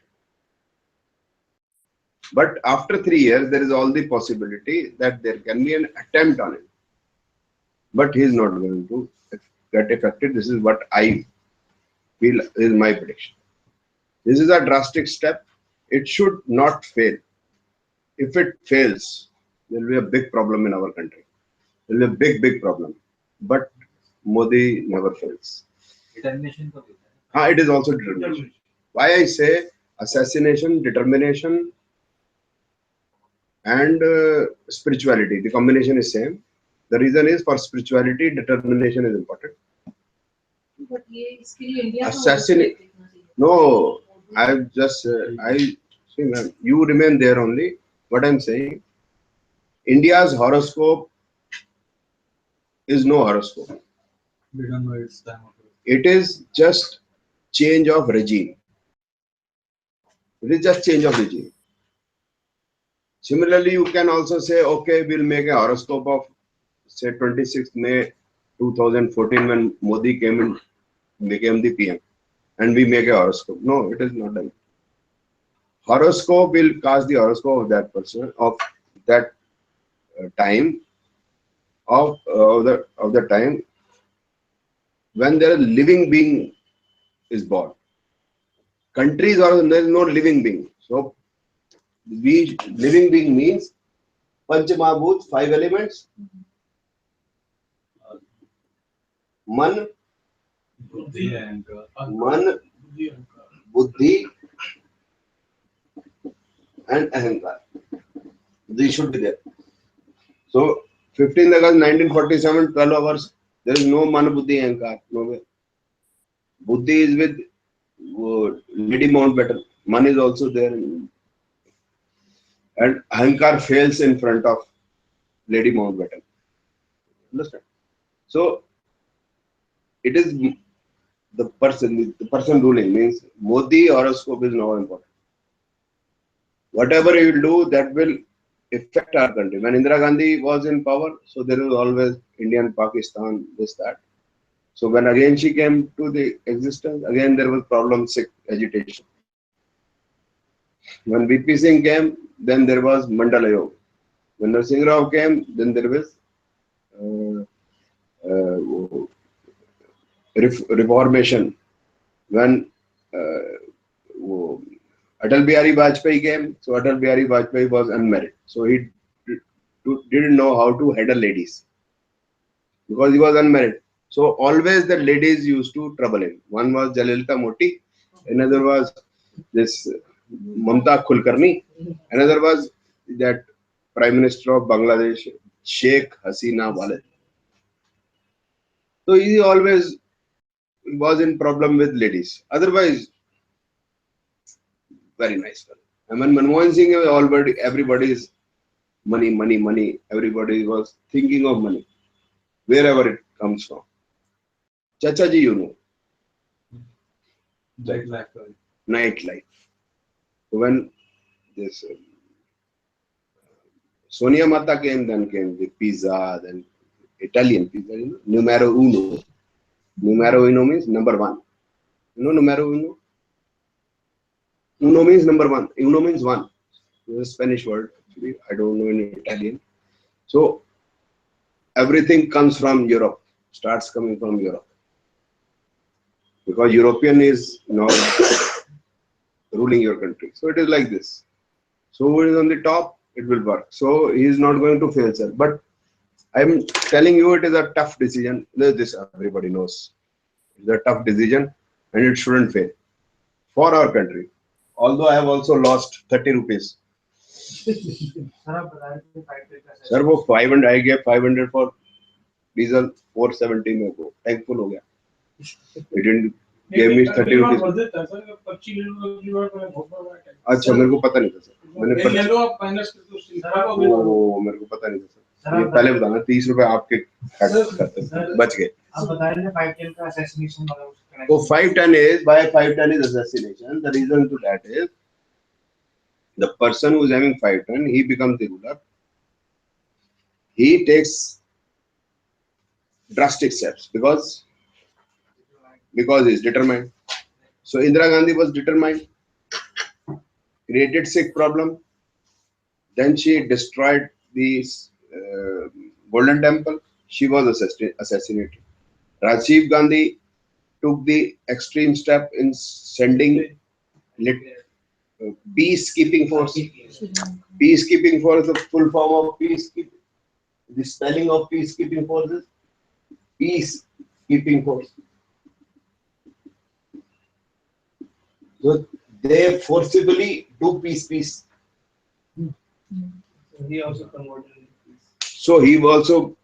But after 3 years, there is all the possibility that there can be an attempt on it. But he is not going to get affected. This is what I feel is my prediction. This is a drastic step. It should not fail. If it fails, there will be a big problem in our country. There will be a big problem. But Modi never fails. Determination को देता है. हाँ, it is also determination. Why I say assassination, determination, and spirituality. The combination is same. The reason is for spirituality, determination is important. But ये इसके लिए India Assassinate. No, I just I see, ma'am. You remain there only. What I'm saying, India's horoscope is no horoscope. We don't know its time of It is just change of regime. It is just change of regime. Similarly, you can also say, okay, we'll make a horoscope of, say, 26th May 2014 when Modi came in, became the PM, and we make a horoscope. No, it is not done. Horoscope will cast the horoscope of that person, of that time, of the time when there is living being is born. Countries or there is no living being. So, living being means Panchamahabhut, 5 elements. Man, बुद्धि and Man, Buddhi, and Ahankar. These should be there. So, 15th August 1947, 12 hours, there is no Man, Buddhi, Ahankar. No way. Buddhi is with Lady Mountbatten. Man is also there. And Ahankar fails in front of Lady Mountbatten. Understand? So, it is the person ruling, means Modi horoscope is now important. Whatever he will do, that will affect our country. When Indira Gandhi was in power, so there was always Indian, Pakistan, this, that. So when again she came to the existence, again there was problem, Sikh agitation. When VP Singh came, then there was Mandal Ayog. When Narsingh Rao came, then there was reformation. When Atal Bihari Vajpayee came, so Atal Bihari Vajpayee was unmarried. So he didn't know how to handle ladies because he was unmarried. So always the ladies used to trouble him. One was Jalilta Moti, another was this Mamta Kulkarni, another was that Prime Minister of Bangladesh, Sheikh Hasina Walid. So he always was in problem with ladies. Otherwise, very nice fellow. I mean, Manmohan Singh already, everybody is money, money, money. Everybody was thinking of money, wherever it comes from. Chacha ji, you know. Nightlife. When this Sonia Mata came, then came the pizza, then Italian pizza, you know, numero uno. Numero uno means number one. You know numero uno? Uno means number one. Uno means one. It's a Spanish word, actually. I don't know in Italian. So, everything comes from Europe, starts coming from Europe. Because European is now ruling your country. So, it is like this. So, who is on the top, it will work. So, he is not going to fail, sir. But I am telling you, it is a tough decision. This everybody knows. It's a tough decision and it shouldn't fail for our country. Although I have also lost 30 rupees. Sir, वो 500 I gave 500 for diesel, 470 में को thankful हो गया. It didn't give me 30 rupees. अच्छा मेरे को पता नहीं था सर. मैंने मेरे को पता नहीं था सर. ये पहले बताना 30 रुपए आपके बच गए. आप बता रहे थे 510 का assassination वाला. So 510 is, why 510 is assassination? The reason to that is the person who is having 510, he becomes the ruler. He takes drastic steps because because he's determined. So Indira Gandhi was determined, created Sikh problem. Then she destroyed the Golden Temple. She was assassinated. Rajiv Gandhi took the extreme step in sending peacekeeping force. Peacekeeping force, the full form of peacekeeping. The spelling of peacekeeping forces, peacekeeping force. So they forcibly do peace. He also converted into peace. So he also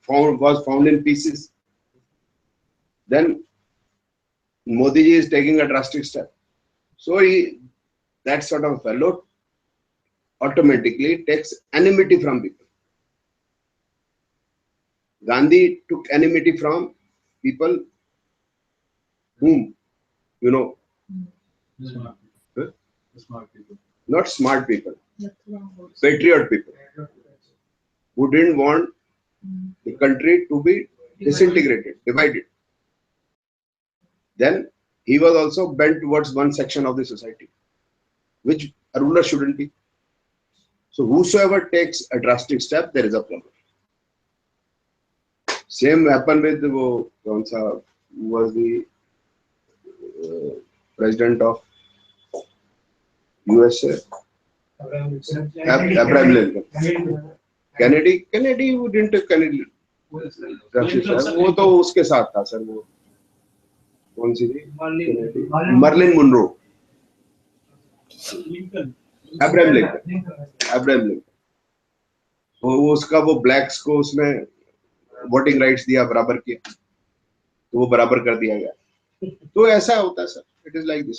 was found in pieces. Then Modi ji is taking a drastic step. So that sort of fellow automatically takes enmity from people. Gandhi took enmity from people whom, you know, Smart people. not smart people, patriot people, who didn't want the country to be disintegrated, divided. Then he was also bent towards one section of the society, which a ruler shouldn't be. So whosoever takes a drastic step, there is a problem. Same happened with who was the president of USA, Abraham Lincoln. Kennedy who didn't take Kennedy. वो तो उसके साथ था sir, वो कौन सी थी? Marilyn Monroe. Abraham Lincoln. वो उसका वो ब्लैक्स को उसने वोटिंग राइट्स दिया, बराबर किया, तो वो बराबर कर दिया गया. तो ऐसा होता है sir. It is like this.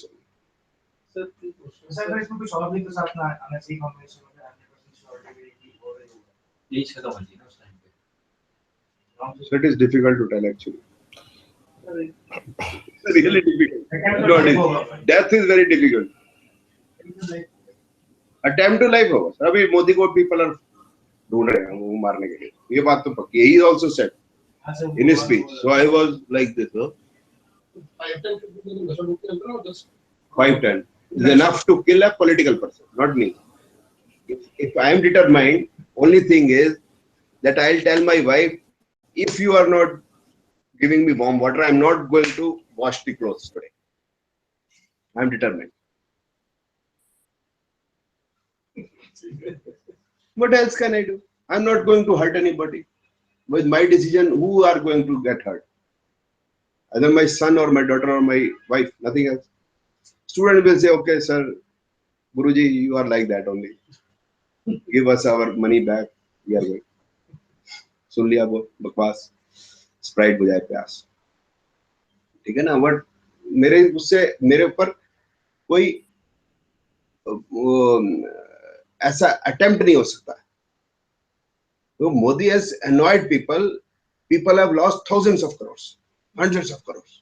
Sir इसमें कुछ और भी तो साथ में आना चाहिए कॉम्बिनेशन में 100% श्योरिटी की हो रही होगा. एज खत्म हो जाएगी ना उस टाइम पे. So it is difficult to tell actually. Really difficult. No, death is very difficult. Attempt to life होगा. अभी मोदी को people are ढूंढ रहे हैं वो मारने के लिए. ये बात तो पक्की है. He also said in his speech. So I was like this. 5-10 is enough to kill a political person, not me. If I am determined, only thing is that I'll tell my wife, if you are not giving me warm water, I'm not going to wash the clothes today. I'm determined. What else can I do? I'm not going to hurt anybody. With my decision, who are going to get hurt? Either my son or my daughter or my wife, nothing else. Student will say, okay, sir, Guruji, you are like that only. Give us our money back. We are going. सुन लिया वो बकवास, Sprite बुझाए प्यास. ठीक है ना. But मेरे ऊपर कोई ऐसा अटेम्प्ट नहीं हो सकता. तो Modi has annoyed people. People have lost thousands of crores, hundreds of crores.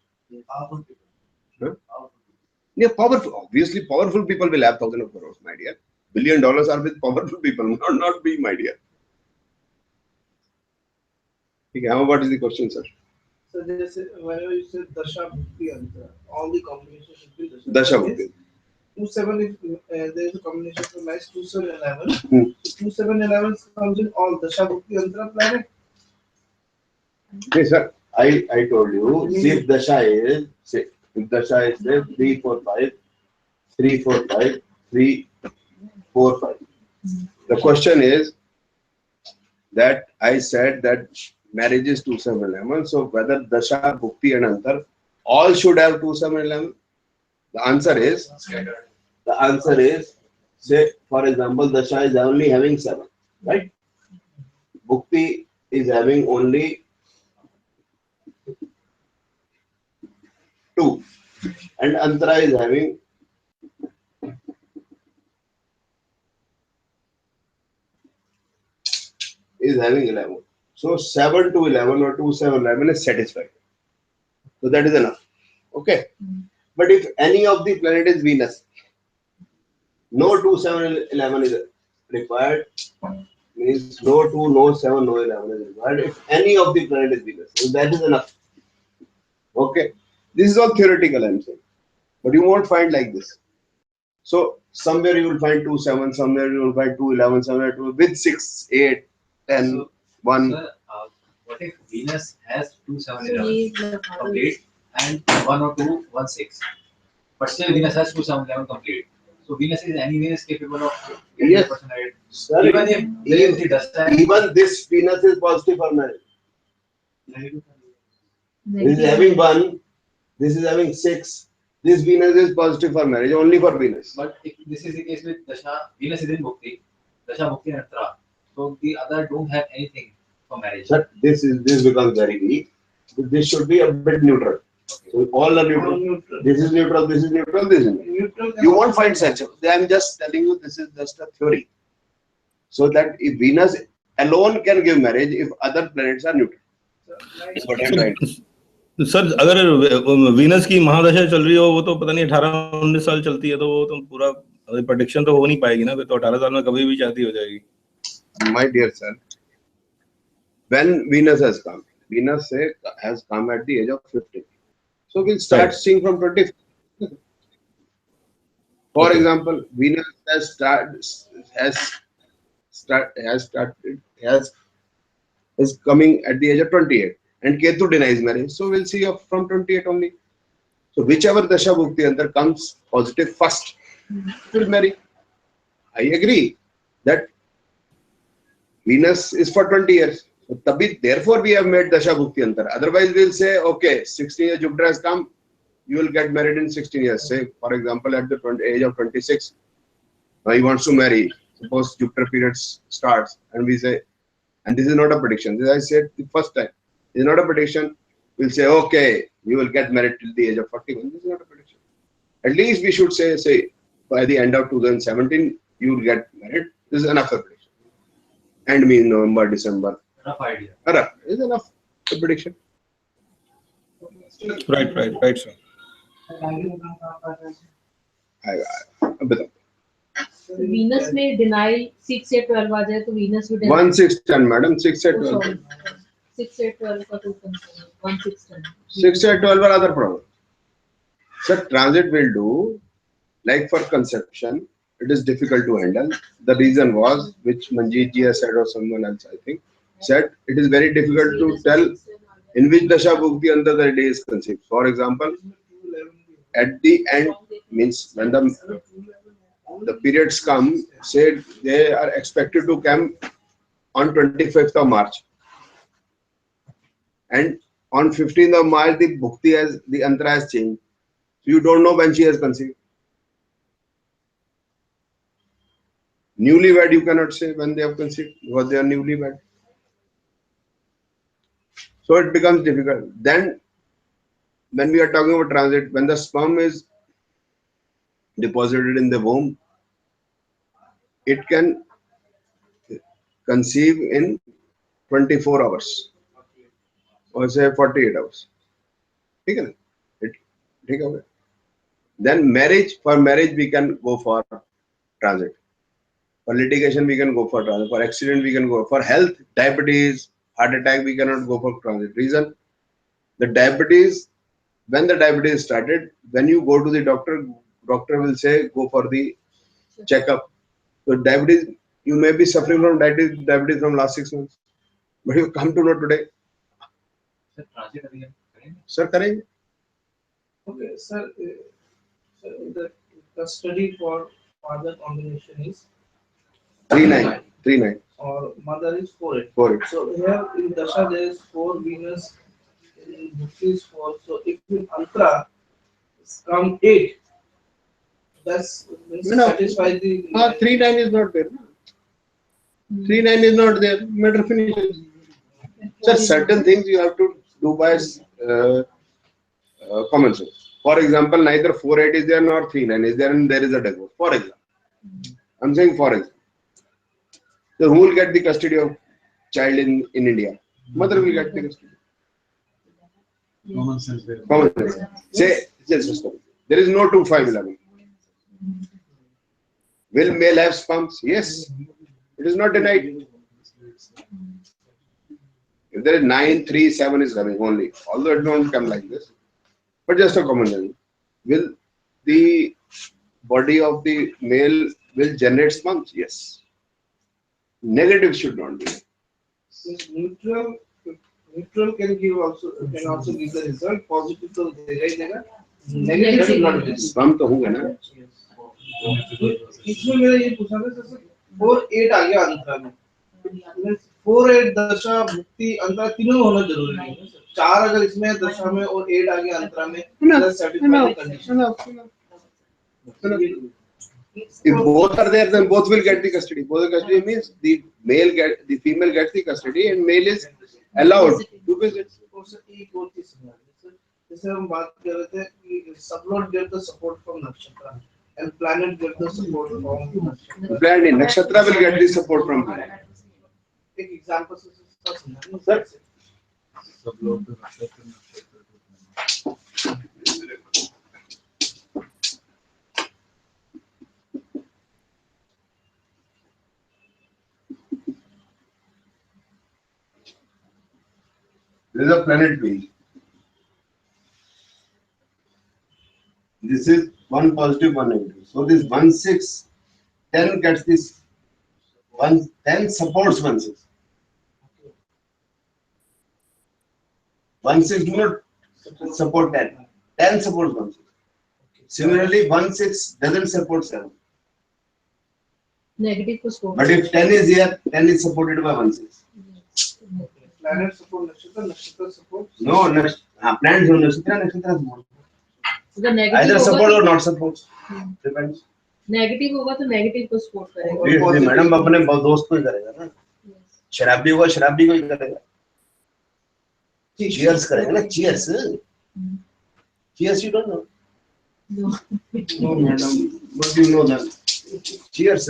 Yeah, powerful. Obviously, powerful people will have thousands of crores, my dear. $1 billion are with powerful people, not me, my dear. Okay, what is the question, sir? So whenever you say Dasha Bhukti Antra, all the combinations should be Dasha Bhukti. 27 is there is a combination for nice 2711. So 2711 comes in all Dasha Bhukti Antra planet. Okay, sir. I told you, if Dasha is 3, 4, 5, 3, 4, 5, 3, 4, 5. The question is that I said that marriage is 2711. So whether Dasha, Bhukti and Antar all should have 2711? The answer is, say for example, Dasha is only having 7, right? Bhukti is having only 2 and Antara is having 11. So 7 to 11 or 2, 7, 11 is satisfied. So that is enough. Okay. But if any of the planet is Venus, no 2, 7, 11 is required. Means no 2, no 7, no 11 is required. If any of the planet is Venus, so that is enough. Okay, this is all theoretical, I'm saying, but you won't find like this. So somewhere you will find 2, 7, somewhere you will find 2, 11, somewhere with 6, 8, 10, So, 1. sir, what if Venus has 2, 7, So 11 ये complete and 1 or 2, 1, 6, but still Venus has 2, 7, 11 complete. So Venus is anyways capable of getting Yes. the person married. Sir, Even if there is the dasta. even this Venus is positive for marriage. This is having 1, this is having 6. This Venus is positive for marriage, only for Venus. But if this is the case with Dasha, Venus is in Bhukti, Dasha Bhukti and Antra. So the other don't have anything for marriage. Sir, this becomes very weak. This should be a bit neutral. So all are neutral. This is neutral, this is neutral, this is neutral. You won't find such. I'm just telling you, this is just a theory. So that if Venus alone can give marriage, if other planets are neutral. Is what I'm trying to say. Sir अगर Venus की महादशा चल रही हो वो तो पता नहीं 18-19 साल चलती है तो वो तो पूरा प्रेडिक्शन तो हो नहीं पाएगी ना, तो 18 साल में कभी भी शादी हो जाएगी. My dear sir, when Venus has come at the age of 50. So we'll start seeing from 20. For example, Venus is coming at the age of 28, and Ketu denies marriage. So we'll see from 28 only. So whichever Dasha Bhukti Antar comes positive first, will marry. I agree that Venus is for 20 years. So therefore we have made Dasha Bhukti Antar. Otherwise we'll say, okay, 16 years Jupiter has come, you will get married in 16 years. Say, for example, at the age of 26, he wants to marry. Suppose Jupiter period starts, and we say, and this is not a prediction. This I said the first time. This is not a prediction. We'll say, okay, you will get married till the age of 41. This is not a prediction. At least we should say by the end of 2017, you will get married. This is enough a prediction. End means November, December. Rough idea. Enough is enough a prediction. Right, sir. Venus में denial 6 से 12 आ जाए तो Venus भी 1, 6, 10, madam. 6 से 12. 6 से 12 का तो concern 1, 6, 10. 6 से 12 are other problem. Sir, transit will do, like for conception, it is difficult to handle. The reason was, which Manjeet ji has said or someone else, I think, said it is very difficult to tell in which Dasha Bhukti Antar the day is conceived. For example, at the end, means when the periods come, say they are expected to come on 25th of March. And on 15th of March, the Bhukti has, the Antra has changed. So you don't know when she has conceived. Newlywed, you cannot say when they have conceived because they are newlywed. So it becomes difficult. Then, when we are talking about transit, when the sperm is deposited in the womb, it can conceive in 24 hours or say 48 hours. Then for marriage we can go for transit. For litigation we can go for transit. For accident we can go. For health, diabetes, heart attack, we cannot go for transit. Reason? The diabetes, when the diabetes started, when you go to the doctor will say go for the checkup. So diabetes, you may be suffering from diabetes from last 6 months, but you come to know today. Sir, transit again. Sir, karenge. Okay, sir. The study for father combination is 3-9. or mother is 4-8. 4-8. So here in Dasha there is 4 Venus, in Bhukti is 4. So if in Antra come 8, that's satisfy the. 3-9 is not there. 3-9 is not there. Matter finishes. Sir, certain things you have to do by common sense. For example, neither 4-8 is there nor 3-9 is there, and there is a divorce. For example, I'm saying for example. So who will get the custody of child in India? Mother will get the custody. Common sense there. Common sense. Say, there is no 2-5-11. Will male have sperms? Yes. It is not denied. If there is 9-3-7 is coming only, although it won't come like this. But just a common sense. Will the body of the male will generate sperms? Yes. Negative should not be. Since neutral can also give the result. Positive तो देगा ही देगा. Negative should not be. Sperm तो होंगे ना. इसमें मेरा ये पूछना था जैसे 4-8 आ गया अंतरा में. 4-8 दशा मुक्ति अंतरा तीनों होना जरूरी नहीं है. 4 अगर इसमें दशा में और 8 आ गया अंतरा में that's satisfying condition. If both are there, then both will get the custody. Both the custody means the female gets the custody and male is allowed to visit. और एक और चीज समझ जैसे हम बात कर रहे थे कि subplot get the support from nakshatra and planet get the support from nakshatra. Planet nakshatra will get the support from planet. एक एग्जांपल से समझना Sir. This is a planet wheel. This is one positive, one negative. So this 1, 6, 10 gets this 1, 10 supports 1, 6. 1, 6 do not support 10. 10 supports 1, 6. Similarly, 1, 6 doesn't support 7. Negative को support. But if 10 is here, 10 is supported by 1, 6. planet support nakshatra support. No, planets don't nakshatra support. अगर negative Either होगा support तो or not support. Depends. negative होगा तो negative को support करेगा. ये madam अपने दोस्त को ही करेगा ना. शराबी होगा शराबी को ही करेगा. Cheers करेगा ना. Cheers. Cheers you don't know. No. No madam. But you know that. Cheers.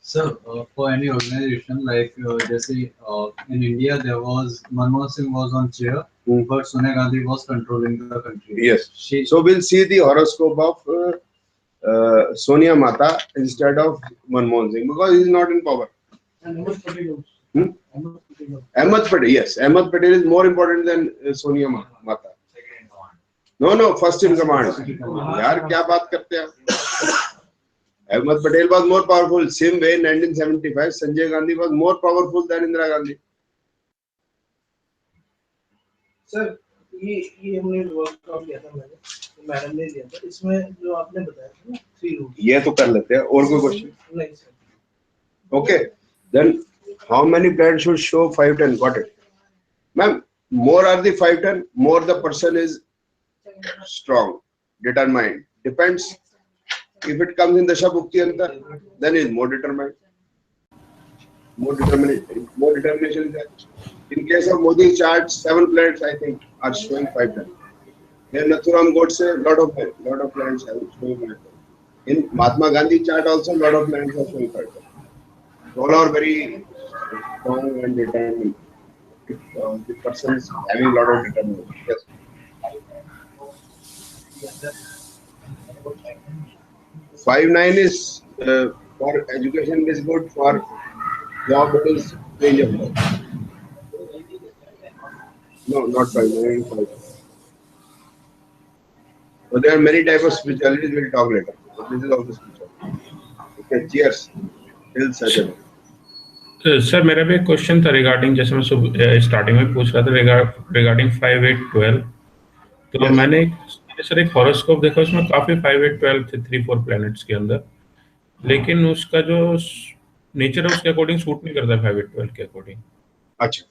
Sir, for any organization like जैसे in India there was Manmohan Singh was on chair, but Sonia Gandhi was controlling the country. Yes. So we'll see the horoscope of Sonia Mata instead of Manmohan Singh because he is not in power. And Ahmed Patel also. Ahmed Patel, yes. Ahmed Patel is more important than Sonia Mata. No, first in command. यार क्या बात करते हैं? Ahmed Patel was more powerful. Same way in 1975, Sanjay Gandhi was more powerful than Indira Gandhi. Sir ये हमने workshop किया था madam ने दिया था इसमें जो आपने बताया था ना 3 रूल्स ये तो कर लेते हैं और कोई क्वेश्चन नहीं sir. Okay, then how many planets should show 5, 10? Got it. Ma'am, more are the 5, 10, more the person is strong, determined. Depends. If it comes in the Shabukti Anta, then it is more determined. More determination is there. In case of Modi's chart, 7 planets I think are showing 5, 10. Here Nathuram Godse, lot of planets are showing 5, 10. In Mahatma Gandhi chart also, lot of planets are showing 5, 10. All are very strong and determined. The person is having a lot of determination. Yes. 5, 9 is for education is good, for job it is range of life. No, not 5, 9, 5. So there are many types of spiritualities, we'll talk later. But this is also spirituality. Okay, cheers. Till Saturday. Sir मेरा भी एक question था regarding जैसे मैं starting में पूछ रहा था रिगार्डिंग 5, 8, 12 तो yes. मैंने सर एक हॉरोस्कोप देखा उसमें काफी 5, 8, 12 थे 3, 4 प्लैनेट्स के अंदर लेकिन उसका जो नेचर है उसके अकॉर्डिंग सूट नहीं करता 5, 8, 12 के अकॉर्डिंग. अच्छा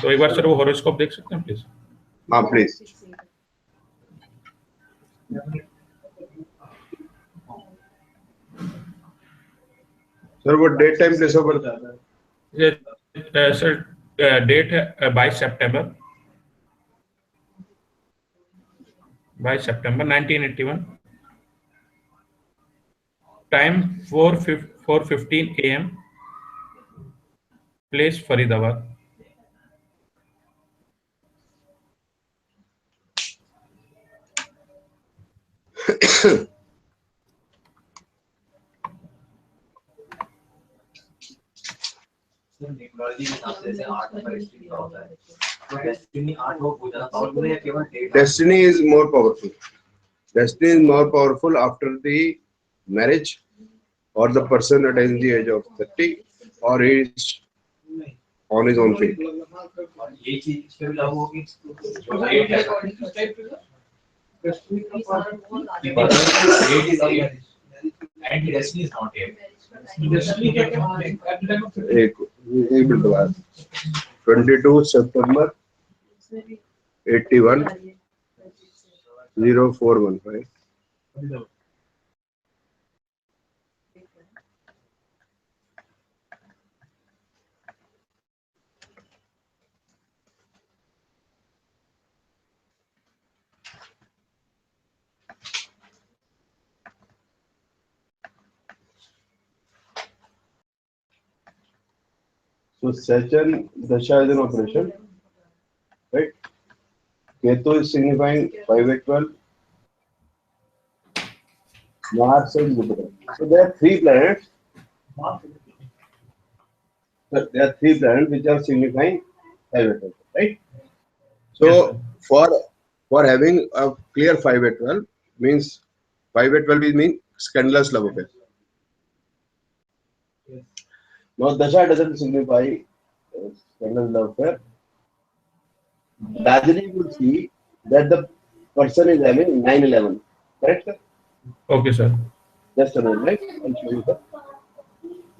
तो एक बार सर वो हॉरोस्कोप देख सकते हैं प्लीज. हाँ प्लीज. सर वो date time place of birth है सर डेट है 22 सितंबर 1981 time 4:15 AM place Faridabad. Numerology के हिसाब से 8 नंबर स्ट्रीम का होता है तो डेस्टिनी 8 हो ज्यादा पावरफुल है या केवल 8? Destiny is more powerful. Destiny is more powerful after the marriage, or the person attains the age of 30, or he is on his own feet. और ये चीज इस पे भी लागू होगी जो 8 है These are all other 8 is 8 and destiny is not 8. Destiny क्या क्या at the time of 30? एक मिनट बाद 22 September 81 0415. So Saturn Dasha is an operation, right? Ketu is signifying 5 at 12. Mars and Jupiter. So there are 3 planets. There are 3 planets which are signifying 5 at 12, right? So for having a clear 5 at 12 means 5 at 12 means scandalous love affair. Now Dasha doesn't signify scandalous love affair. Largely you will see that the person is having 9-11, correct sir? Okay, sir. Just a moment, right? I'll show you, sir.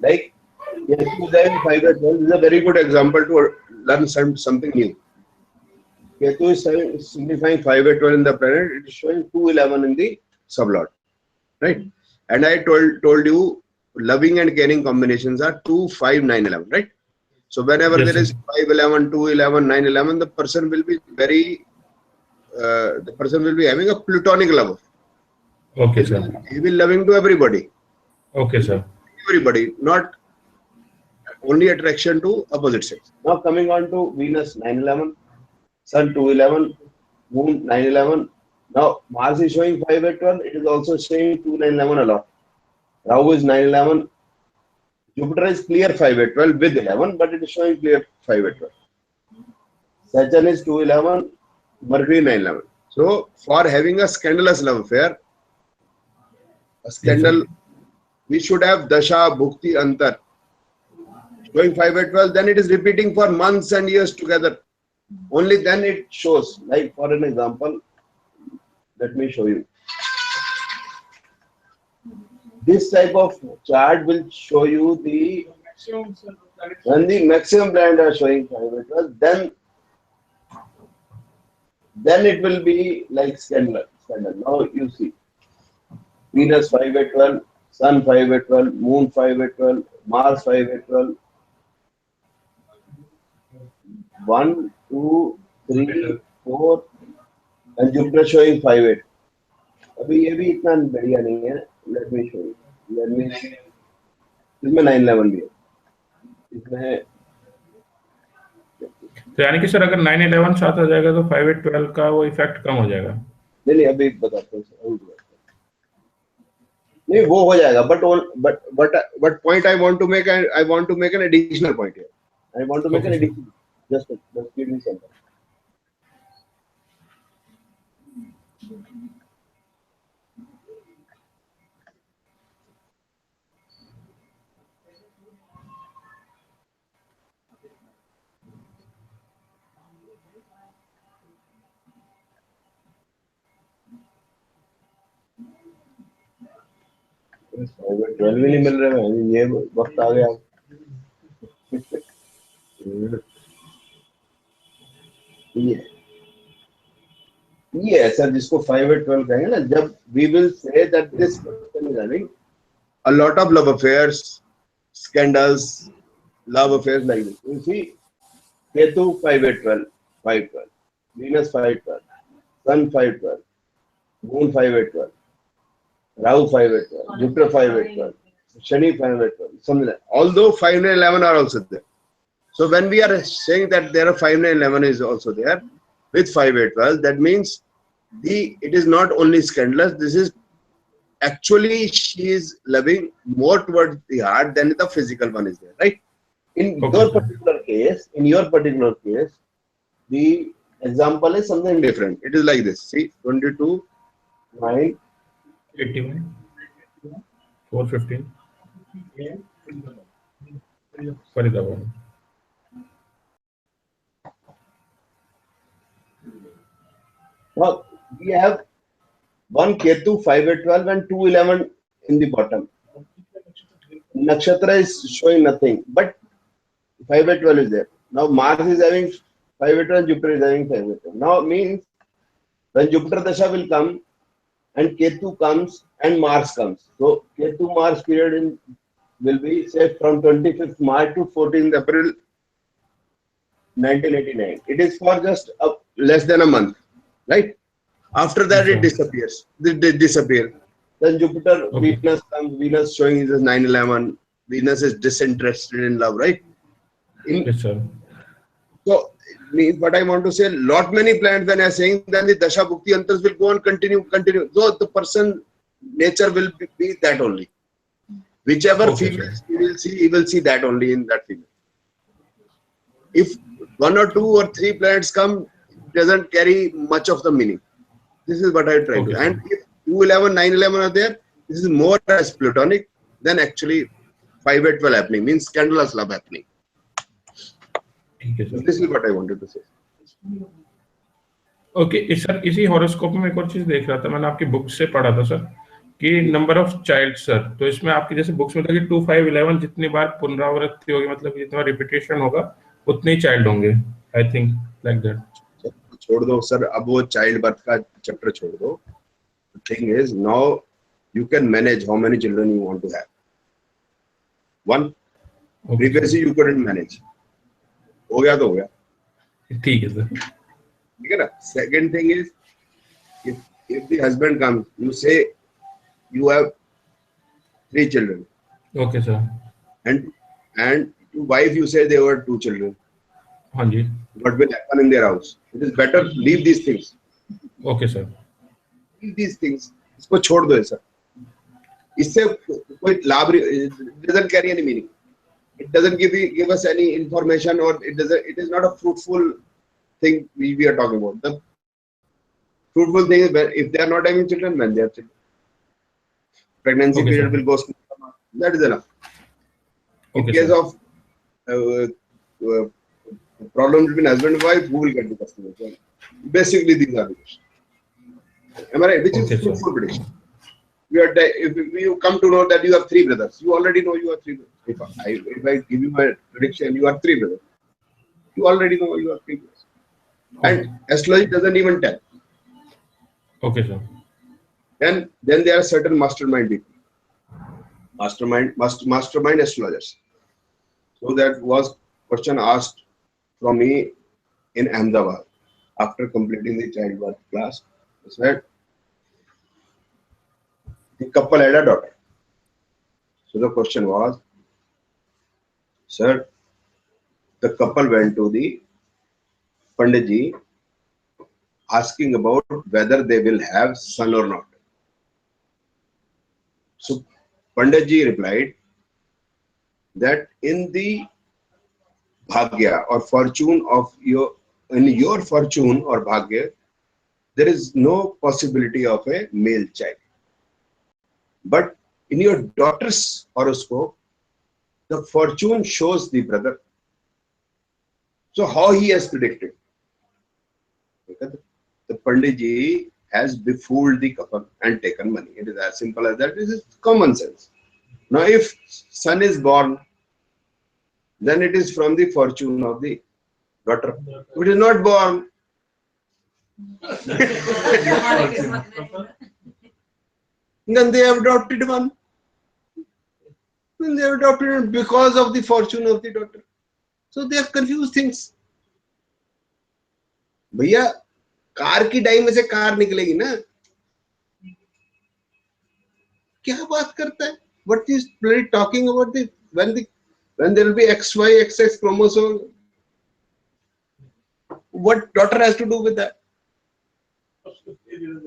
Like, yes, 5 at 12 is a very good example to learn something new. Ketu is signifying 5 at 12 in the planet, it is showing 2-11 in the sublot, right? And I told you loving and caring combinations are 2, 5, 9, 11, right? So whenever Yes, there is sir. 5, 11, 2, 11, 9, 11, the person will be having a platonic love. Okay, sir. He will loving to everybody. Okay, sir. Everybody, not only attraction to opposite sex. Now coming on to Venus 9-11, Sun 2-11, Moon 9-11. Now Mars is showing 5 at 12. It is also showing 2-9-11 a lot. Rahu is 9-11. Jupiter is clear 5 at 12 with 11, but it is showing clear 5 at 12. Saturn is 2-11, Mercury 9-11. So for having a scandalous love affair, a scandal, Yes, we should have Dasha, Bhukti, Antar. Showing 5 at 12, then it is repeating for months and years together. Only then it shows. Like for an example, let me show you. This type of chart will show you the when the maximum planets are showing 5 at 12, then it will be like scandal. Now you see Venus 5 at 12, Sun 5 at 12, Moon 5 at 12, Mars 5 at 12. 1, 2, 3, 4 and Jupiter showing 5 at. अभी ये भी इतना बढ़िया नहीं है. Let me show you. इसमें 9-11 भी है. इसमें तो यानी कि सर अगर 9-11 साथ आ जाएगा तो 5-8-12 का वो इफेक्ट कम हो जाएगा. नहीं अभी बताता हूँ. नहीं वो हो जाएगा. But point I want to make an additional point here. I want to make an additional. Just give me some time. Private 12 भी नहीं मिल रहे हैं. ये वक्त आ गया. ये ऐसा जिसको 5 at 12 कहेंगे ना, जब we will say that this person is having a lot of love affairs, scandals, love affairs like this. You see, Ketu 5 at 12, 5-12, Venus 5-12, Sun 5-12, Moon 5 at 12, Rahu 5 at 12, Jupiter 5 at 12, Shani 5 at 12, something like that. Although 5 and 11 are also there. So when we are saying that there are 5 and 11 is also there with 5 at 12, that means it is not only scandalous. This is actually she is loving more towards the heart than the physical one is there, right? In your particular case, the example is something different. It is like this. See, 22, 9, 81, 415, Faridabad. Now we have one Ketu 5 at 12 and 211 in the bottom. Nakshatra is showing nothing, but 5 at 12 is there. Now Mars is having 5 at 12, Jupiter is having 5 at 12. Now it means when Jupiter Dasha will come and Ketu comes and Mars comes. So Ketu Mars period will be say from 25th March to 14th April 1989. It is for just less than a month, right? After that it disappears. They disappear. Then Jupiter, Venus comes. Venus showing is 9/11. Venus is disinterested in love, right? Yes, sir. So means what I want to say, lot many planets when I am saying then the Dasha Bhukti Antars will go on continue. So the person nature will be that only. Whichever female he will see that only in that female. If 1 or 2 or 3 planets come, it doesn't carry much of the meaning. This is what I try to. And if 211, 911 are there, this is more as platonic than actually 5 at 12 happening, means scandalous love happening. This is what I wanted to say. Okay sir, इसी horoscope में एक और चीज देख रहा था, मैंने आपकी बुक से पढ़ा था सर कि नंबर ऑफ चाइल्ड सर, तो इसमें आपकी जैसे बुक्स में था कि 2, 5, 11 जितनी बार पुनरावृत्ति होगी, मतलब जितना रिपीटेशन होगा उतने ही चाइल्ड होंगे, आई थिंक लाइक दैट. छोड़ दो सर, अब वो चाइल्ड बर्थ का चैप्टर छोड़ दो. Thing is now you can manage how many children you want to have. One, previously you couldn't manage. हो गया तो हो गया, ठीक है सर. ठीक है ना. Second thing is if the husband comes, you say you have 3 children. Okay sir. And to wife you say there were 2 children. हाँ जी. What will happen in their house? It is better leave these things. Okay sir. Leave these things. इसको छोड़ दो sir. इससे कोई लाभ, it doesn't carry any meaning. It doesn't give us any information, or it is not a fruitful thing we are talking about. The fruitful thing is if they are not having children, when they are children. Pregnancy period will go smooth. That is enough. In case of problem between husband and wife, who will get the customer? So basically, these are the questions. Am I right? Which is fruitful prediction. If you come to know that you have 3 brothers, you already know you have 3 brothers. If I give you my prediction, you are 3 brothers. You already know you are 3 brothers. And astrology doesn't even tell. Okay, sir. Then there are certain mastermind people. Mastermind astrologers. So that was question asked from me in Ahmedabad after completing the childbirth class. I said, the couple had a daughter. So the question was, sir, the couple went to the Panditji asking about whether they will have son or not. So Panditji replied that in the bhagya or fortune of your fortune or bhagya, there is no possibility of a male child. But in your daughter's horoscope, the fortune shows the brother. So how he has predicted? The Panditji has befooled the couple and taken money. It is as simple as that. This is common sense. Now if son is born, then it is from the fortune of the daughter. If it is not born, then they have adopted one. Then they have adopted one because of the fortune of the daughter. So they have confused things. भैया car की die में से car निकलेगी ना, क्या बात करता है? What is really talking about when there will be XY XX chromosome? What daughter has to do with that?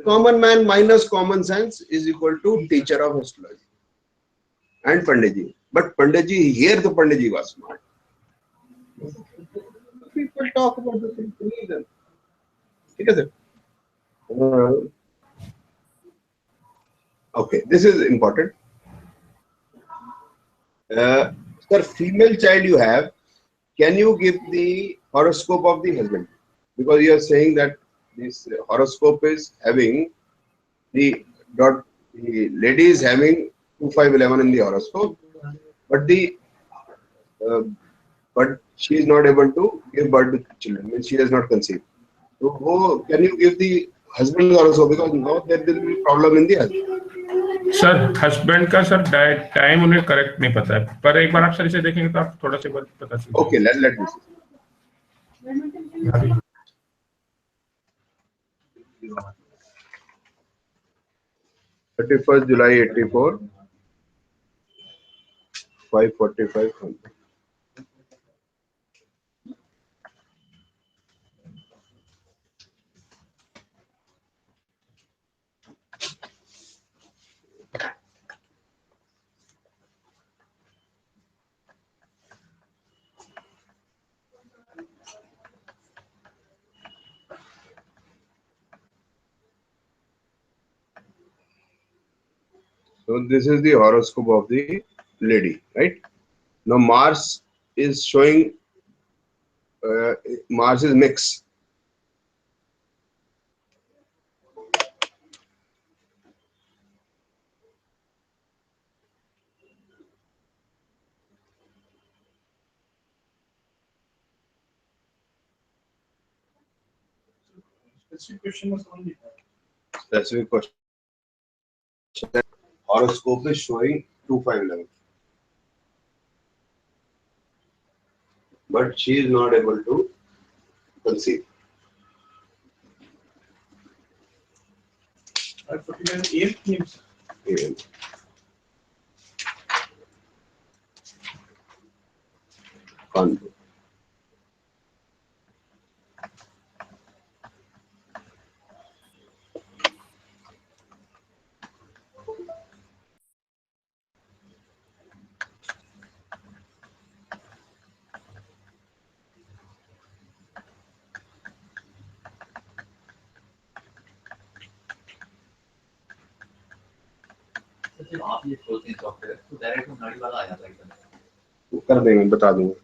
Common man minus common sense is equal to teacher of astrology and Panditji. But Panditji, here the Panditji was smart. people talk about the thing, believe them. ठीक है sir? Okay, this is important. Sir, female child you have, can you give the horoscope of the husband? Because you are saying that this horoscope is having the lady is having 2511 in the horoscope, but but she is not able to give birth to children, means she has not conceived. So can you give the husband horoscope, because now there will be problem in the husband. Sir husband का sir time उन्हें correct नहीं पता है, पर एक बार आप sir इसे देखेंगे तो आप थोड़ा सा पता चल Okay, let me see. 31st July 84, 5:45. So this is the horoscope of the lady, right? Now Mars is showing, Mars is mix. Specific question was only. Specific question. Horoscope is showing 2511, but she is not able to conceive. I put in an 8 names. Even. Can't do. जब आप ये खोलते हैं software तो direct नाड़ी वाला आ जाता है एकदम। कर देंगे, बता दूंगा।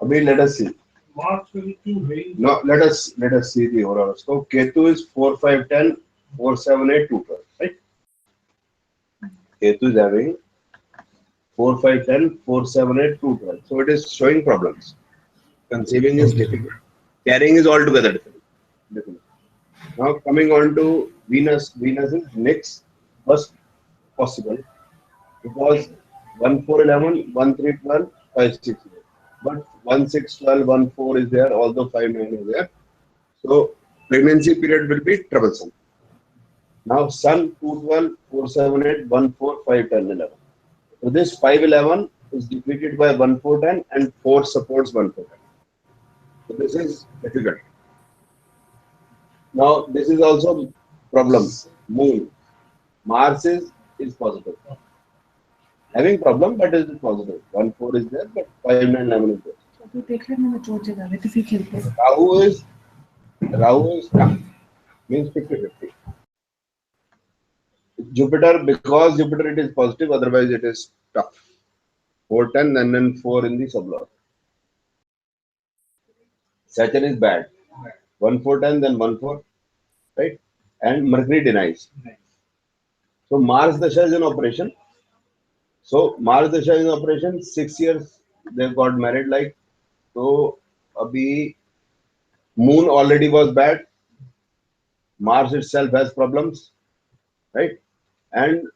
अभी let us see. Mars will be too very. No, let us see the horoscope. Ketu is 4, 5, 10, 4, 7, 8, 2, 12, right? Ketu is having 4, 5, 10, 4, 7, 8, 2, 12. So it is showing problems. Conceiving is difficult. Carrying is altogether difficult. Now coming on to Venus. Venus is next first possible because 1, 4, 11, 1, 3, 12, 5, 6. But 1, 6, 12, 1, 4 is there, although 5, 9 is there. So pregnancy period will be troublesome. Now Sun 2, 12, 4, 7, 8, 1, 4, 5, 10, 11. So this 5, 11 is defeated by 1, 4, 10 and 4 supports 1, 4, 10. So this is difficult. Now this is also problem. Moon. Mars is positive. Having problem, but it is positive. 1, 4 is there, but 5, 9, 11 is there. Rahu is tough. Means 50-50. Jupiter, because Jupiter it is positive, otherwise it is tough. 4, 10, and then 4 in the sublord. Saturn is bad. 1, 4, 10, then 1, 4, right? And Mercury denies. So Mars Dasha is in operation. So Mars Dasha is in operation. 6 years they got married. Like so, abhi Moon already was bad. Mars itself has problems, right? And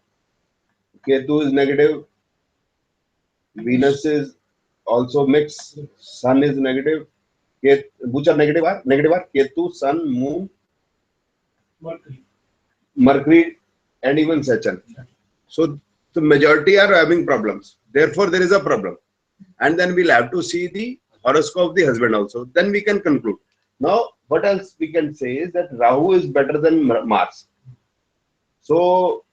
Ketu is negative. Venus is also mixed. Sun is negative. Which are negative are Ketu, Sun, Moon, Mercury. Mercury and even Saturn. So the majority are having problems. Therefore, there is a problem. And then we'll have to see the horoscope of the husband also. Then we can conclude. Now, what else we can say is that Rahu is better than Mars. So,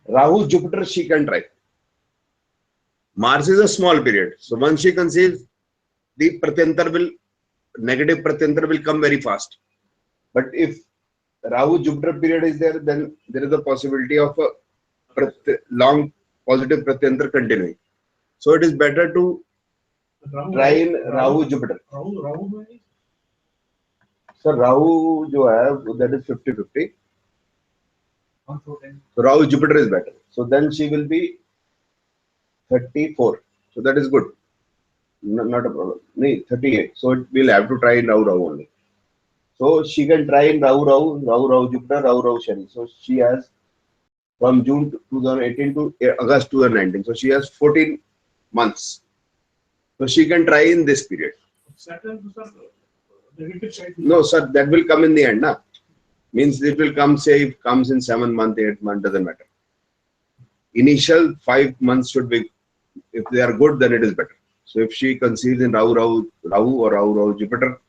Rahu, Jupiter, she can try. Mars is a small period. So once she conceives, the negative Pratyantar will come very fast. But if Rahu Jupiter period is there, then there is a possibility of a long positive Pratyantar continuing. So it is better to try in Rahu Jupiter. Rahu So Rahu jo hai, that is 50-50. So Rahu Jupiter is better. So then she will be 34. So that is good. Not a problem. No, 38. So we'll have to try in Rahu only. So she can try in Rahu Jupiter, Rahu Shani. So she has from June 2018 to August 2019. So she has 14 months. So she can try in this period. No, sir, that will come in the end. Na? Means it will come, say, if comes in 7 months, 8 months, doesn't matter. Initial 5 months should be, if they are good, then it is better. So if she conceives in Rahu or Rahu Jupiter,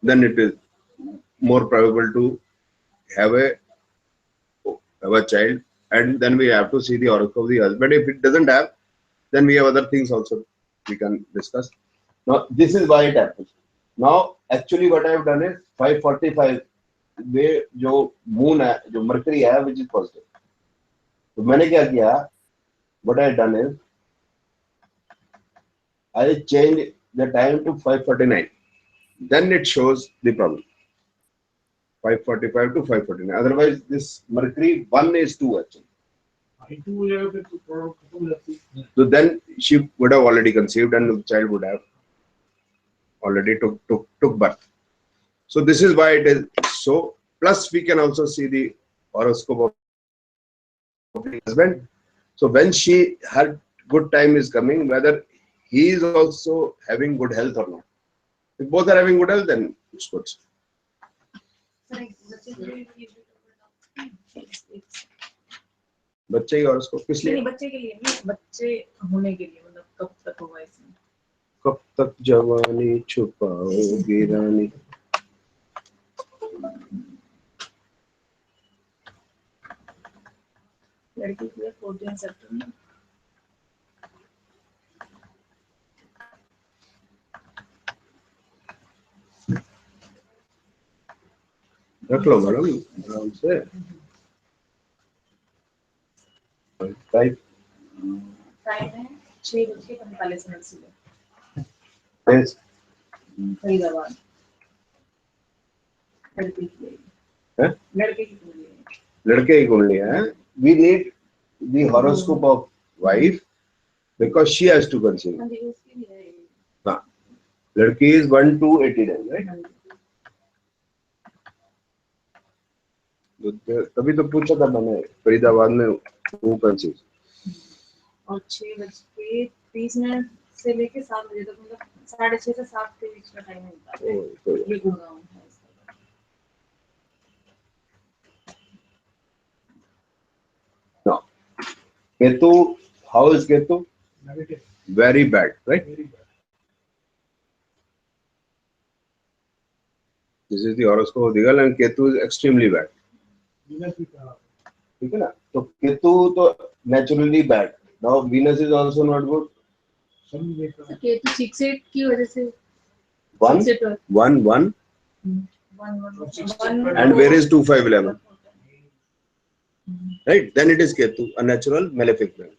then it is more probable to have a child, and then we have to see the horoscope of the husband. If it doesn't have, then we have other things also we can discuss. Now this is why it happens. Now actually what I have done is 545 में जो moon है, जो Mercury है, which is positive. तो मैंने क्या किया? What I have done is I changed the time to 5:49. Then it shows the problem. 5:45 to 5:49. Otherwise, this Mercury 1:2 actually. So then she would have already conceived and the child would have already took birth. So this is why it is so. Plus, we can also see the horoscope of the husband. So when her good time is coming, whether he is also having good health or not. If both are having good health, then it's good. बच्चे की horoscope किस लिए? बच्चे के लिए नहीं, बच्चे होने के लिए, मतलब कब तक होगा इसमें? कब तक जवानी छुपाओगी रानी? लड़की के लिए 14 सितंबर। रख लो मैडम आराम से। टाइप टाइम है 6:45 सुबह। पेस फरीदाबाद। लड़के की है? लड़के की कुंडली है। लड़के की कुंडली है। We need the horoscope of wife because she has to conceive. हाँ जी, उसकी भी है। हाँ, लड़की is 1 to 80 days, right? तभी तो पूछा था मैंने फरीदाबाद में वो कंसीव। और 6:30 से लेके 7 बजे तक, मतलब 6:30 से 7 के बीच का टाइम मिलता है। ये गुड़गांव है इसका। No. Ketu, how is Ketu? Negative. Very bad, right? Very bad. This is the horoscope of the girl and Ketu is extremely bad. ठीक है ना? तो केतु तो naturally bad. Now Venus is also not good. Ketu 6-8 की वजह से 1 and where is 2-5-11? Right? Then it is Ketu, a natural malefic planet.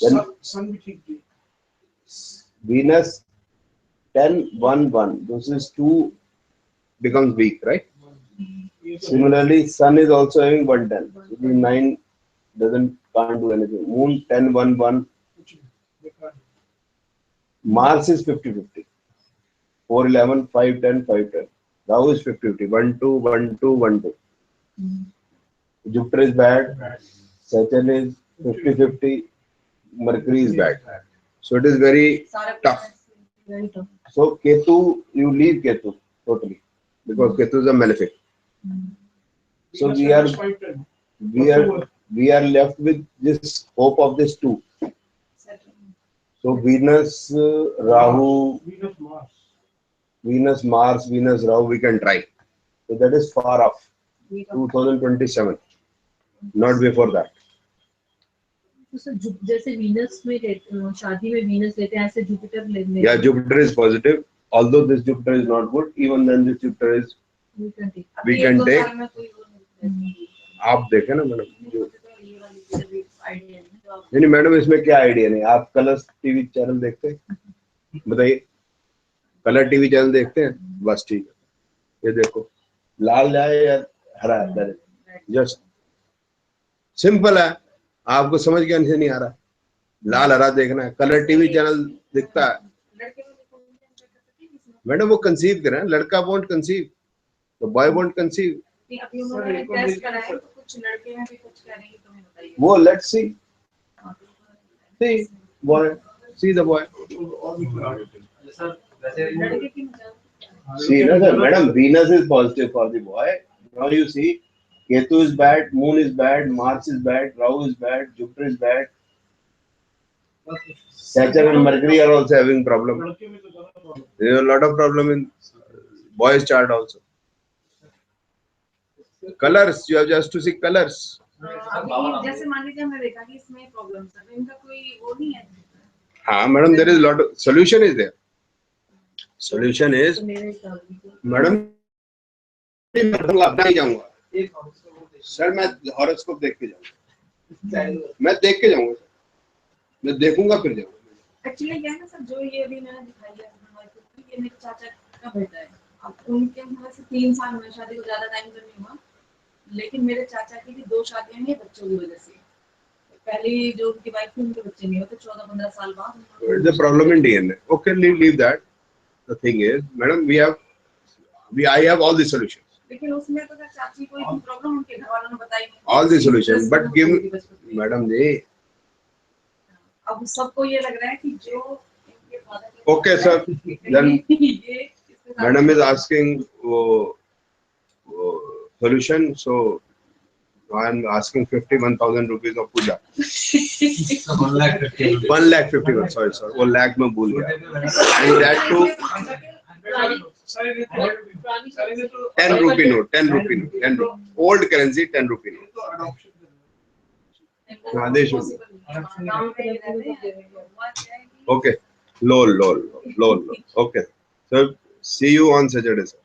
Then sun भी ठीक थी। Venus 10-1-1. This is 2 becomes weak, right? Similarly, Sun is also having 110. So the 9 can't do anything. Moon 10-1-1. Mars is 50-50. 4-11, 5-10, 5-10. Rahu is 50-50. 1-2, 1-2, 1-2. Jupiter is bad. Saturn is 50-50. Mercury is bad. So it is very tough. Very tough. So Ketu, you leave Ketu totally because Ketu is a malefic. So we are left with this hope of this two. So Venus, Rahu, Venus, Mars. Venus, Rahu, we can try. So that is far off. 2027, not before that. तो sir जैसे Venus में शादी में Venus लेते हैं ऐसे Jupiter लेते हैं. Yeah, Jupiter is positive. Although this Jupiter is not good, even then this Jupiter is We can take. we can take. आप देखें ना मैडम. नहीं मैडम इसमें क्या आइडिया नहीं. आप कलर टीवी चैनल देखते हैं? बताइए. कलर टीवी चैनल देखते हैं? बस ठीक है. ये देखो लाल जाए या हरा है. जस्ट सिंपल है. आपको समझ के नहीं आ रहा. लाल हरा देखना है. कलर टीवी चैनल दिखता है. मैडम वो कंसीव करें. लड़का वोंट कंसीव, तो बॉय वोंट कंसीव. वो let's see boy, see the boy. See, no, sir, madam, Venus is positive for the boy. Now you see, Ketu is bad, Moon is bad, Mars is bad, Rahu is bad, Jupiter is bad. Saturn and Mercury are also having problem. There is a lot of problem in boys' chart also. Colors, you have just to see colors. जैसे मान लीजिए हमने देखा कि इसमें problem है, इनका कोई वो नहीं है. हाँ, madam, there is a lot of solution is there. Solution is, madam अपना ही जाऊंगा सर. मैं हॉरोस्कोप देख के जाऊंगा. मैं देख के जाऊंगा सर. मैं देखूंगा फिर जाऊंगा. एक्चुअली क्या है ना सर, जो ये अभी मैंने दिखाई है ये मेरे चाचा का बेटा है. अब उनके वहाँ से 3 साल में शादी को ज्यादा टाइम तो नहीं हुआ, लेकिन मेरे चाचा की भी 2 शादियां हैं बच्चों की वजह से. पहली जो उनकी वाइफ थी उनके बच्चे नहीं होते 14-15 साल बाद. The problem in DNA. Okay, leave that. The thing is, madam, I have all the solutions. लेकिन उसमें तो चाची को इतनी प्रॉब्लम उनके घर वालों ने बताई नहीं. All the solutions, but give, madam जी. अब सबको ये लग रहा है कि जो इनके father. Okay, sir. Then madam is asking solution, so I am asking 51,000 rupees of puja. 1,51,000. Sorry. वो lakh में भूल गया. And that too. 10 rupee note. 10 rupee. Old currency 10 rupee note. हाँ, they should. Okay. Lol. Okay. So see you on Saturday, sir.